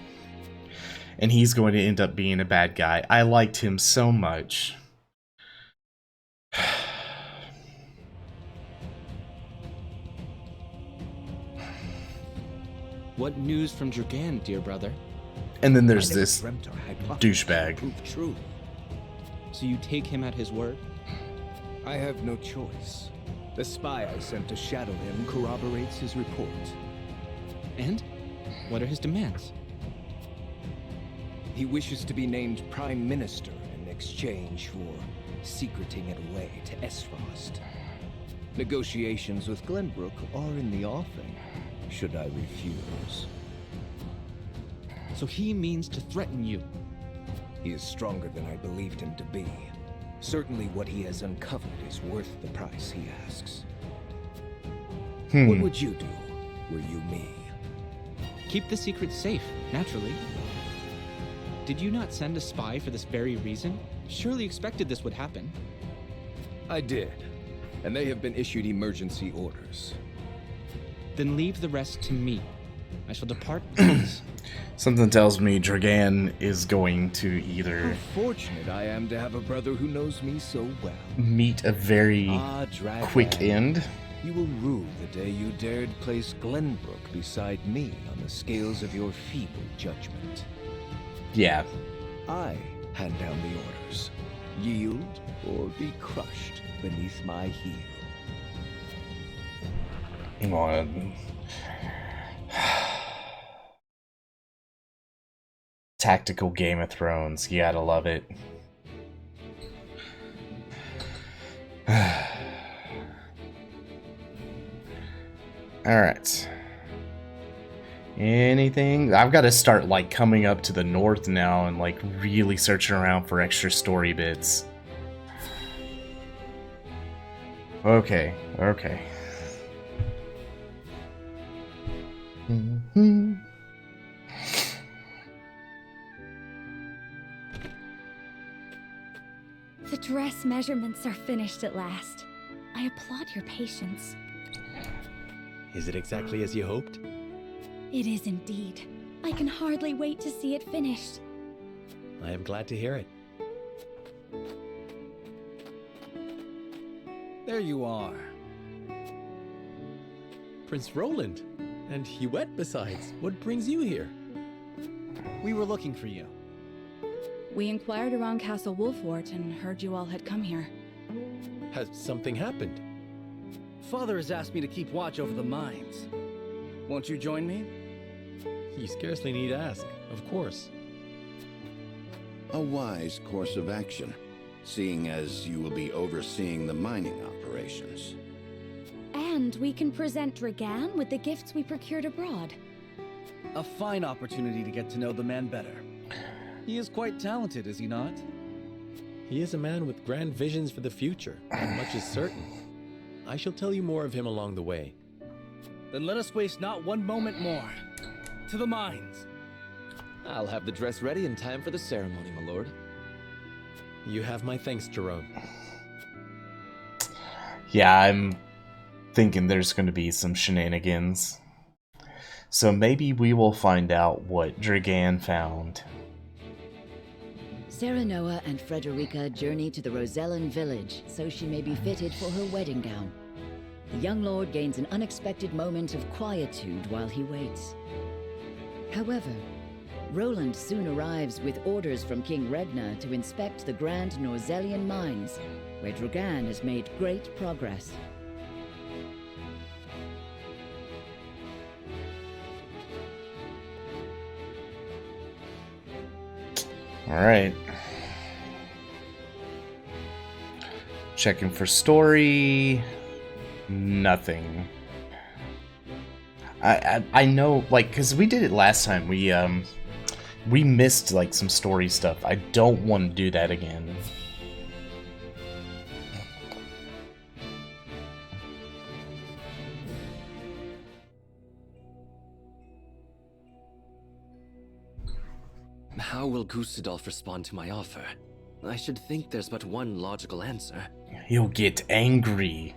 And he's going to end up being a bad guy. I liked him so much. What news from Dragan, dear brother? And then there's this douchebag. True. So you take him at his word? I have no choice. The spy I sent to shadow him corroborates his report. And? What are his demands? He wishes to be named Prime Minister in exchange for secreting it away to Esfrost. Negotiations with Glenbrook are in the offing, should I refuse. So he means to threaten you? He is stronger than I believed him to be. Certainly what he has uncovered is worth the price he asks. What would you do, were you me? Keep the secret safe, naturally. Did you not send a spy for this very reason? Surely expected this would happen. I did, and they have been issued emergency orders. Then leave the rest to me. I shall depart once. Something tells me Dragan is going to either... How fortunate I am to have a brother who knows me so well. ...meet a very quick end. You will rue the day you dared place Glenbrook beside me on the scales of your feeble judgment. Yeah. I hand down the orders. Yield or be crushed beneath my heel. One. Tactical Game of Thrones. You gotta love it. Alright. Anything? I've got to start like coming up to the north now and like really searching around for extra story bits. Okay, okay. The dress measurements are finished at last. I applaud your patience. Is it exactly as you hoped? It is indeed. I can hardly wait to see it finished. I am glad to hear it. There you are. Prince Roland. And you wet besides. What brings you here? We were looking for you. We inquired around Castle Wolfort and heard you all had come here. Has something happened? Father has asked me to keep watch over the mines. Won't you join me? You scarcely need ask, of course. A wise course of action, seeing as you will be overseeing the mining operations. And we can present Dragan with the gifts we procured abroad. A fine opportunity to get to know the man better. He is quite talented, is he not? He is a man with grand visions for the future, and much is certain. I shall tell you more of him along the way. Then let us waste not one moment more. To the mines. I'll have the dress ready in time for the ceremony, my lord. You have my thanks, Jerome. Yeah, I'm thinking there's going to be some shenanigans. So maybe we will find out what Dragan found. Serenoa and Frederica journey to the Rosellan village so she may be fitted for her wedding gown. The young lord gains an unexpected moment of quietude while he waits. However, Roland soon arrives with orders from King Regna to inspect the Grand Norzellian mines, where Dragan has made great progress. Alright. Checking for story. Nothing. I know, like, because we did it last time. We missed, like, some story stuff. I don't want to do that again. How will Gustadolf respond to my offer? I should think there's but one logical answer. He'll get angry.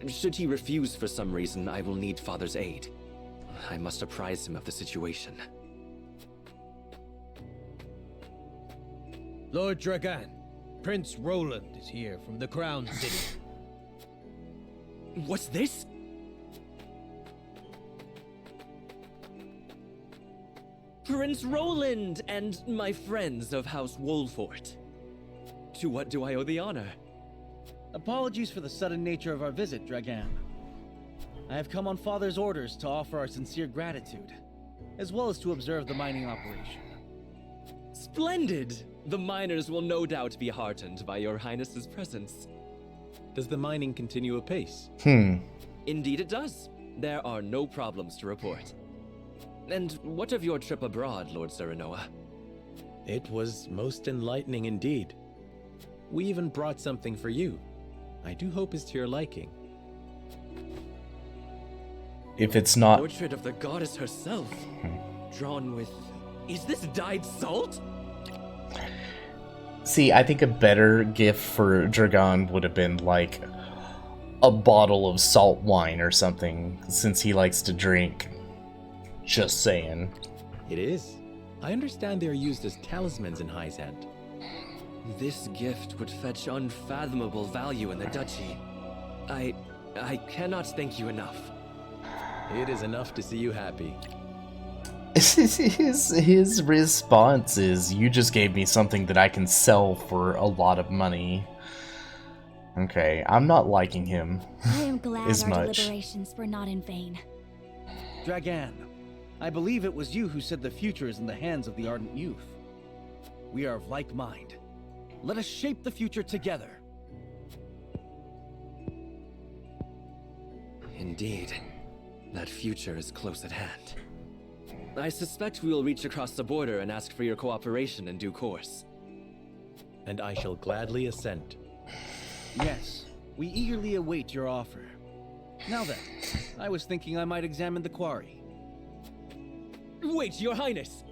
Should he refuse for some reason, I will need Father's aid. I must apprise him of the situation. Lord Dragan, Prince Roland is here from the Crown City. What's this? Prince Roland and my friends of House Wolfort. To what do I owe the honor? Apologies for the sudden nature of our visit, Dragan. I have come on Father's orders to offer our sincere gratitude, as well as to observe the mining operation. Splendid! The miners will no doubt be heartened by your highness's presence. Does the mining continue apace? Indeed it does. There are no problems to report. And what of your trip abroad, Lord Serenoa? It was most enlightening indeed. We even brought something for you. I do hope it's to your liking. If it's not... Portrait of the goddess herself. Drawn with... Is this dyed salt? See, I think a better gift for Dragan would have been, like, a bottle of salt wine or something, since he likes to drink. Just saying. It is. I understand they are used as talismans in Hyzant. This gift would fetch unfathomable value in the duchy. I cannot thank you enough. It is enough to see you happy. His response is, you just gave me something that I can sell for a lot of money. Okay, I'm not liking him I am glad as our much. deliberations were not in vain. Dragan, I believe it was you who said the future is in the hands of the ardent youth. We are of like mind. Let us shape the future together. Indeed. That future is close at hand. I suspect we will reach across the border and ask for your cooperation in due course. And I shall gladly assent. Yes, we eagerly await your offer. Now then, I was thinking I might examine the quarry. Wait, your highness!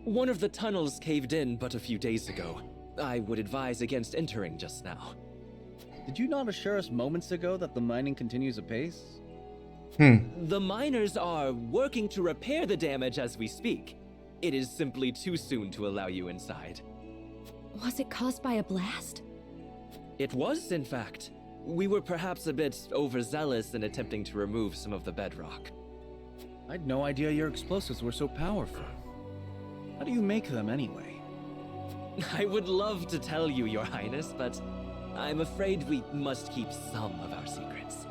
One of the tunnels caved in but a few days ago. I would advise against entering just now. Did you not assure us moments ago that the mining continues apace? The miners are working to repair the damage as we speak. It is simply too soon to allow you inside. Was it caused by a blast? It was, in fact. We were perhaps a bit overzealous in attempting to remove some of the bedrock. I had no idea your explosives were so powerful. How do you make them anyway? I would love to tell you, Your Highness, but I'm afraid we must keep some of our secrets.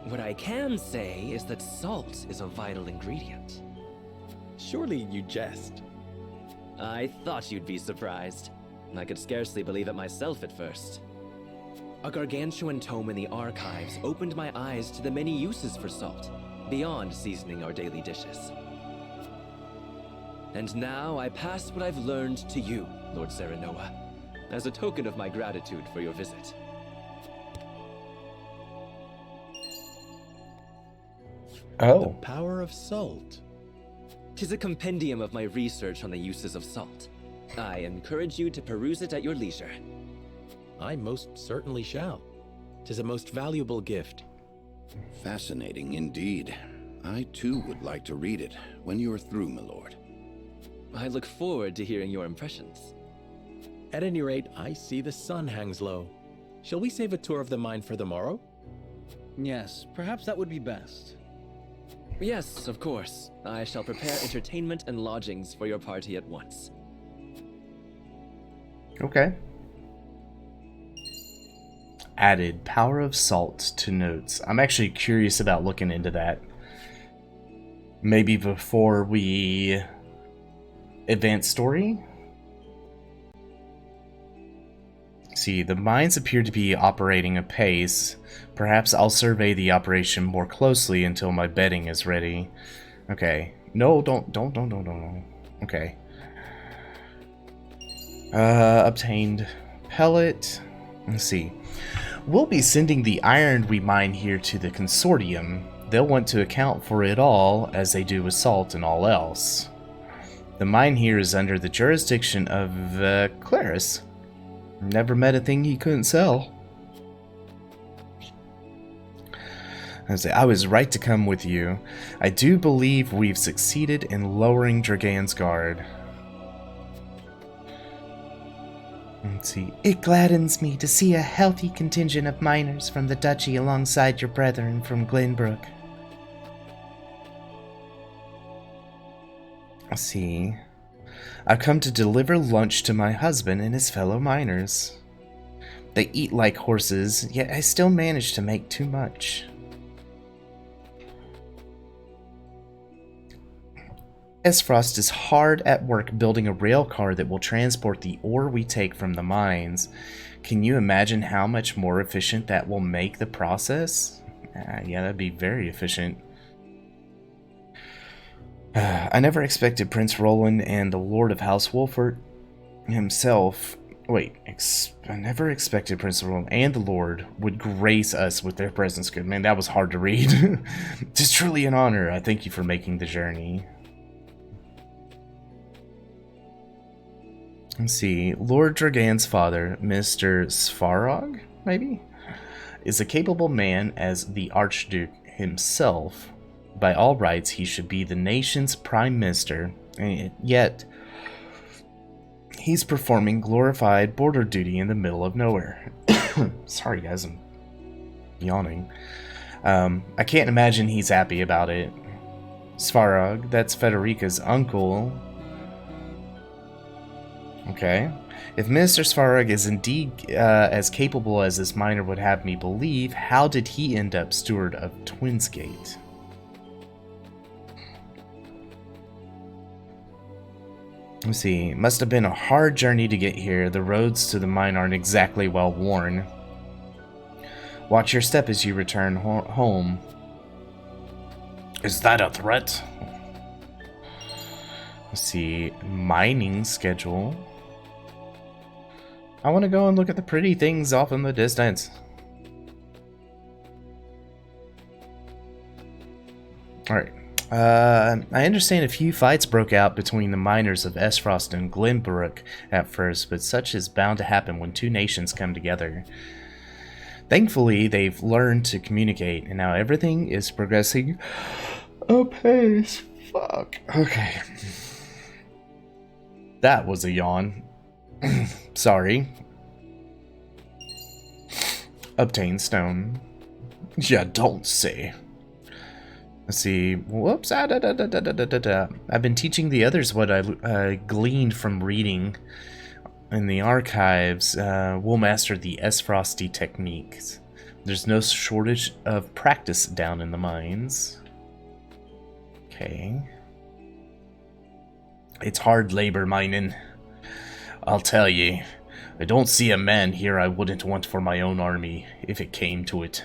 What I can say is that salt is a vital ingredient. Surely you jest. I thought you'd be surprised. I could scarcely believe it myself at first. A gargantuan tome in the archives opened my eyes to the many uses for salt, beyond seasoning our daily dishes. And now I pass what I've learned to you, Lord Serenoa, as a token of my gratitude for your visit. Oh. The power of salt. 'Tis a compendium of my research on the uses of salt. I encourage you to peruse it at your leisure. I most certainly shall. 'Tis a most valuable gift. Fascinating indeed. I too would like to read it when you are through, my lord. I look forward to hearing your impressions. At any rate, I see the sun hangs low. Shall we save a tour of the mine for the morrow? Yes, perhaps that would be best. Yes, of course. I shall prepare entertainment and lodgings for your party at once. Okay. Added power of salt to notes. I'm actually curious about looking into that. Maybe before we advance story? See, the mines appear to be operating apace. Perhaps I'll survey the operation more closely until my bedding is ready. Okay. No, don't. Okay. Obtained pellet. Let's see. We'll be sending the iron we mine here to the consortium. They'll want to account for it all, as they do with salt and all else. The mine here is under the jurisdiction of Claris. Never met a thing he couldn't sell. I was right to come with you. I do believe we've succeeded in lowering Dragan's guard. Let's see. It gladdens me to see a healthy contingent of miners from the duchy alongside your brethren from Glenbrook. Let's see. I've come to deliver lunch to my husband and his fellow miners. They eat like horses, yet I still manage to make too much. Esfrost is hard at work building a rail car that will transport the ore we take from the mines. Can you imagine how much more efficient that will make the process? Yeah, that'd be very efficient. I never expected Prince Roland and the Lord of House Wolfert himself... I never expected Prince Roland and the Lord would grace us with their presence. Good man, that was hard to read. It is truly an honor. I thank you for making the journey. Let's see. Lord Dragan's father, Mr. Svarog, maybe? Is a capable man as the Archduke himself. By all rights, he should be the nation's prime minister, and yet he's performing glorified border duty in the middle of nowhere. Sorry, guys, I'm yawning. I can't imagine he's happy about it. Svarog, that's Federica's uncle. Okay. If Minister Svarog is indeed as capable as this miner would have me believe, how did he end up steward of Twinsgate? Let's see. Must have been a hard journey to get here. The roads to the mine aren't exactly well worn. Watch your step as you return home. Is that a threat? Let's see. Mining schedule. I want to go and look at the pretty things off in the distance. Alright. I understand a few fights broke out between the miners of Esfrost and Glenbrook at first, but such is bound to happen when two nations come together. Thankfully, they've learned to communicate, and now everything is progressing apace. Fuck. Okay. That was a yawn. Sorry. Obtain stone. Yeah, don't say. Let's see. Whoops. I've been teaching the others what I gleaned from reading in the archives. We'll master the S-Frosty techniques. There's no shortage of practice down in the mines. Okay. It's hard labor mining. I'll tell ye. I don't see a man here I wouldn't want for my own army, if it came to it.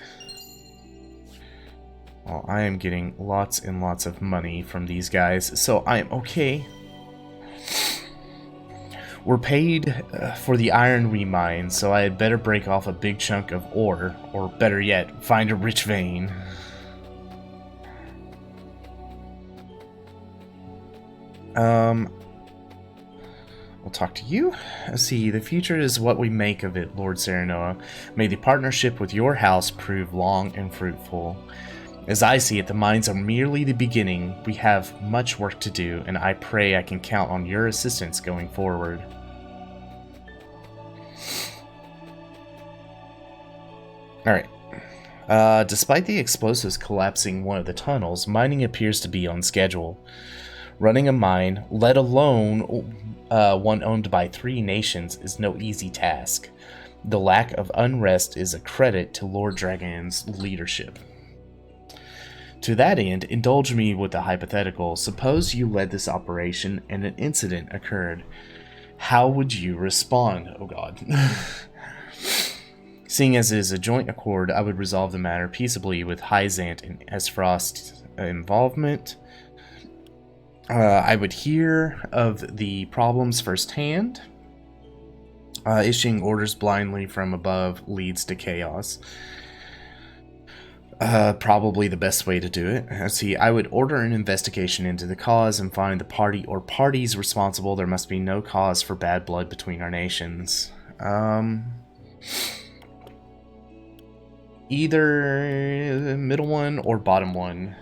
Well, I am getting lots and lots of money from these guys, so I am okay. We're paid for the iron we mine, so I had better break off a big chunk of ore, or better yet, find a rich vein. We'll talk to you. Let's see, the future is what we make of it, Lord Serenoa. May the partnership with your house prove long and fruitful. As I see it, the mines are merely the beginning. We have much work to do, and I pray I can count on your assistance going forward. Alright. Despite the explosives collapsing one of the tunnels, mining appears to be on schedule. Running a mine, let alone one owned by 3 nations, is no easy task. The lack of unrest is a credit to Lord Dragon's leadership. To that end, indulge me with a hypothetical. Suppose you led this operation and an incident occurred. How would you respond? Oh god. Seeing as it is a joint accord, I would resolve the matter peaceably with Hyzant and Esfrost's involvement. I would hear of the problems firsthand. Issuing orders blindly from above leads to chaos. Probably the best way to do it. Let's see, I would order an investigation into the cause and find the party or parties responsible. There must be no cause for bad blood between our nations. Either middle one or bottom one.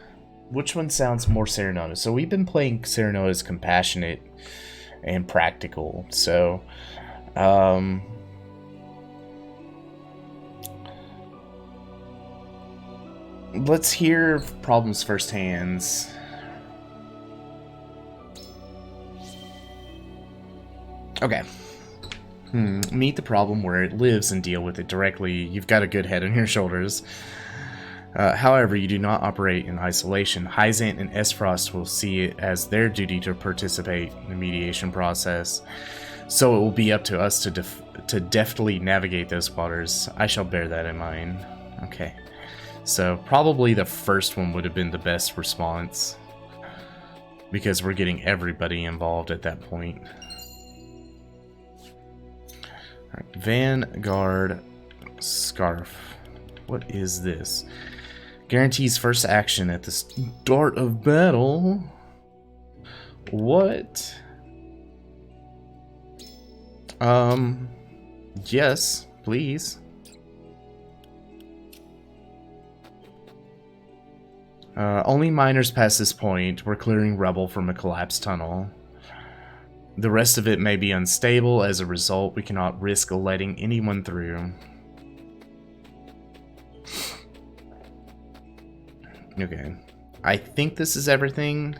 Which one sounds more Serenota? So we've been playing Serenota as compassionate and practical. So, let's hear problems firsthand. Okay. Meet the problem where it lives and deal with it directly. You've got a good head on your shoulders. However, you do not operate in isolation. Hyzant and Esfrost will see it as their duty to participate in the mediation process. So it will be up to us to deftly navigate those waters. I shall bear that in mind. Okay. So probably the first one would have been the best response, because we're getting everybody involved at that point. Alright, Vanguard Scarf. What is this? Guarantees first action at the start of battle. What? Yes, please. Only miners past this point. We're clearing rubble from a collapsed tunnel. The rest of it may be unstable. As a result, we cannot risk letting anyone through. Okay. I think this is everything.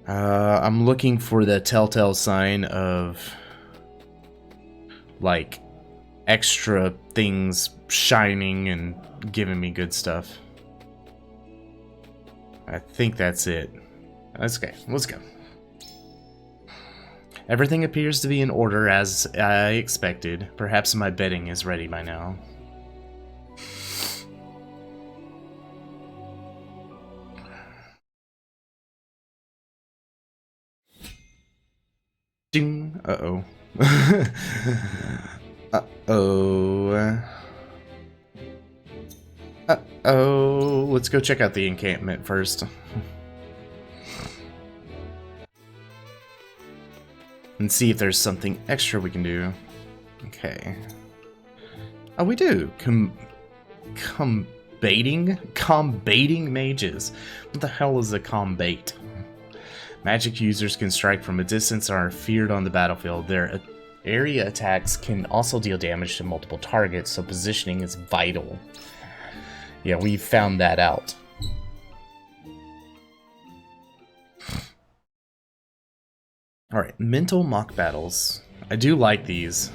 I'm looking for the telltale sign of, like, extra things shining and giving me good stuff. I think that's it. That's okay. Let's go. Everything appears to be in order as I expected. Perhaps my bedding is ready by now. Ding. Uh-oh. Uh-oh. Uh-oh. Let's go check out the encampment first. And see if there's something extra we can do. Okay. Oh, we do. Combating mages. What the hell is a combate? Magic users can strike from a distance and are feared on the battlefield. Their area attacks can also deal damage to multiple targets, so positioning is vital. Yeah, we found that out. Alright, mental mock battles. I do like these.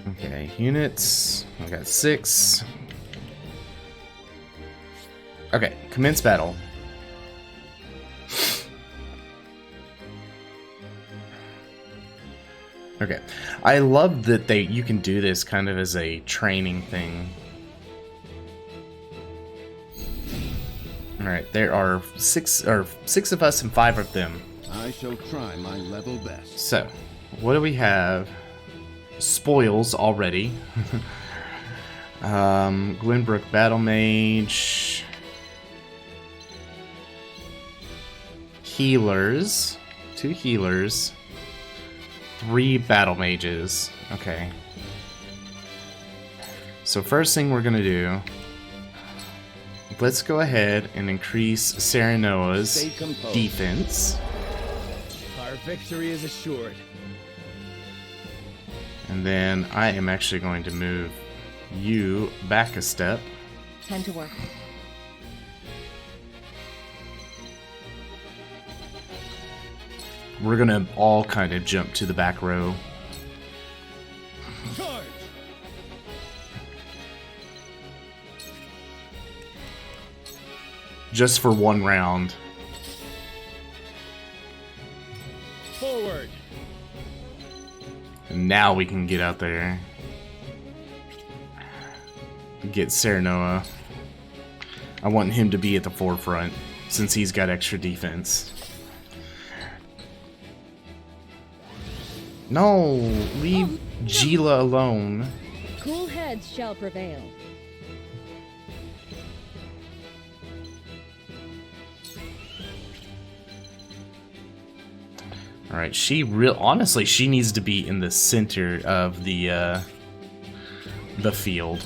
Okay, units. I got 6. Okay, commence battle. Okay, I love that you can do this kind of as a training thing. All right, there are 6 of us and 5 of them. I shall try my level best. So, what do we have? Spoils already. Glenbrook Battle Mage. Healers. 2 healers. 3 battle mages. Okay. So first thing we're gonna do, let's go ahead and increase Serenoa's defense. Our victory is assured. And then I am actually going to move you back a step. Time to work. We're gonna all kind of jump to the back row. Charge! Just for 1 round. Forward! And now we can get out there. Get Serenoa. I want him to be at the forefront, since he's got extra defense. No! Leave Gila alone. Cool heads shall prevail. Alright, honestly, she needs to be in the center of the field.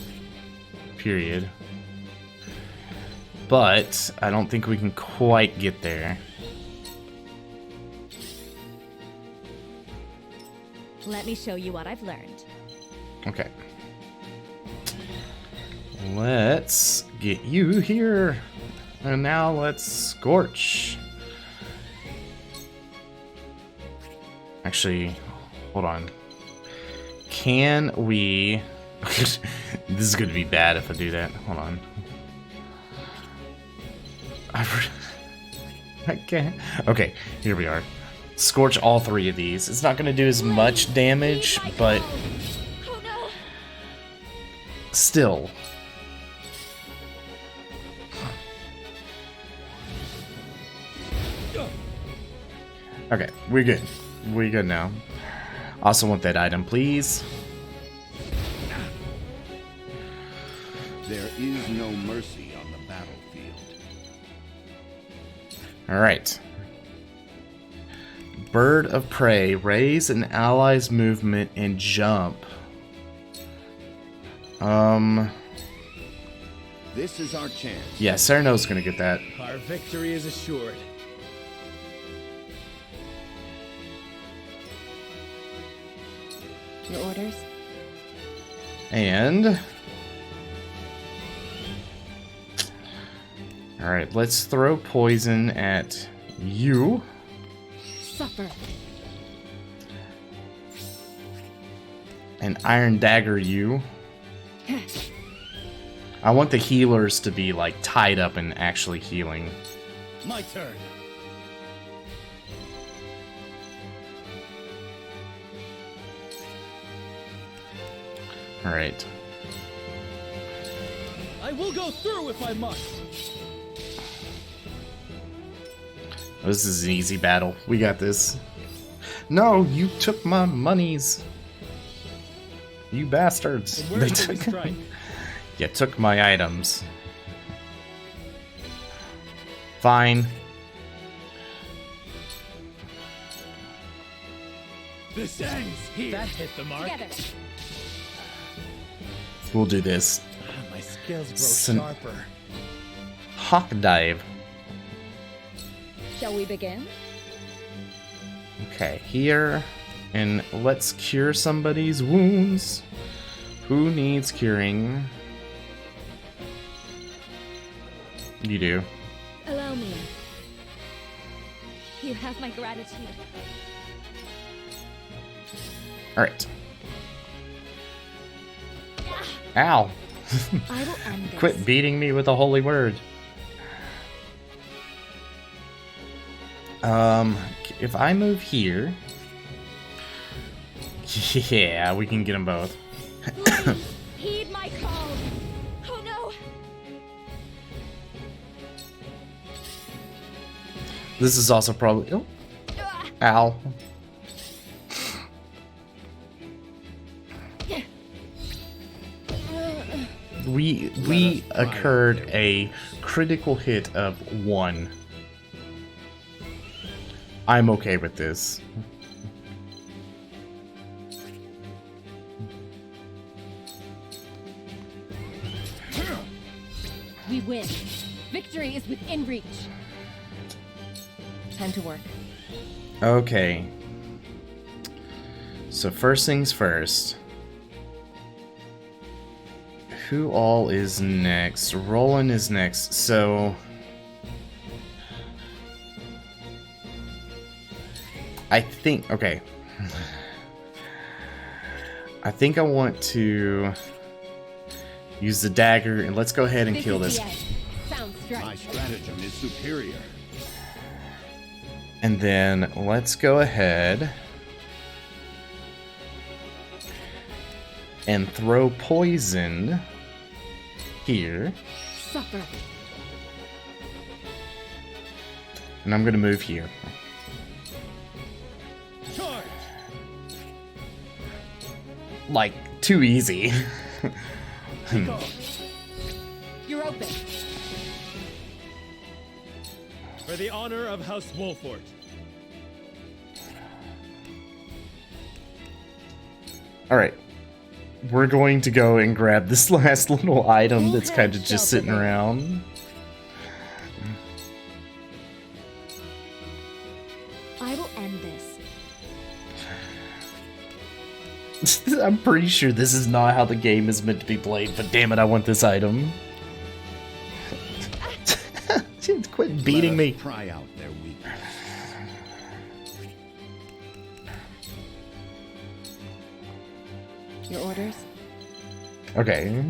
Period. But I don't think we can quite get there. Let me show you what I've learned. Okay. Let's get you here. And now let's Scorch. Actually, hold on. Can we... This is going to be bad if I do that. Hold on. I can't. Okay, here we are. Scorch all 3 of these. It's not going to do as much damage, but still. Okay, we're good. We're good now. Also want that item, please. There is no mercy on the battlefield. Alright. Bird of Prey. Raise an ally's movement and jump. This is our chance. Yeah, Sereno's gonna get that. Our victory is assured. Your orders? And... Alright, let's throw poison at you. Suffer. And Iron Dagger you. I want the healers to be, like, tied up and actually healing. My turn. Alright. I will go through if I must. This is an easy battle. We got this. No, you took my monies. You bastards. And where did we strike? You took my items. Fine. This ends here. That hit the mark. Together. We'll do this. My skills grow Some- sharper. Hawk dive. Shall we begin? Okay, here. And let's cure somebody's wounds. Who needs curing? You do. Allow me. You have my gratitude. Alright. Ow. I will end this. Quit beating me with a holy word. If I move here... Yeah, we can get them both. Heed my call. Oh no. This is also probably... Oh. Ow. We occurred a critical hit of 1. I'm okay with this. We win. Victory is within reach. Time to work. Okay. So first things first. Who all is next? Roland is next, so... I think... Okay. I think I want to use the dagger, and let's go ahead and kill this. My stratagem is superior. And then let's go ahead and throw poison here. Suffer. And I'm gonna move here. Charge. Like, too easy. You're open. For the honor of House Wolfort. Alright. We're going to go and grab this last little item that's kind of just sitting around. I will end this. I'm pretty sure this is not how the game is meant to be played, but damn it, I want this item. Quit beating me. Try out their weakness. Your orders? Okay.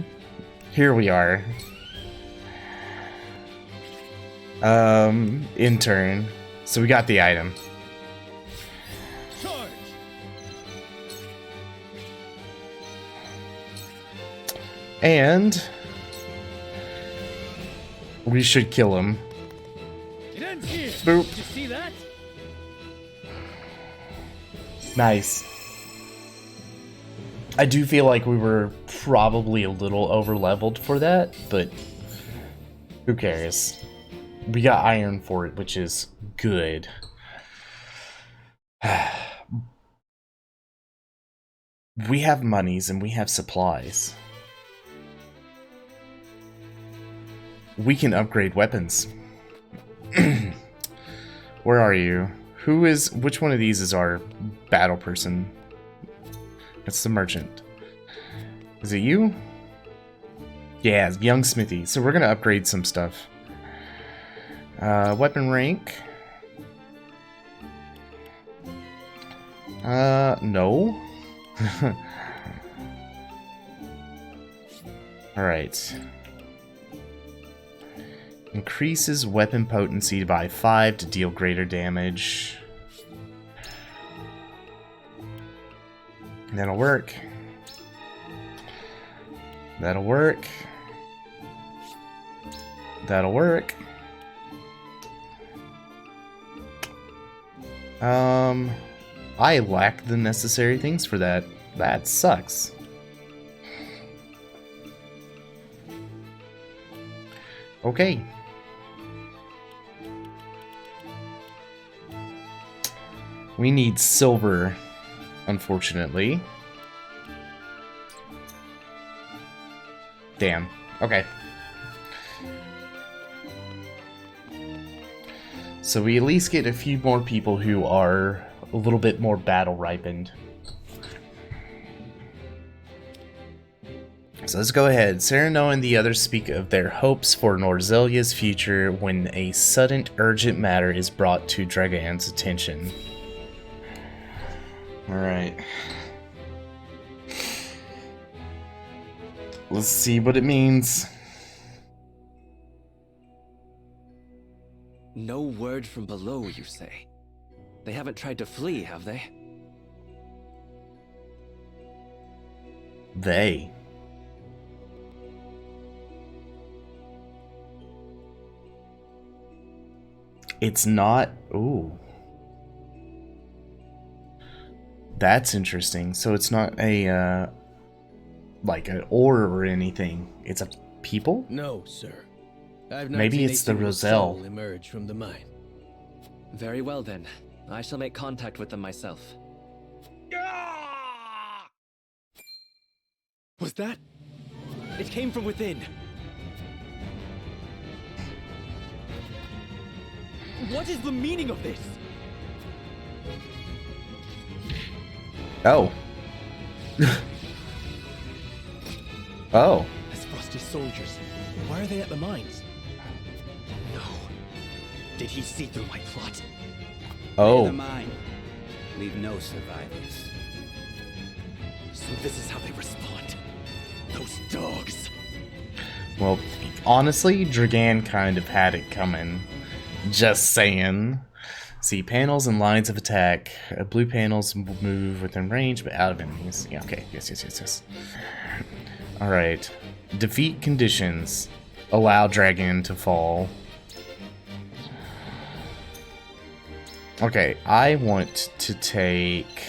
Here we are. Intern. So we got the item. Charge. And we should kill him. It ends here. Boop. Did you see that? Nice. I do feel like we were probably a little over leveled for that, but who cares? We got iron for it, which is good. We have monies and we have supplies. We can upgrade weapons. Where are you? Which one of these is our battle person? It's the merchant. Is it you? Yeah, young Smithy. So we're gonna upgrade some stuff. Weapon rank. No. Alright. Increases weapon potency by 5 to deal greater damage. That'll work. That'll work. That'll work. I lack the necessary things for that. That sucks. Okay. We need silver unfortunately. Damn. Okay. So we at least get a few more people who are a little bit more battle ripened. So let's go ahead. Cyrano and the others speak of their hopes for Norzelia's future when a sudden urgent matter is brought to Dragan's attention. Alright. Let's see what it means. No word from below, you say? They haven't tried to flee, have they? They. It's not... Ooh. That's interesting. So it's not a, like an ore or anything. It's a people? No, sir. I've not Maybe seen it's a the single Roselle. soul emerge from the mine. Very well then. I shall make contact with them myself. Was that? It came from within. What is the meaning of this? Oh. Oh. As Frosty soldiers, why are they at the mines? No. Did he see through my plot? Oh. Clear the mine. Leave no survivors. So this is how they respond. Those dogs. Well, honestly, Dragan kind of had it coming. Just saying. See, panels and lines of attack. Blue panels move within range, but out of enemies. Yeah, okay. Yes. Alright. Defeat conditions. Allow Dragon to fall. Okay, I want to take...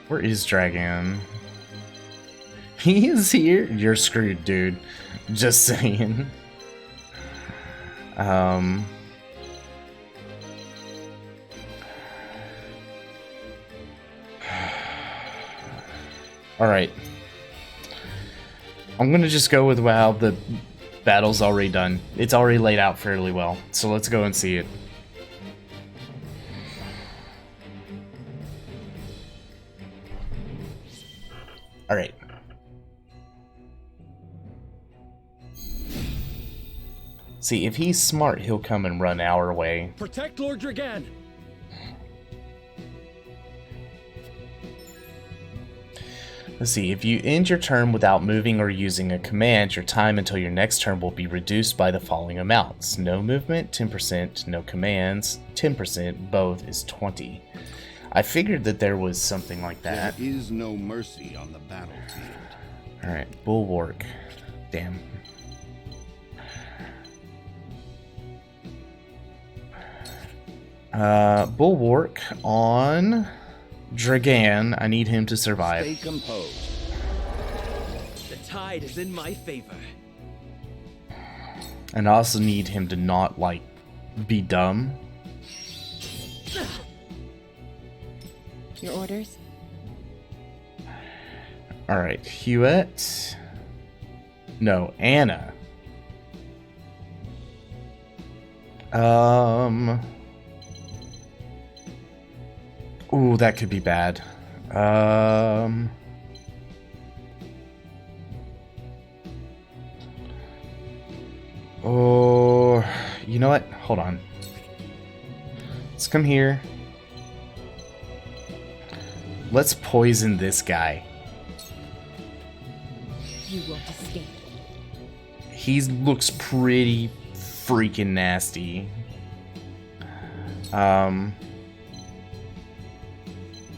Where is Dragon? He is here. You're screwed, dude. Just saying. Alright. I'm gonna just go with how the battle's already done. It's already laid out fairly well. So let's go and see it. Alright. See, if he's smart, he'll come and run our way. Protect Lord Dragan! Let's see, if you end your turn without moving or using a command, your time until your next turn will be reduced by the following amounts. No movement, 10%, no commands, 10%, both is 20. I figured that there was something like that. There is no mercy on the battlefield. Alright, Bulwark. Damn. Bulwark on Dragan. I need him to survive. Stay composed. The tide is in my favor. And I also need him to not, like, be dumb. Your orders? Alright, Hewitt. No, Anna. Ooh, that could be bad. Oh, you know what? Hold on. Let's come here. Let's poison this guy. You won't escape. He looks pretty freaking nasty.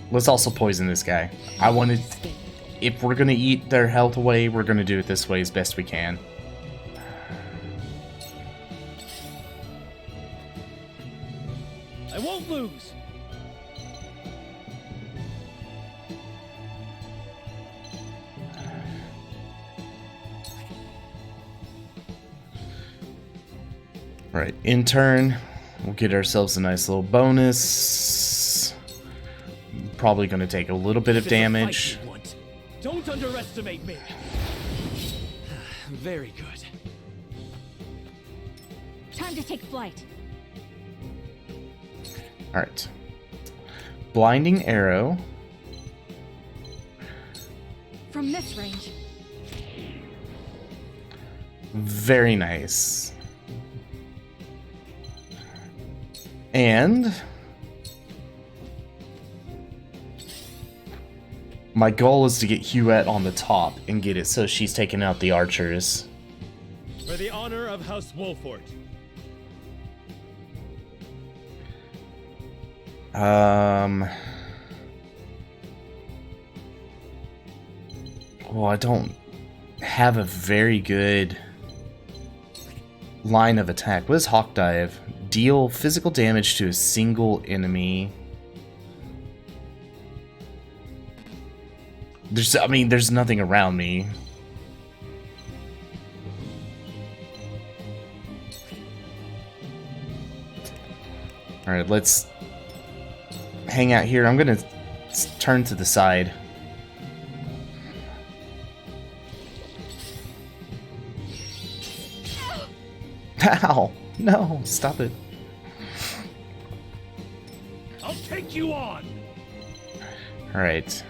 Let's also poison this guy. I wanted... If we're gonna eat their health away, we're gonna do it this way as best we can. I won't lose! Right, in turn, we'll get ourselves a nice little bonus. probably going to take a little bit of damage. Don't underestimate me. Very good. Time to take flight. Alright. Blinding arrow. From this range. Very nice. And my goal is to get Huette on the top and get it so she's taking out the archers. For the honor of House Wolfort. Well, I don't have a very good line of attack. What is Hawk Dive? Deal physical damage to a single enemy. There's nothing around me. Alright, let's hang out here. I'm gonna turn to the side. Ow! No, stop it. I'll take you on. Alright.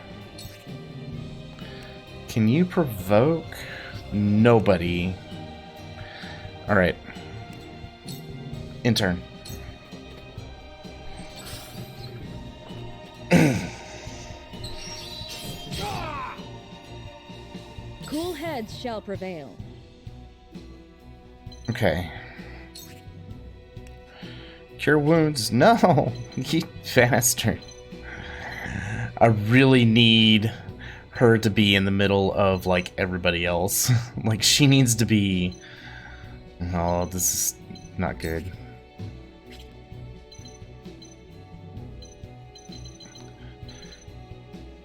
Can you provoke? Nobody. Alright. Intern. Cool heads shall prevail. Okay. Cure wounds? No! You bastard. I really need her to be in the middle of, like, everybody else. Like, she needs to be... Oh, this is not good.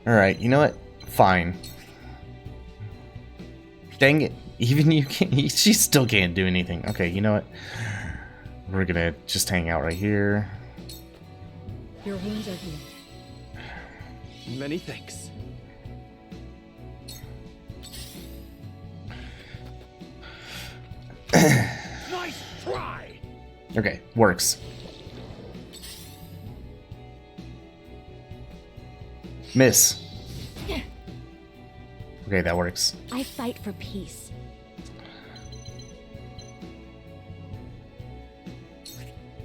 Alright, you know what? Fine. Dang it. Even you can't... She still can't do anything. Okay, you know what? We're gonna just hang out right here. Your wounds are healed. Many thanks. Nice try. Okay, works. Miss. Okay, that works. I fight for peace.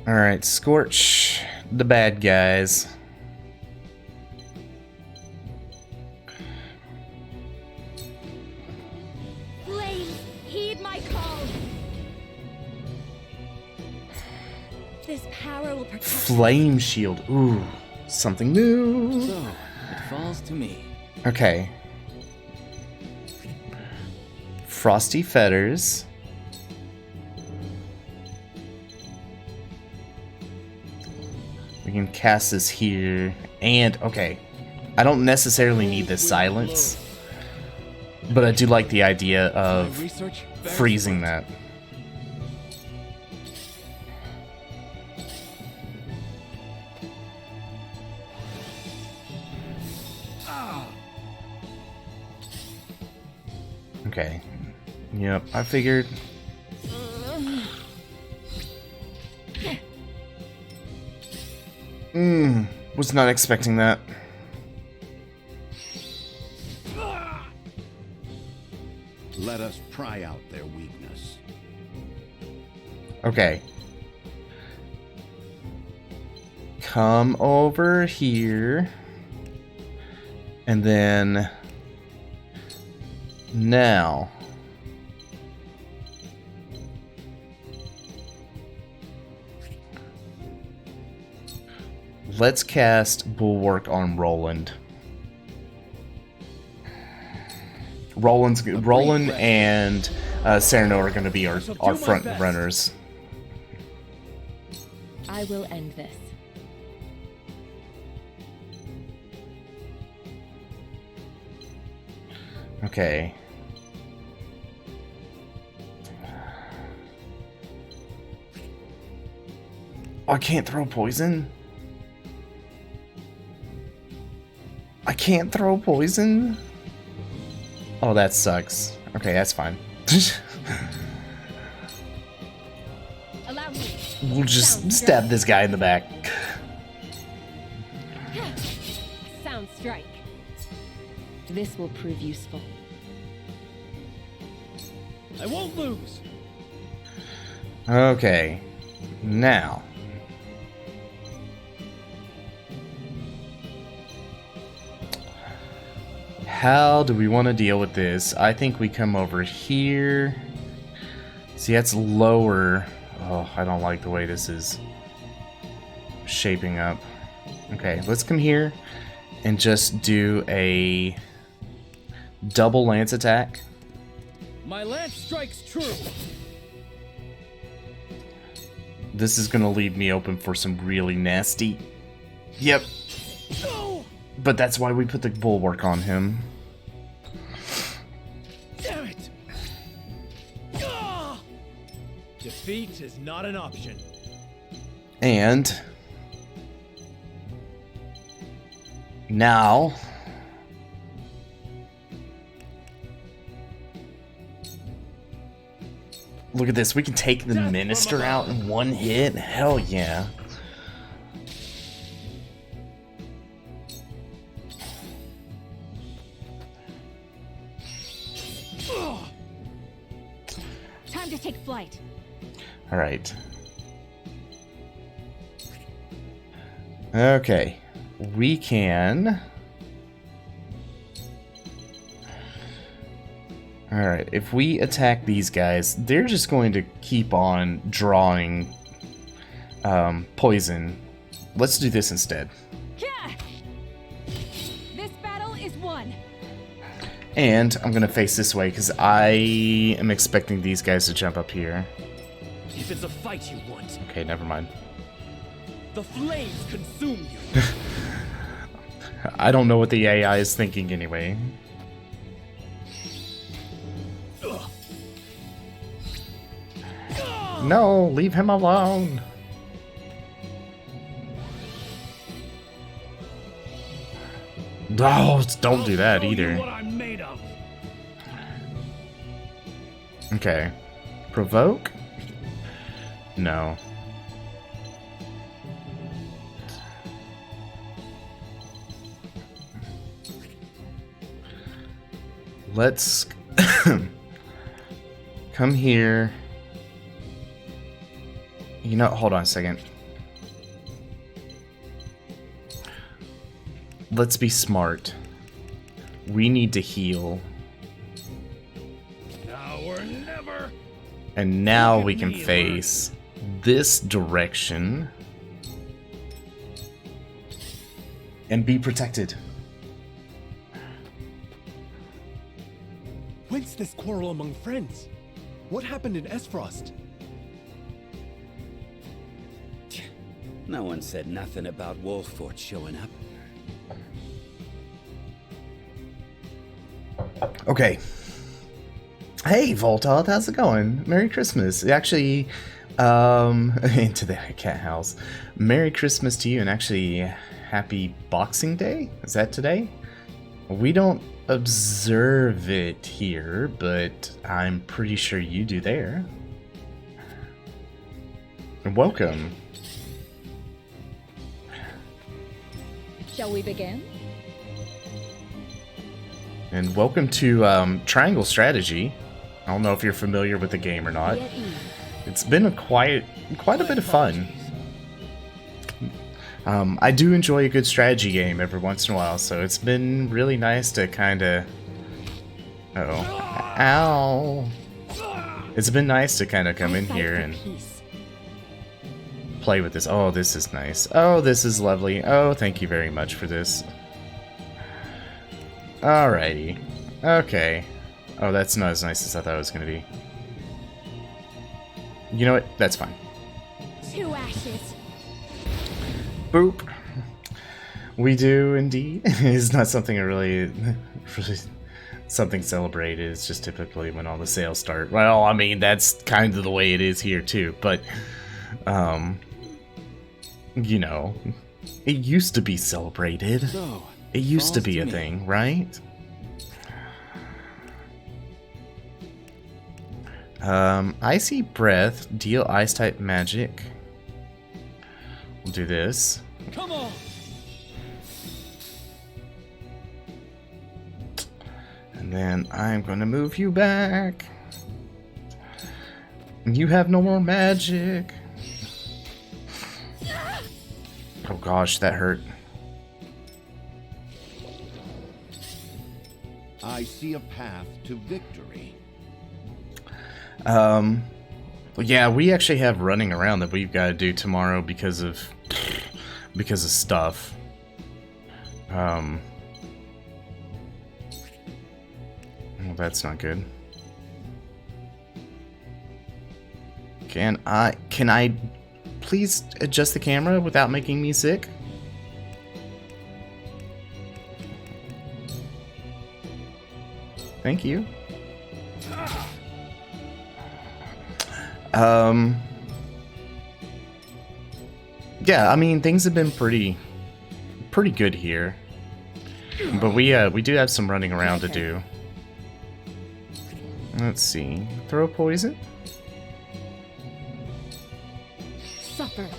Alright, Scorch the bad guys. Flames, heed my call. This power will protect. Flame shield. Ooh, something new. So, it falls to me. Okay. Frosty fetters. We can cast this here, and okay, I don't necessarily need the silence, but I do like the idea of freezing that. Okay, yep, I figured. Was not expecting that. Let us pry out their weakness. Okay. Come over here. And then... Now... Let's cast Bulwark on Roland. Roland and Cyrano are going to be our front runners. I will end this. Okay. Oh, I can't throw poison? I can't throw poison? Oh, that sucks. Okay, that's fine. Allow me. We'll just stab this guy in the back. Sound strike. This will prove useful. I won't lose. Okay, now. How do we want to deal with this? I think we come over here. See, that's lower. Oh, I don't like the way this is shaping up. Okay, let's come here and just do a double lance attack. My lance strikes true. This is gonna leave me open for some really nasty. Yep. But that's why we put the bulwark on him. Damn it! Defeat is not an option. And now look at this. We can take the minister out in one hit. Hell yeah. Time to take flight. All right. Okay. We can. All right. If we attack these guys, they're just going to keep on drawing poison. Let's do this instead. This battle is won. And I'm going to face this way because I am expecting these guys to jump up here. If it's a fight you want, Okay, never mind. the flames consume you. I don't know what the AI is thinking anyway. No, leave him alone. Oh, don't do that either. Okay. Provoke? No. Let's come here. You know, hold on a second. Let's be smart. We need to heal. Now or never. And now we can face this direction and be protected. Whence this quarrel among friends? What happened in Esfrost? No one said nothing about Wolffort showing up. Okay. Hey, Voltod, how's it going? Merry Christmas. Actually, into the cat house. Merry Christmas to you, and actually, happy Boxing Day? Is that today? We don't observe it here, but I'm pretty sure you do there. And welcome. Shall we begin? And welcome to Triangle Strategy. I don't know if you're familiar with the game or not. It's been quite a bit of fun. I do enjoy a good strategy game every once in a while, so it's been really nice to kind of... Uh-oh. Ow! It's been nice to kind of come in here and play with this. Oh, this is nice. Oh, this is lovely. Oh, thank you very much for this. Alrighty. Okay. Oh, that's not as nice as I thought it was going to be. You know what? That's fine. 2 ashes. Boop. We do indeed. It's not something I really something celebrated. It's just typically when all the sales start. Well, I mean, that's kind of the way it is here too, but you know, it used to be celebrated. So, It used to Falls be to a me. thing, right? Icy Breath, deal ice type magic. We'll do this. Come on. And then I'm going to move you back. You have no more magic. Oh gosh, that hurt. I see a path to victory. Yeah, we actually have running around that we've got to do tomorrow because of stuff. Well, that's not good. Can I please adjust the camera without making me sick? Thank you. Yeah, I mean, things have been pretty good here. But we do have some running around to do. Let's see. Throw poison? Supper.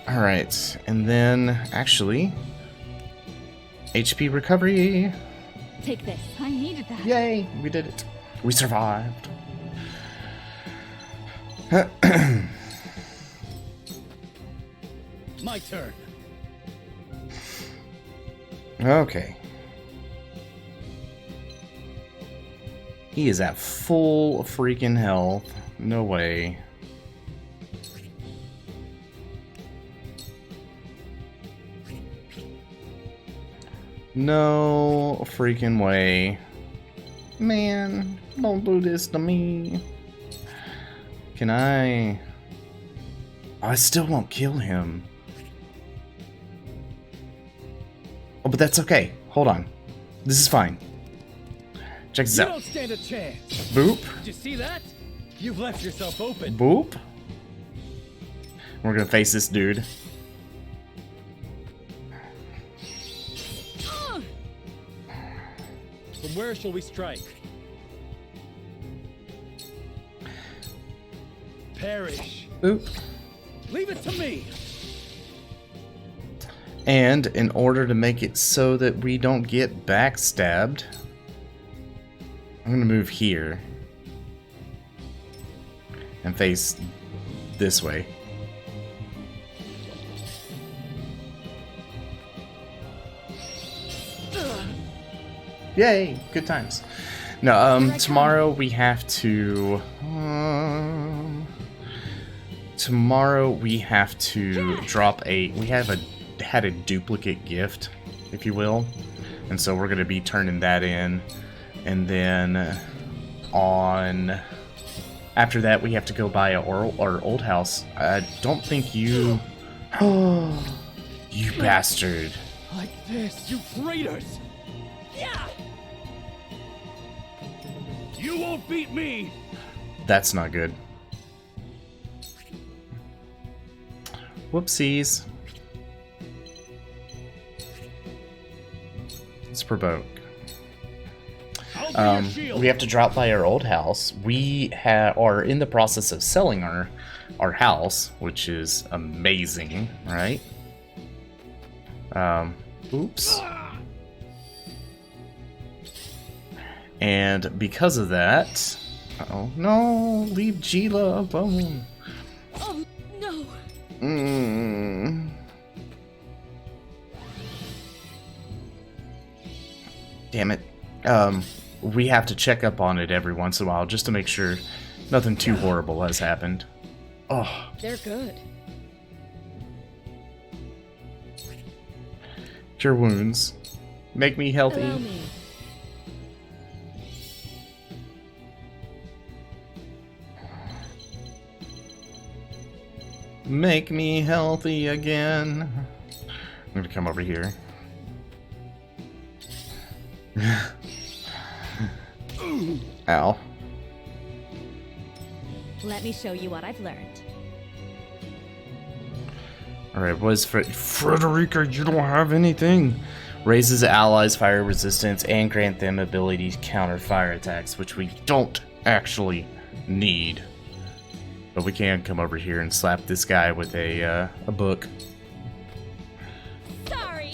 Alright, and then actually HP recovery. Take this. I needed that. Yay, we did it. We survived. My turn. Okay. He is at full freaking health. No way. No freaking way. Man, don't do this to me. Can I... I still won't kill him. Oh, but that's okay. Hold on. This is fine. Check this You out. don't stand a chance. Boop. Did you see that? You've left yourself open. Boop. We're gonna face this dude. From where shall we strike? Perish. Boop. Leave it to me. And in order to make it so that we don't get backstabbed, I'm gonna move here and face this way. Yay! Good times. No, tomorrow we have to. Tomorrow we have to drop a. We had a duplicate gift, if you will, and so we're gonna be turning that in, and then on. After that, we have to go by our old house. I don't think you. Oh, you bastard! Like this, you traitors! Yeah. You won't beat me. That's not good. Whoopsies. Let's provoke. We have to drop by our old house. We are in the process of selling our house, which is amazing, right? Oops. And because of that, oh no, leave Gila alone. Oh no. Damn it. We have to check up on it every once in a while just to make sure nothing too horrible has happened. Oh. They're good. Cure wounds. Make me healthy. Allow me. Make me healthy again. I'm gonna come over here. Ow. Let me show you what I've learned. Alright, what is Frederica, you don't have anything. Raises allies' fire resistance and grant them ability to counter fire attacks, which we don't actually need. But we can come over here and slap this guy with a book. Sorry.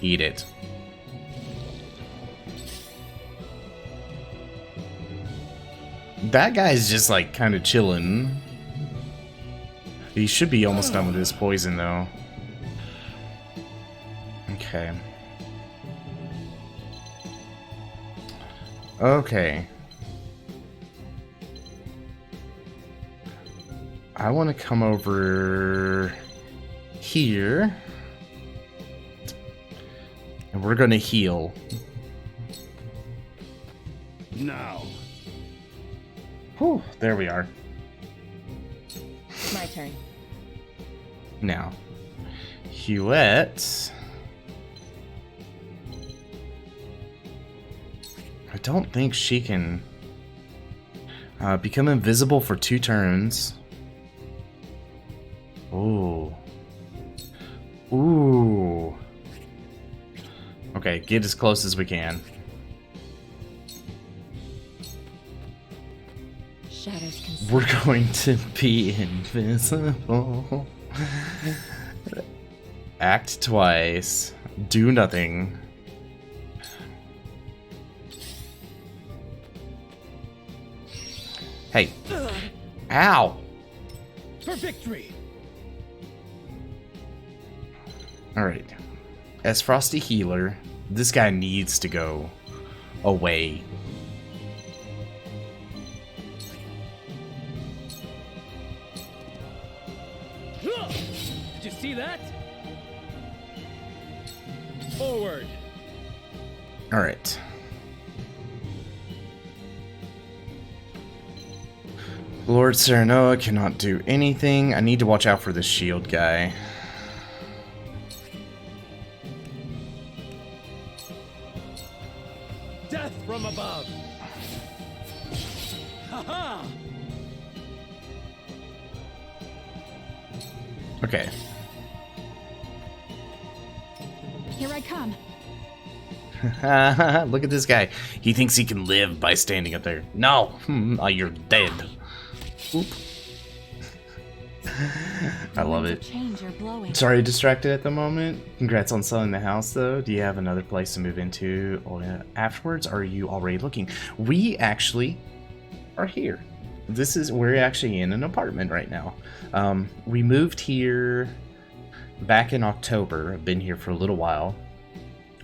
Eat it. That guy's just like kind of chilling. He should be almost done with his poison though. Okay. Okay. I want to come over here. And we're going to heal. Now. Whew, there we are. My turn. Now, Huette. I don't think she can become invisible for 2 turns. Ooh. Ooh. Okay, get as close as we can. Shadows We're going to be invisible. Act twice. Do nothing. Hey. Ow. For victory. Alright. As Frosty Healer, this guy needs to go away. Did you see that? Forward. Alright. Lord Serenoa cannot do anything. I need to watch out for this shield guy. Death from above. Ha-ha! Okay. Here I come. Look at this guy. He thinks he can live by standing up there. No! You're dead. Oop. I love it. Sorry, distracted at the moment. Congrats on selling the house, though. Do you have another place to move into afterwards? Or are you already looking? We actually are here. We're actually in an apartment right now. We moved here back in October. I've been here for a little while.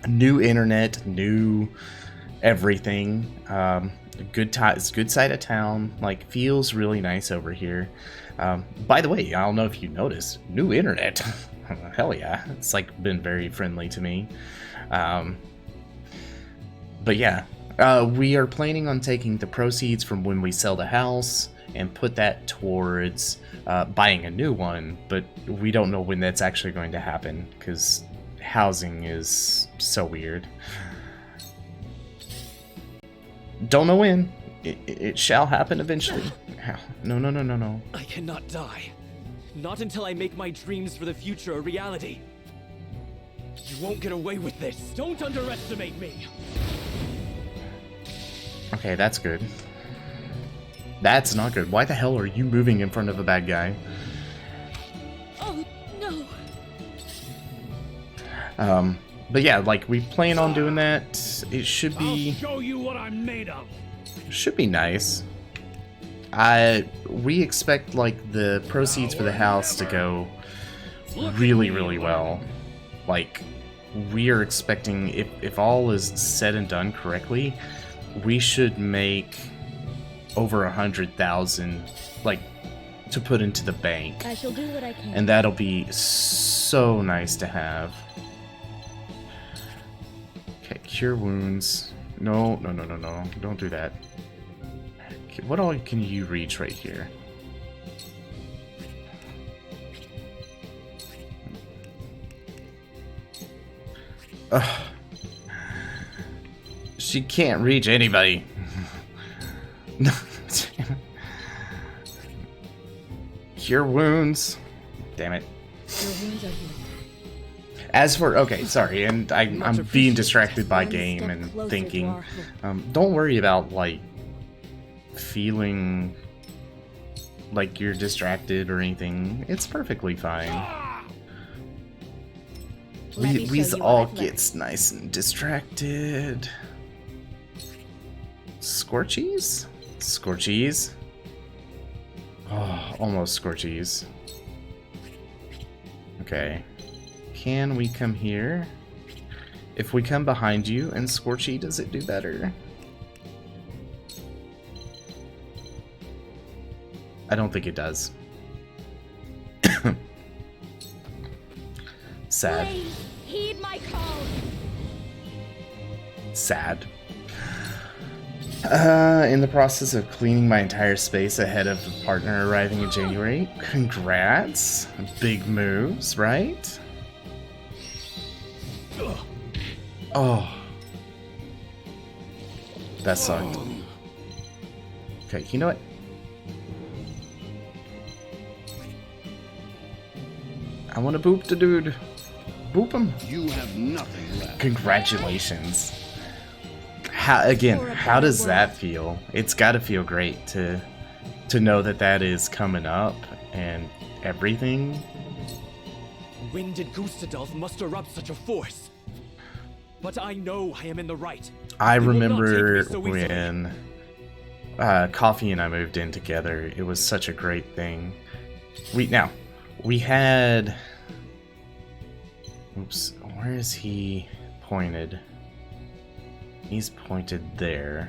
New internet, new everything. Good side of town. Like, feels really nice over here. By the way, I don't know if you noticed, new internet. Hell yeah, it's like been very friendly to me. But yeah, we are planning on taking the proceeds from when we sell the house and put that towards buying a new one. But we don't know when that's actually going to happen because housing is so weird. Don't know when. It shall happen eventually. No. I cannot die. Not until I make my dreams for the future a reality. You won't get away with this. Don't underestimate me. Okay, that's good. That's not good. Why the hell are you moving in front of a bad guy? Oh, no. But yeah, like, we plan on doing that. It should be... I'll show you what I'm made of. Should be nice. We expect, like, the proceeds for the house to go really, really well. Like, we are expecting, if all is said and done correctly, we should make over 100,000, like, to put into the bank. I shall do what I can. And that'll be so nice to have. Okay, cure wounds. No. Don't do that. Okay, what all can you reach right here? Ugh. She can't reach anybody. No. Cure wounds. damn it. Your wounds are healed. As for, okay, sorry, and I'm being distracted by game and thinking. Don't worry about, like, feeling like you're distracted or anything. It's perfectly fine. We all gets nice and distracted. Scorchies? Scorchies? Oh, almost Scorchies. Okay. Can we come here? If we come behind you and Scorchy, does it do better? I don't think it does. Sad. Please, heed my call. Sad. In the process of cleaning my entire space ahead of the partner arriving in January. Congrats. Big moves, right? Oh. That sucked. Okay, you know what? I want to boop the dude. Boop him. You have nothing left. Congratulations. How does that feel? It's got to feel great to know that that is coming up and everything. When did Gustadolf muster up such a force? But I know I am in the right. I remember when Coffee and I moved in together. It was such a great thing. We had... Oops, where is he pointed? He's pointed there.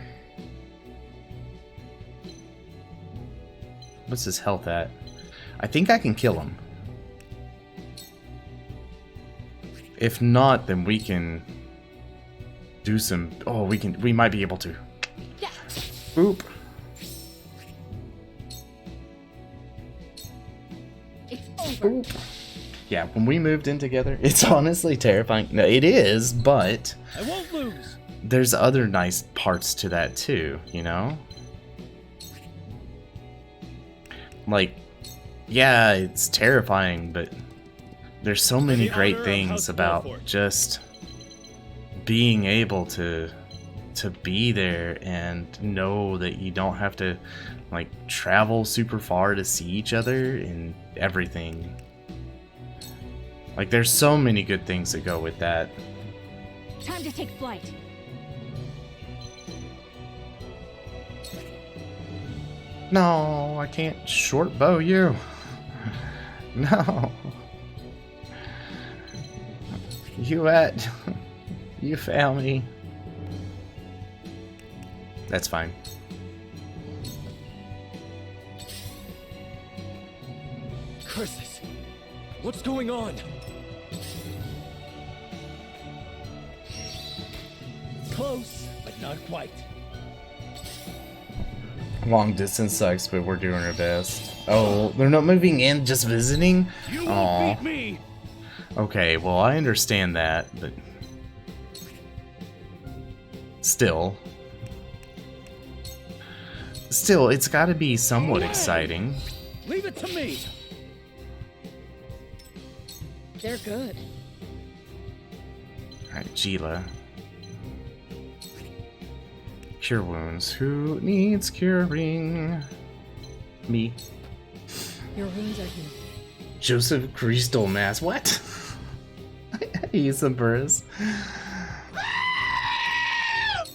What's his health at? I think I can kill him. If not, then we can do some... Oh, we might be able to. Boop. It's over. Boop. Yeah, when we moved in together, it's honestly terrifying. No, it is, but I won't lose. There's other nice parts to that too, you know? Like, yeah, it's terrifying, but there's so many great things about just being able to be there and know that you don't have to like travel super far to see each other and everything. Like, there's so many good things that go with that. Time to take flight. No, I can't short bow you. No. You fail me. That's fine. Curses! What's going on? Close, but not quite. Long distance sucks, but we're doing our best. Oh, they're not moving in, just visiting? You won't beat me. Okay, well, I understand that, but still, it's got to be somewhat exciting. Leave it to me. They're good. Alright, Gila. Cure wounds. Who needs curing? Me. Your wounds are healed. Joseph Crystal Mass. What? He's some burrs.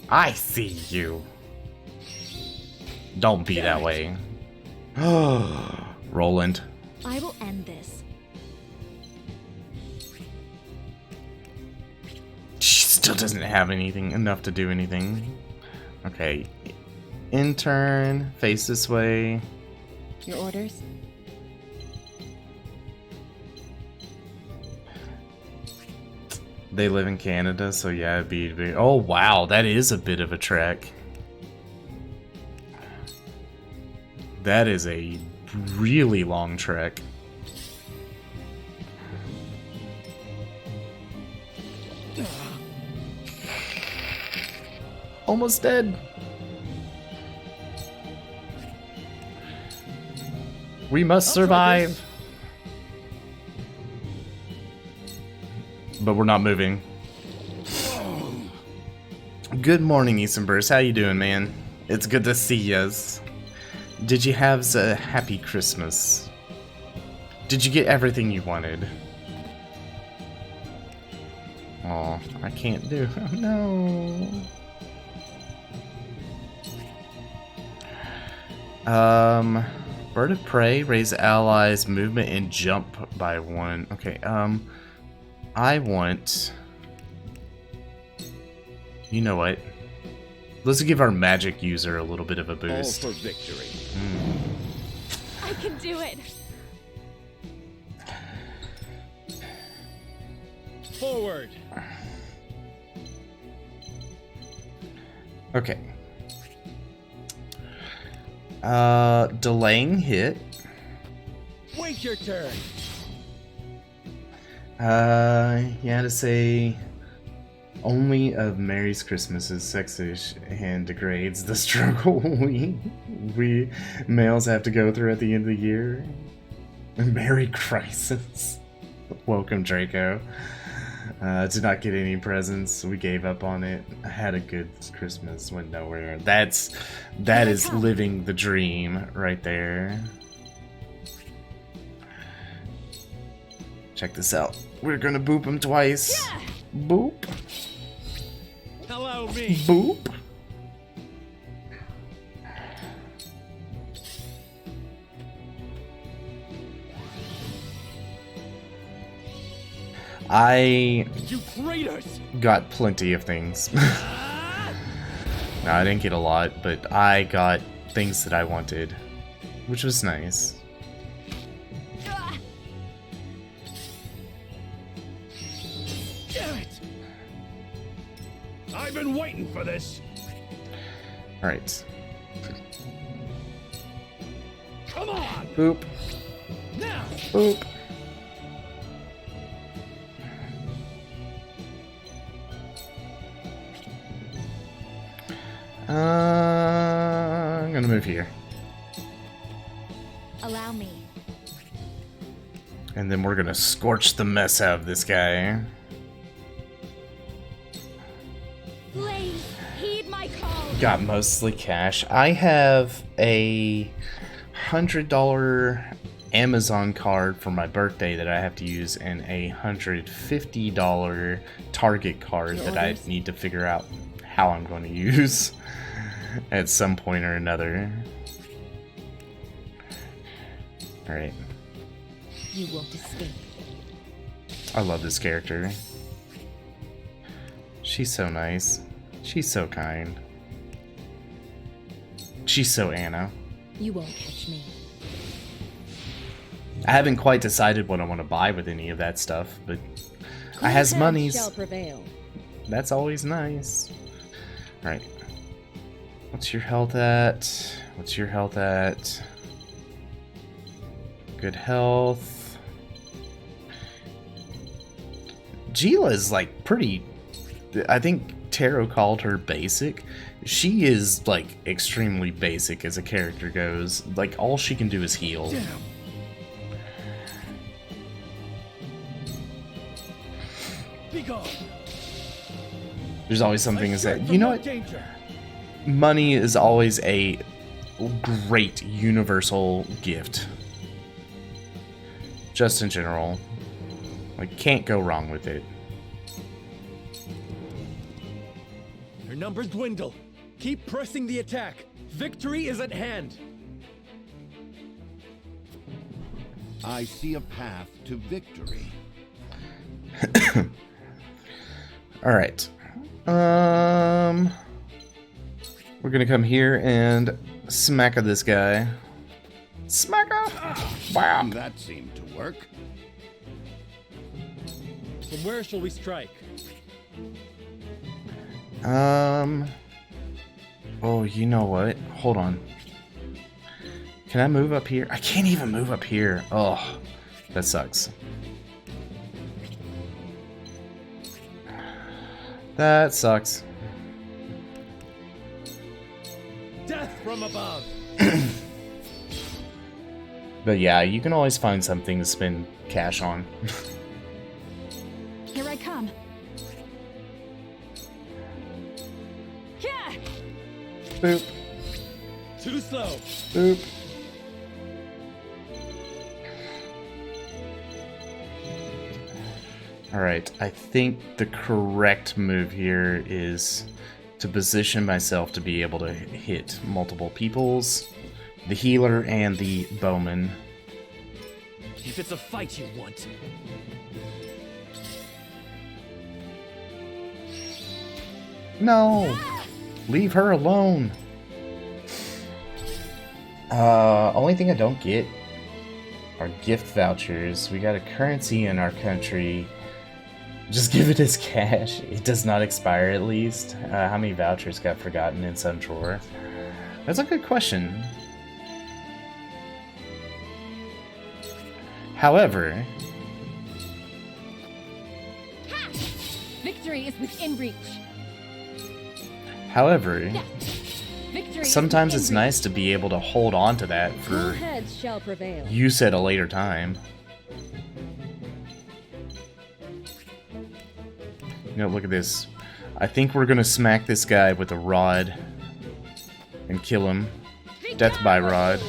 I see you. Don't be that way. Roland. I will end this. She still doesn't have anything enough to do anything. Okay. Intern, face this way. Your orders? They live in Canada, so yeah, it'd be... Oh, wow, that is a bit of a trek. That is a really long trek. Almost dead. We must survive. but we're not moving. Good morning, Easenburst. How you doing, man? It's good to see yas. Did you have a happy Christmas? Did you get everything you wanted? Oh, I can't do. Oh, no. Bird of Prey, raise allies, movement and jump by 1. Okay, I want... You know what? Let's give our magic user a little bit of a boost. All for victory. I can do it. Forward. Okay. Delaying hit. Wait your turn. Yeah, to say only of Mary's Christmas is sexish and degrades the struggle we males have to go through at the end of the year. Merry Crisis. Welcome, Draco. Did not get any presents. We gave up on it. I had a good Christmas, went nowhere. That is living the dream right there. Check this out. We're gonna boop him twice. Yeah. Boop. Hello, me. Boop. I got plenty of things. No, I didn't get a lot, but I got things that I wanted, which was nice. Damn it! I've been waiting for this. All right. Come on. Boop. Now. Boop. I'm gonna move here. Allow me. And then we're gonna scorch the mess out of this guy. Please heed my call. Got mostly cash. I have a $100 Amazon card for my birthday that I have to use, and a $150 Target card that I need to figure out how I'm going to use at some point or another. Alright. You won't escape. I love this character. She's so nice. She's so kind. She's so Anna. You won't catch me. I haven't quite decided what I want to buy with any of that stuff, but I has monies. Shall prevail. That's always nice. Alright. What's your health at? What's your health at? Good health. Gila's like pretty... I think Taro called her basic. She is like extremely basic as a character goes. Like all she can do is heal. Damn. Be gone. There's always something to say. You know what? Danger. Money is always a great universal gift. Just in general. Like, can't go wrong with it. Your numbers dwindle. Keep pressing the attack. Victory is at hand. I see a path to victory. Alright. We're gonna come here and smack this guy. Smacker! Wow. That seemed to work. From where shall we strike? Oh, you know what? Hold on. Can I move up here? I can't even move up here. Oh, that sucks. That sucks. Death from above. But yeah, you can always find something to spend cash on. Here I come. Yeah! Boop. Too slow. Boop. Alright, I think the correct move here is to position myself to be able to hit multiple peoples, the healer and the bowman. If it's a fight you want. No! Leave her alone! Only thing I don't get are gift vouchers. We got a currency in our country. Just give it as cash. It does not expire, at least. How many vouchers got forgotten in some drawer? That's a good question. However... Ha! Victory is within reach. However... Victory sometimes is it's within nice to be able to hold on to that Cool for heads shall prevail. use at a later time. You know, look at this. I think we're gonna smack this guy with a rod and kill him. Death by rod.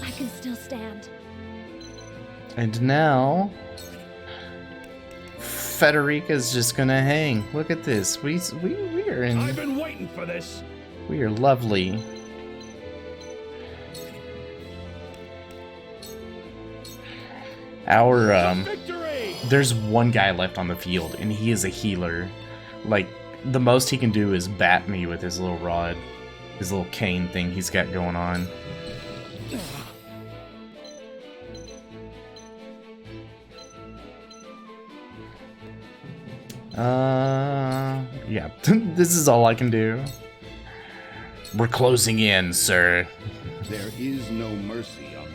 I can still stand. And now Federica's just gonna hang. Look at this. We are in. I've been waiting for this. We are lovely. Our there's one guy left on the field, and he is a healer. Like, the most he can do is bat me with his little rod, his little cane thing he's got going on. Yeah, this is all I can do. We're closing in, sir. There is no mercy on the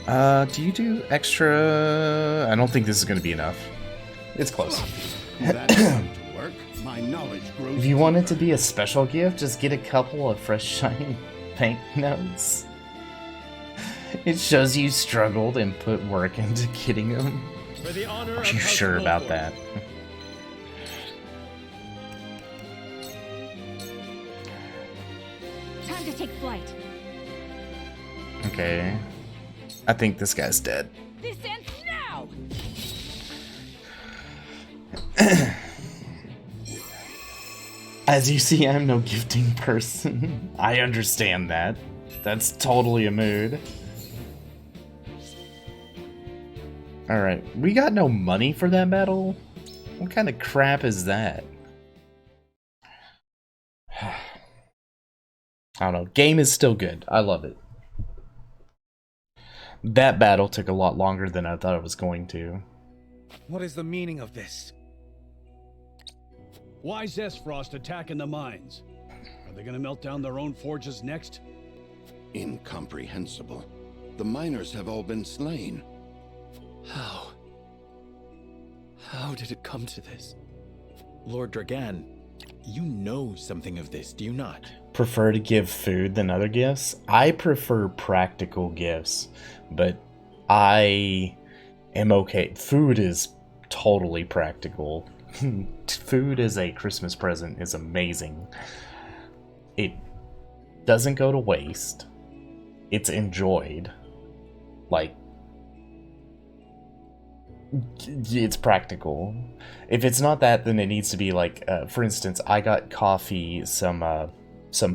battlefield. Do you do extra? I don't think this is going to be enough. It's close. That's going to work. My knowledge grows. If you want it to be a special gift, just get a couple of fresh shiny banknotes. It shows you struggled and put work into getting them. For the honor Are you sure about that? Time to take flight. Okay. I think this guy's dead. This ends now! As you see, I'm no gifting person. I understand that. That's totally a mood. Alright, we got no money for that battle? What kind of crap is that? I don't know. Game is still good. I love it. That battle took a lot longer than I thought it was going to. What is the meaning of this? Why Zesfrost attacking the mines? Are they gonna melt down their own forges next? Incomprehensible. The miners have all been slain. How? How did it come to this? Lord Dragan, you know something of this, do you not? Prefer to give food than other gifts? I prefer practical gifts, but I am okay. Food is totally practical. Food as a Christmas present is amazing. It doesn't go to waste. It's enjoyed. Like, it's practical. If it's not that, then it needs to be like, for instance, I got Coffee some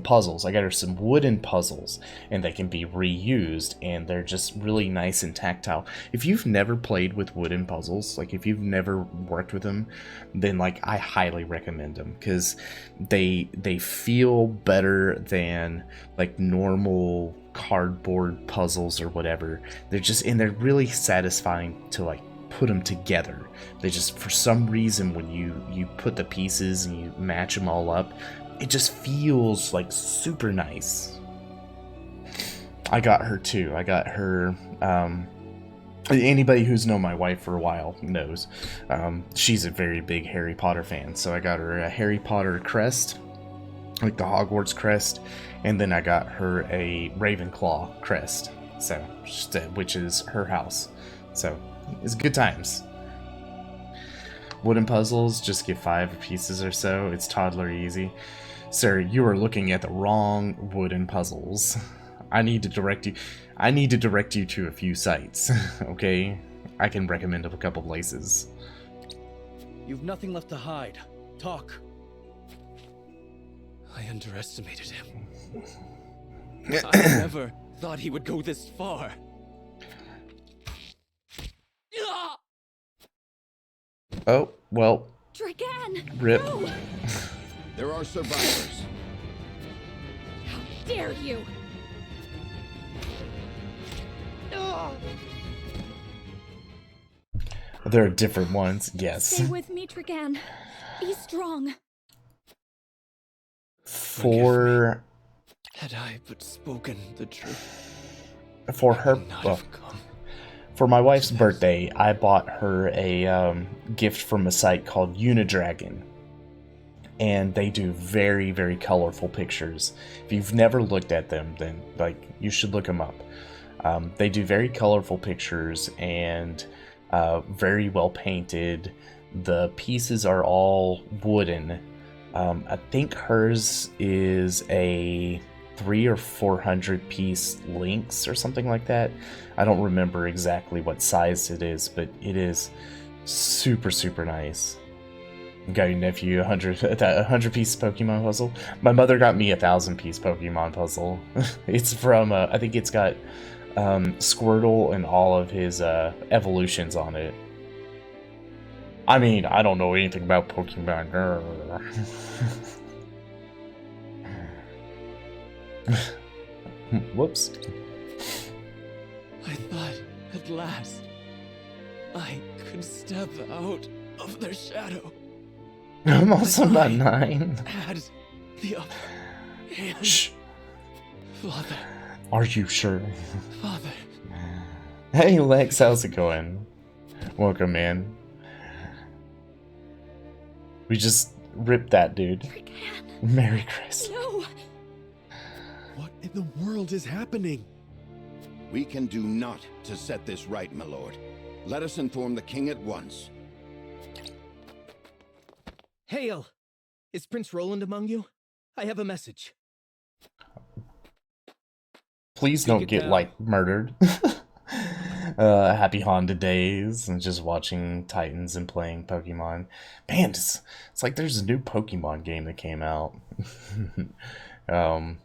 puzzles. I got her some wooden puzzles, and they can be reused, and they're just really nice and tactile. If you've never played with wooden puzzles, like if you've never worked with them, then like I highly recommend them, because they feel better than like normal cardboard puzzles or whatever. They're just, and they're really satisfying to like put them together. They just, for some reason, when you put the pieces and you match them all up, it just feels like super nice. I got her too. I got her Anybody who's known my wife for a while knows she's a very big Harry Potter fan. So I got her a Harry Potter crest, like the Hogwarts crest, and then I got her a Ravenclaw crest, so which is her house. So it's good times. Wooden puzzles, just get 5 pieces or so. It's toddler easy. Sir, you are looking at the wrong wooden puzzles. I need to direct you to a few sites, okay? I can recommend a couple places. You've nothing left to hide. Talk. I underestimated him. I never thought he would go this far. Oh, well. Dragan! Rip. No! There are survivors. How dare you! There are different ones, yes. Stay with me, Dragan. Be strong. For... Had I but spoken the truth. For her... Well, for my wife's birthday, I bought her a gift from a site called Unidragon. And they do very, very colorful pictures. If you've never looked at them, then you should look them up. They do very colorful pictures and very well painted. The pieces are all wooden. I think hers is a 300 or 400 piece links or something like that. I don't remember exactly what size it is, but it is super, super nice. Got your nephew a 100 piece Pokemon puzzle. My mother got me a 1,000-piece Pokemon puzzle. It's from I think it's got Squirtle and all of his evolutions on it. I mean, I don't know anything about Pokemon. Whoops. I thought, at last, I could step out of their shadow. I'm also not 9. Had the upper hand. Shh. Father. Are you sure? Father. Hey Lex, how's it going? Welcome, man. We just ripped that dude. Merry Christmas. No. What in the world is happening? We can do naught to set this right, my lord. Let us inform the king at once. Hail! Is Prince Roland among you? I have a message. Please don't get, murdered. Happy Honda days and just watching Titans and playing Pokemon. Man, it's like there's a new Pokemon game that came out. I'm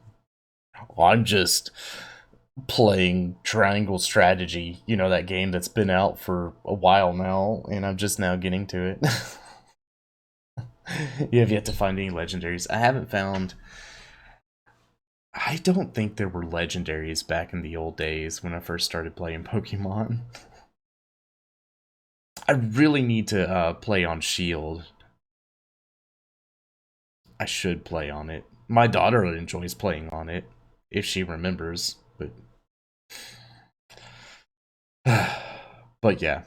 just playing Triangle Strategy, you know, that game that's been out for a while now, and I'm just now getting to it. You have yet to find any legendaries. I haven't found... I don't think there were legendaries back in the old days when I first started playing Pokemon. I really need to play on Shield. I should play on it. My daughter enjoys playing on it, if she remembers, but... But yeah.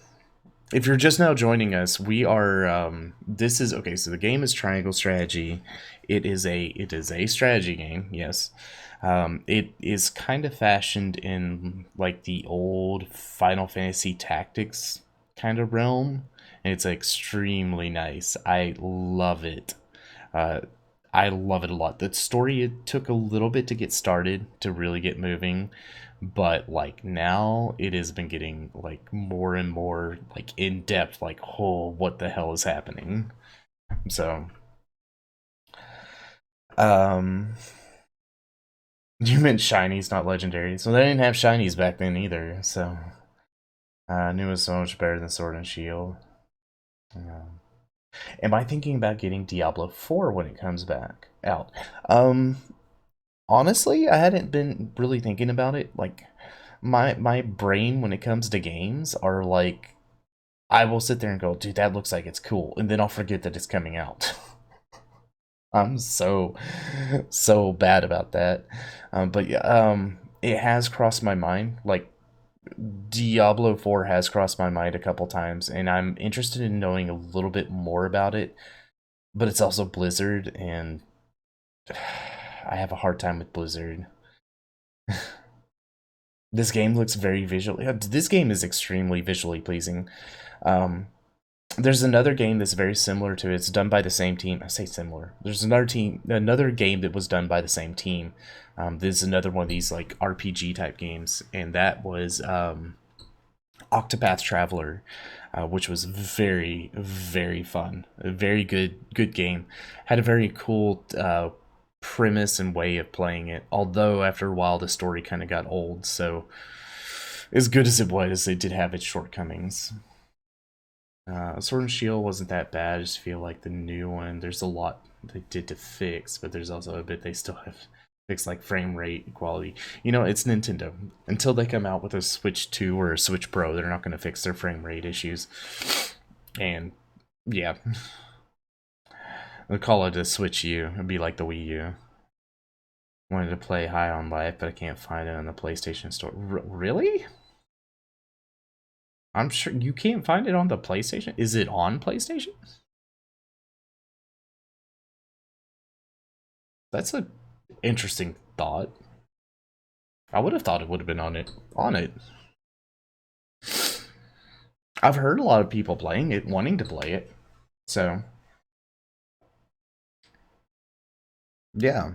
If you're just now joining us, we are, this is, okay, so the game is Triangle Strategy. It is a strategy game, yes. It is kind of fashioned in, like, the old Final Fantasy Tactics kind of realm, and it's extremely nice. I love it. I love it a lot. The story, it took a little bit to get started, to really get moving, but like now it has been getting like more and more like in depth, like, oh, what the hell is happening? So you meant shinies, not legendaries. So they didn't have shinies back then either, so I knew it was so much better than Sword and Shield. Am I thinking about getting Diablo 4 when it comes back out? Honestly, I hadn't been really thinking about it. Like, my brain when it comes to games are like, I will sit there and go, dude, that looks like it's cool, and then I'll forget that it's coming out. I'm so bad about that. But yeah, it has crossed my mind. Like, Diablo 4 has crossed my mind a couple times, and I'm interested in knowing a little bit more about it. But it's also Blizzard, and I have a hard time with Blizzard. This game looks very visually. This game is extremely visually pleasing. There's another game that's very similar to it. It's done by the same team. I say similar. There's another game that was done by the same team. There's another one of these like RPG type games, and that was Octopath Traveler, which was very, very fun. A very good game. Had a very cool premise and way of playing it. Although after a while the story kind of got old, so as good as it was, it did have its shortcomings. Sword and Shield wasn't that bad. I just feel like the new one, there's a lot they did to fix, but there's also a bit they still have fixed, like frame rate, quality. You know, it's Nintendo. Until they come out with a Switch 2 or a Switch Pro, they're not going to fix their frame rate issues. And yeah, they'll call it a Switch U. It'd be like the Wii U. Wanted to play High on Life, but I can't find it on the PlayStation Store. Really? I'm sure you can't find it on the PlayStation. Is it on PlayStation? That's an interesting thought. I would have thought it would have been on it. I've heard a lot of people playing it, wanting to play it. So, yeah.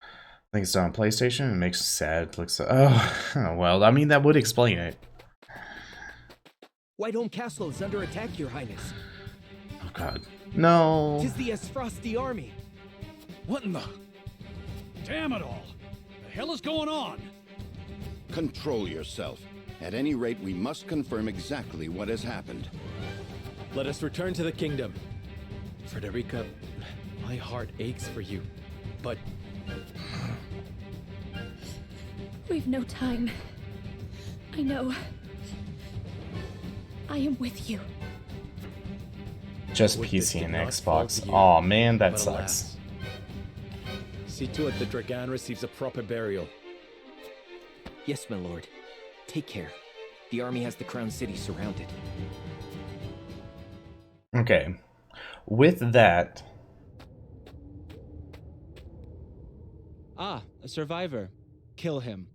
I think it's on PlayStation. It makes it sad. It looks. Oh, well. I mean, that would explain it. Whitehome Castle is under attack, Your Highness. Oh God, no! 'Tis the Esfrosti army. What in the? Damn it all! The hell is going on? Control yourself. At any rate, we must confirm exactly what has happened. Let us return to the kingdom. Frederica, my heart aches for you, but... We've no time. I know. I am with you. Just PC and Xbox. Aw, man, that sucks. See to it that Dragan receives a proper burial. Yes, my lord. Take care. The army has the Crown City surrounded. Okay. With that... Ah, a survivor. Kill him.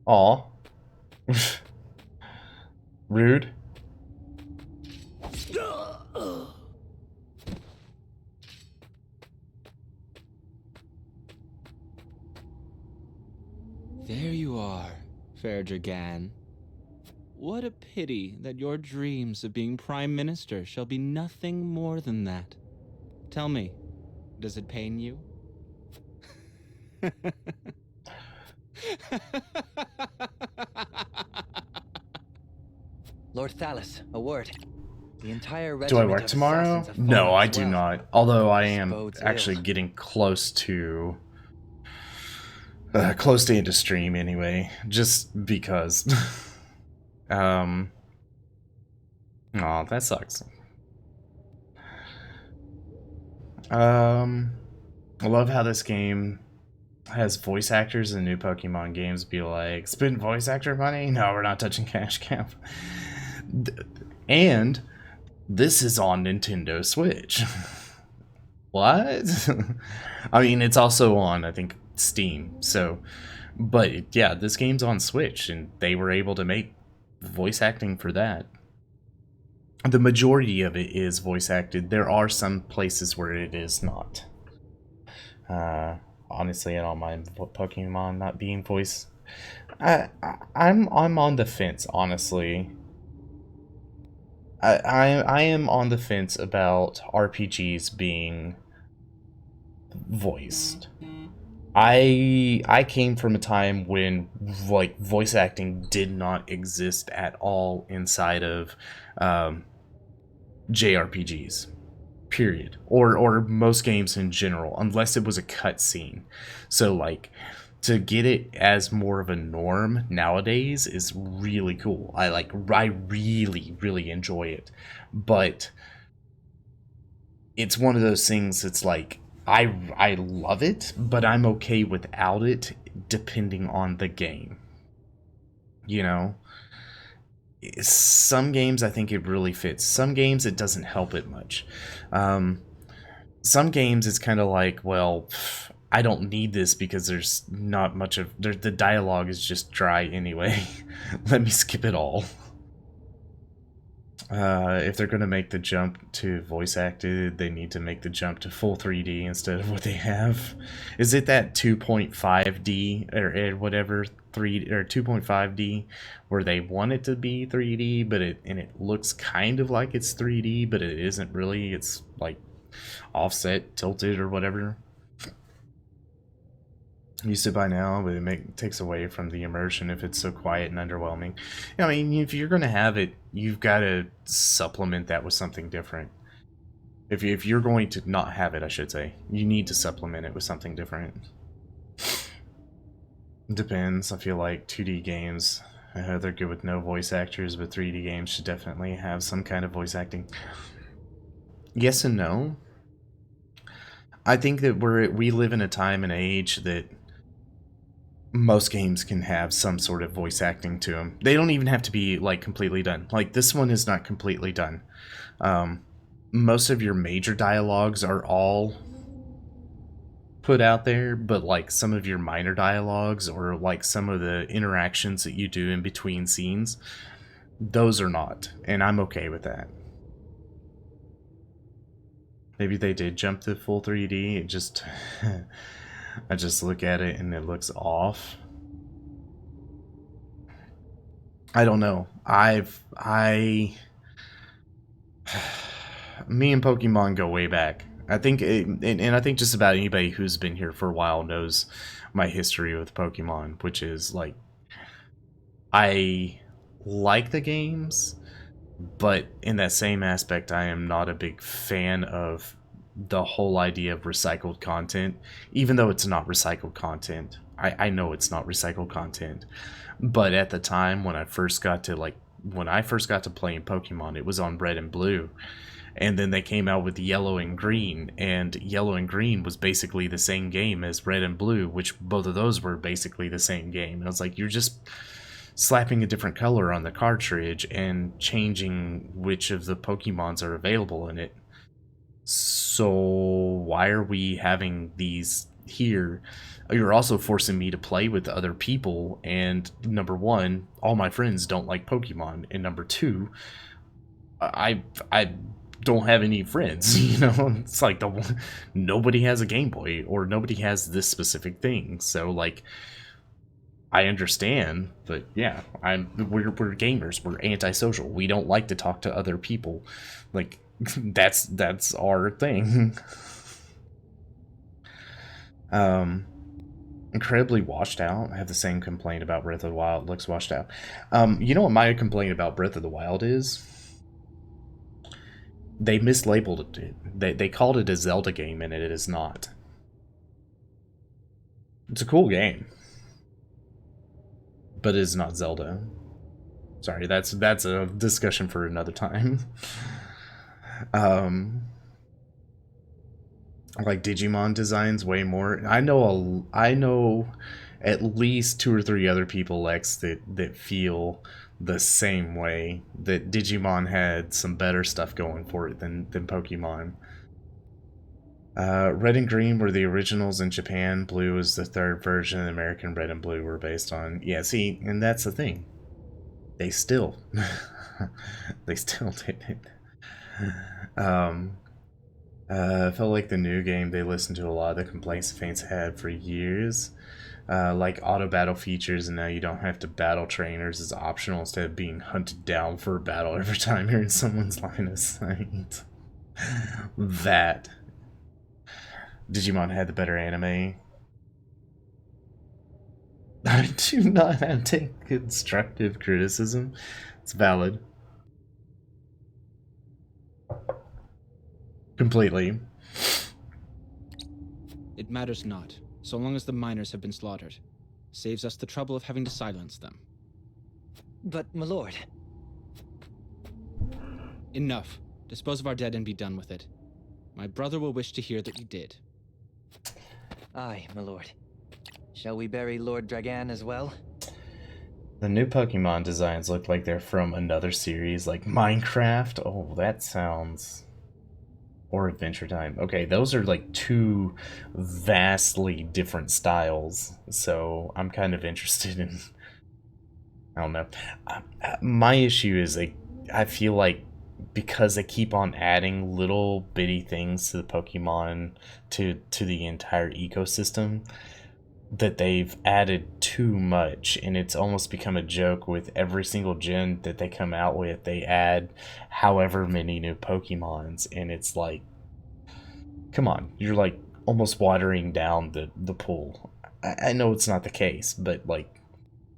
Aw. Rude. There you are, fair Dragan. What a pity that your dreams of being Prime Minister shall be nothing more than that. Tell me, does it pain you? Lord Thalas, a word. The entire Do I work tomorrow? No, I do not. Although I am actually getting close to end of stream anyway, just because. Oh, that sucks. I love how this game has voice actors in new Pokemon games be like, spend voice actor money? No, we're not touching cash cap. And this is on Nintendo Switch. What? I mean, it's also on, I think, Steam. So, but yeah, this game's on Switch, and they were able to make voice acting for that. The majority of it is voice acted. There are some places where it is not. Honestly, I don't mind Pokemon not being voice. I'm on the fence, honestly. I am on the fence about RPGs being voiced. I came from a time when like voice acting did not exist at all inside of JRPGs. Period. Or most games in general, unless it was a cutscene. So like to get it as more of a norm nowadays is really cool. I really enjoy it. But it's one of those things that's like I love it, but I'm okay without it depending on the game. You know, some games I think it really fits. Some games it doesn't help it much. Some games it's kind of like, well, I don't need this because there's not much of the dialogue is just dry anyway. Let me skip it all. If they're going to make the jump to voice acted, they need to make the jump to full 3D instead of what they have. Is it that 2.5D or whatever 3 or 2.5D where they want it to be 3D, but it looks kind of like it's 3D, but it isn't really. It's like offset, tilted, or whatever. Used to by now, but it takes away from the immersion if it's so quiet and underwhelming. I mean, if you're going to have it, you've got to supplement that with something different. If you're going to not have it, I should say, you need to supplement it with something different. Depends. I feel like 2D games, they're good with no voice actors, but 3D games should definitely have some kind of voice acting. Yes and no. I think that we live in a time and age that most games can have some sort of voice acting to them. They don't even have to be like completely done. Like this one is not completely done. Most of your major dialogues are all put out there, but like some of your minor dialogues or like some of the interactions that you do in between scenes, those are not, and I'm okay with that. Maybe they did jump to full 3D. It just I just look at it and it looks off. I don't know. Me and Pokemon go way back. I think, and I think just about anybody who's been here for a while knows my history with Pokemon, which is like, I like the games, but in that same aspect, I am not a big fan of the whole idea of recycled content, even though it's not recycled content. I know it's not recycled content, but at the time when I first got to playing Pokemon, it was on Red and Blue, and then they came out with Yellow and Green, and Yellow and Green was basically the same game as Red and Blue, which both of those were basically the same game. And I was like, you're just slapping a different color on the cartridge and changing which of the Pokemons are available in it. So why are we having these here? You're also forcing me to play with other people, and number one, all my friends don't like Pokemon, and number two, I don't have any friends. You know, it's like nobody has a Game Boy or nobody has this specific thing. So like, I understand, but yeah, we're gamers. We're antisocial. We don't like to talk to other people. Like that's our thing. Incredibly washed out. I have the same complaint about Breath of the Wild. It looks washed out. You know what my complaint about Breath of the Wild is? They mislabeled it. They called it a Zelda game, and it is not. It's a cool game, but it is not Zelda. Sorry, that's a discussion for another time. Like Digimon designs way more. I know at least 2 or 3 other people, Lex, that feel the same way, that Digimon had some better stuff going for it than Pokemon. Red and Green were the originals in Japan. Blue is the third version, and American Red and Blue were based on. Yeah, see, and that's the thing. They still did it. Felt like the new game, they listened to a lot of the complaints the fans had for years. Like auto battle features, and now you don't have to battle trainers as optional instead of being hunted down for a battle every time you're in someone's line of sight. That Digimon had the better anime. I do not have to take constructive criticism. It's valid. Completely. It matters not, so long as the miners have been slaughtered. Saves us the trouble of having to silence them. But, my lord... Enough. Dispose of our dead and be done with it. My brother will wish to hear that you did. Aye, my lord. Shall we bury Lord Dragan as well? The new Pokemon designs look like they're from another series, like Minecraft. Oh, that sounds... Or Adventure Time. Okay, those are like two vastly different styles, so I'm kind of interested in... I don't know. My issue is I feel like because they keep on adding little bitty things to the Pokemon to the entire ecosystem, that they've added too much, and it's almost become a joke with every single gen that they come out with. They add however many new Pokemons, and it's like, come on, you're like almost watering down the pool. I know it's not the case, but like,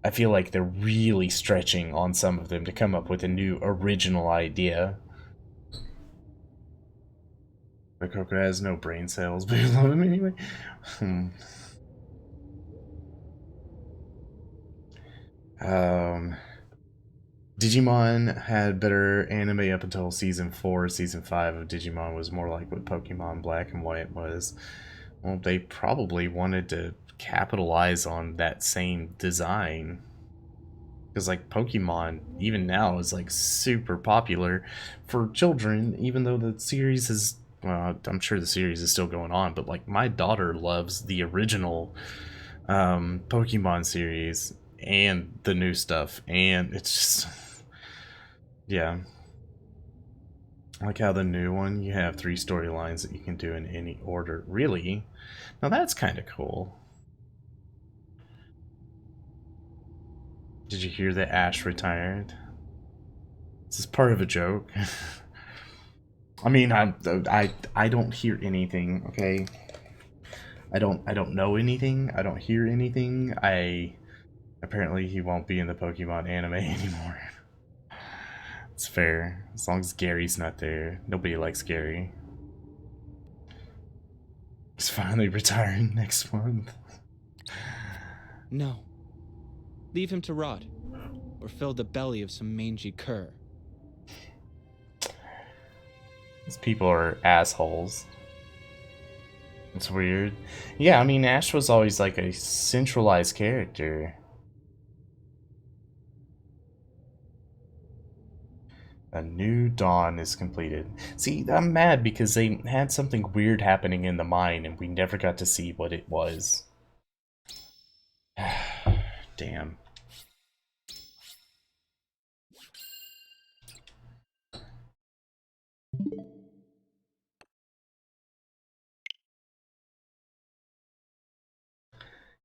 I feel like they're really stretching on some of them to come up with a new original idea. But Coco has no brain cells, but you love him anyway. Digimon had better anime up until season 4. Season 5 of Digimon was more like what Pokemon Black and White was. Well, they probably wanted to capitalize on that same design. Because, like, Pokemon, even now, is, like, super popular for children, even though the series is... Well, I'm sure the series is still going on, but, like, my daughter loves the original Pokemon series and the new stuff, and it's just... Yeah. I like how the new one, you have 3 storylines that you can do in any order. Really? Now that's kind of cool. Did you hear that Ash retired? This is part of a joke. I mean, I don't hear anything, okay? I don't know anything. I don't hear anything. Apparently he won't be in the Pokemon anime anymore. It's fair. As long as Gary's not there. Nobody likes Gary. He's finally retiring next month. No. Leave him to rot. Or fill the belly of some mangy cur. These people are assholes. It's weird. Yeah, I mean, Ash was always like a centralized character. A new dawn is completed. See, I'm mad because they had something weird happening in the mine and we never got to see what it was. Damn.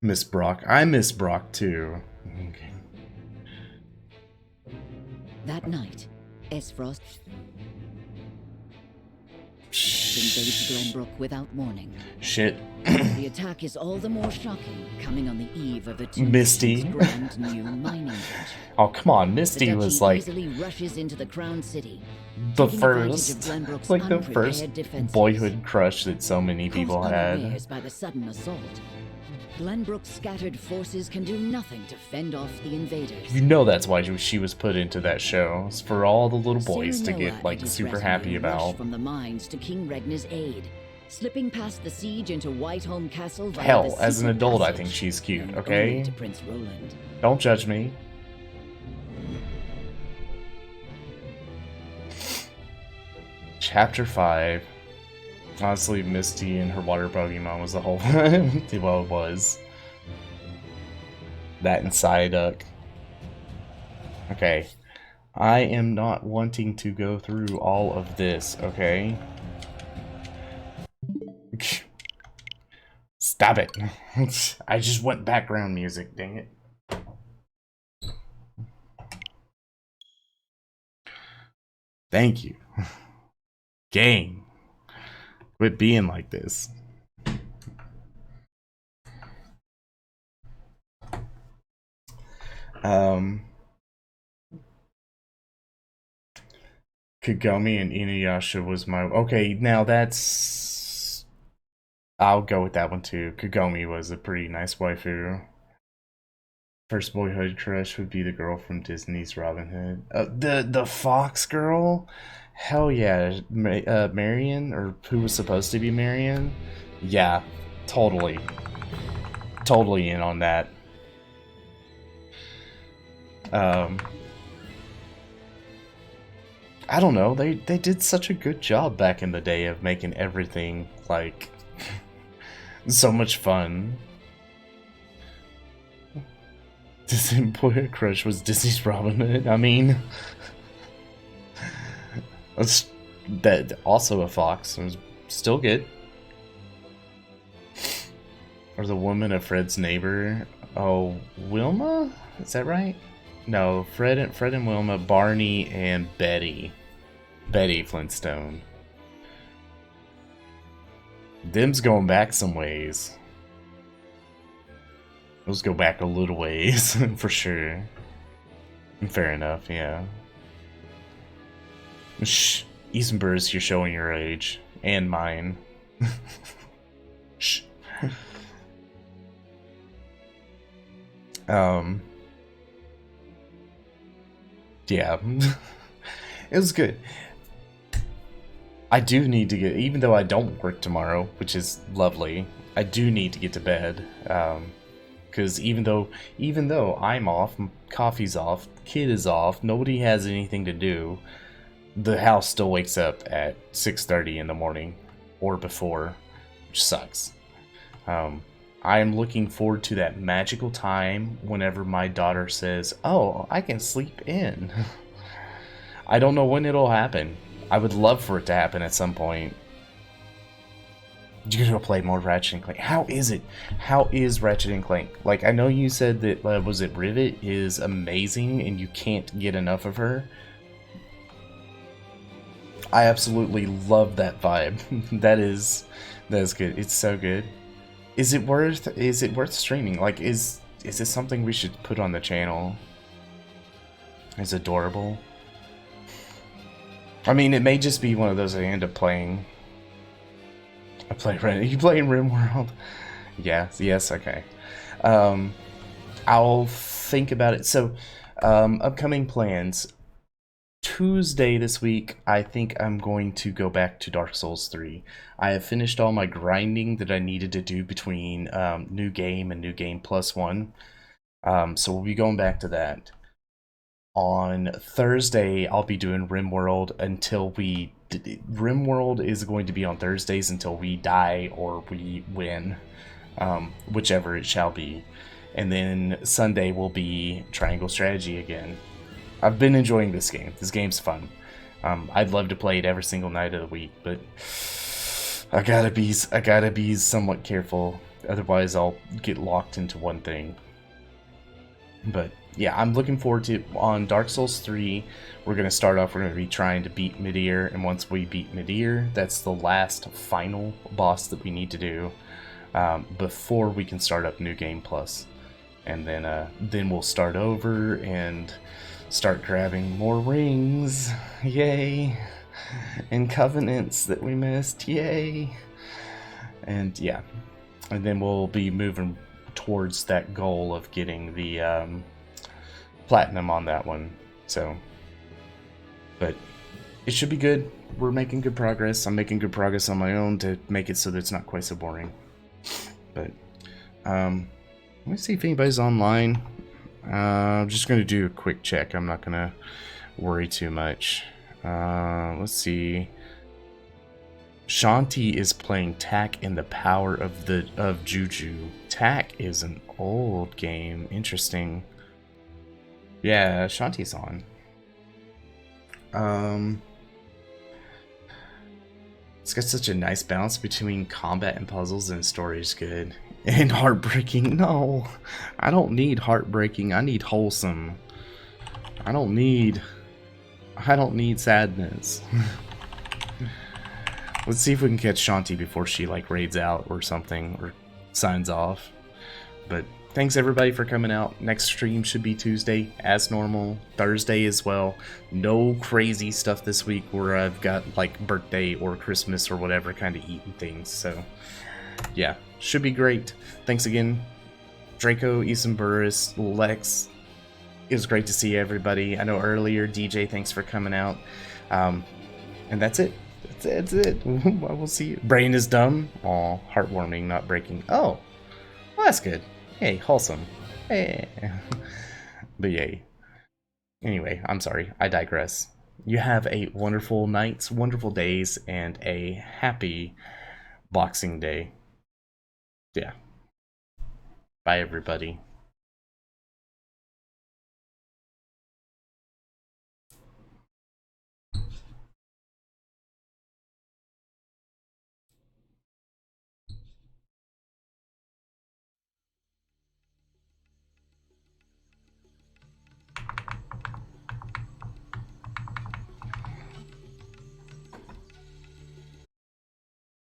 Miss Brock. I miss Brock too. Okay. That night, Esfrost invades Glenbrook without warning. Shit. The attack is all the more shocking, coming on the eve of the two Misty. grand new mining village. Oh, come on. Misty was like easily rushes into the Crown City, the taking advantage of first, Glenbrook's like the unprepared first defenses. boyhood crush that so many people Caught had. unawares by the sudden assault, Glenbrook's scattered forces can do nothing to fend off the invaders. You know that's why she was put into that show. It's for all the little boys to Soon get Noah like and his super retinue happy rush about. from the mines to King Regna's aid, slipping past the siege into Whiteholm Castle via Hell, the as an secret adult, I passage, think she's cute, known okay? only to Prince Roland. Don't judge me. Chapter 5. Honestly, Misty and her water Pokemon was the whole... well, it was. That and Psyduck. Okay. I am not wanting to go through all of this, okay? Stop it. I just want background music, dang it. Thank you. Game. Quit being like this. Kagome and Inuyasha was my... Okay, now that's... I'll go with that one too. Kagome was a pretty nice waifu. First boyhood crush would be the girl from Disney's Robin Hood. The fox girl? Hell yeah. Marion, or who was supposed to be Marion? Yeah, totally. Totally in on that. I don't know, they did such a good job back in the day of making everything, like, so much fun. Disney Boy Crush was Disney's Robin Hood. I mean, that also a fox. It was still good. Or the woman of Fred's neighbor. Oh, Wilma? Is that right? No, Fred and Wilma, Barney and Betty. Betty Flintstone. Them's going back some ways. Those go back a little ways, for sure. Fair enough, yeah. Shh. Isenburst, you're showing your age. And mine. Shh. Yeah. It was good. I do need to get, even though I don't work tomorrow, which is lovely, I do need to get to bed. Because even though I'm off, coffee's off, kid is off, nobody has anything to do, the house still wakes up at 6:30 in the morning or before, which sucks. I am looking forward to that magical time whenever my daughter says, "Oh, I can sleep in." I don't know when it'll happen. I would love for it to happen at some point. You gotta play more Ratchet and Clank. How is it? How is Ratchet and Clank? Like, I know you said that, was it Rivet is amazing and you can't get enough of her. I absolutely love that vibe. that is good. It's so good. Is it worth streaming? Like, is this something we should put on the channel? It's adorable. I mean, it may just be one of those I end up playing. Are you playing RimWorld? Yes, okay. I'll think about it. So, upcoming plans. Tuesday this week, I think I'm going to go back to Dark Souls 3. I have finished all my grinding that I needed to do between New Game and New Game Plus 1. So we'll be going back to that. On Thursday, I'll be doing RimWorld until we... RimWorld is going to be on Thursdays until we die or we win. Whichever it shall be. And then Sunday will be Triangle Strategy again. I've been enjoying this game. This game's fun. I'd love to play it every single night of the week, but I gotta be somewhat careful. Otherwise, I'll get locked into one thing. But yeah, I'm looking forward to on Dark Souls 3. We're gonna start off. We're gonna be trying to beat Midir, and once we beat Midir, that's the last final boss that we need to do before we can start up New Game Plus, and then we'll start over and start grabbing more rings, yay, and covenants that we missed, yay, and yeah, and then we'll be moving towards that goal of getting the platinum on that one. So, but it should be good. We're making good progress. I'm making good progress on my own to make it so that it's not quite so boring. But let me see if anybody's online. I'm just going to do a quick check. I'm not going to worry too much. Let's see. Shanti is playing Tak in the Power of Juju. Tak is an old game. Interesting. Yeah, Shanti's on. It's got such a nice balance between combat and puzzles, and story is good. And heartbreaking. No, I don't need heartbreaking. I need wholesome. I don't need sadness. Let's see if we can catch Shanti before she like raids out or something or signs off. But thanks everybody for coming out. Next stream should be Tuesday as normal. Thursday as well. No crazy stuff this week where I've got like birthday or Christmas or whatever kind of eating things. So yeah, should be great. Thanks again, Draco, Isenburst, Lex. It was great to see everybody. I know earlier, DJ, thanks for coming out. And that's it. That's it. We'll see you. Brain is dumb. Aw, heartwarming, not breaking. Oh, well, that's good. Hey, wholesome. Hey. But yay. Anyway, I'm sorry, I digress. You have a wonderful nights, wonderful days, and a happy Boxing Day. Yeah. Bye, everybody.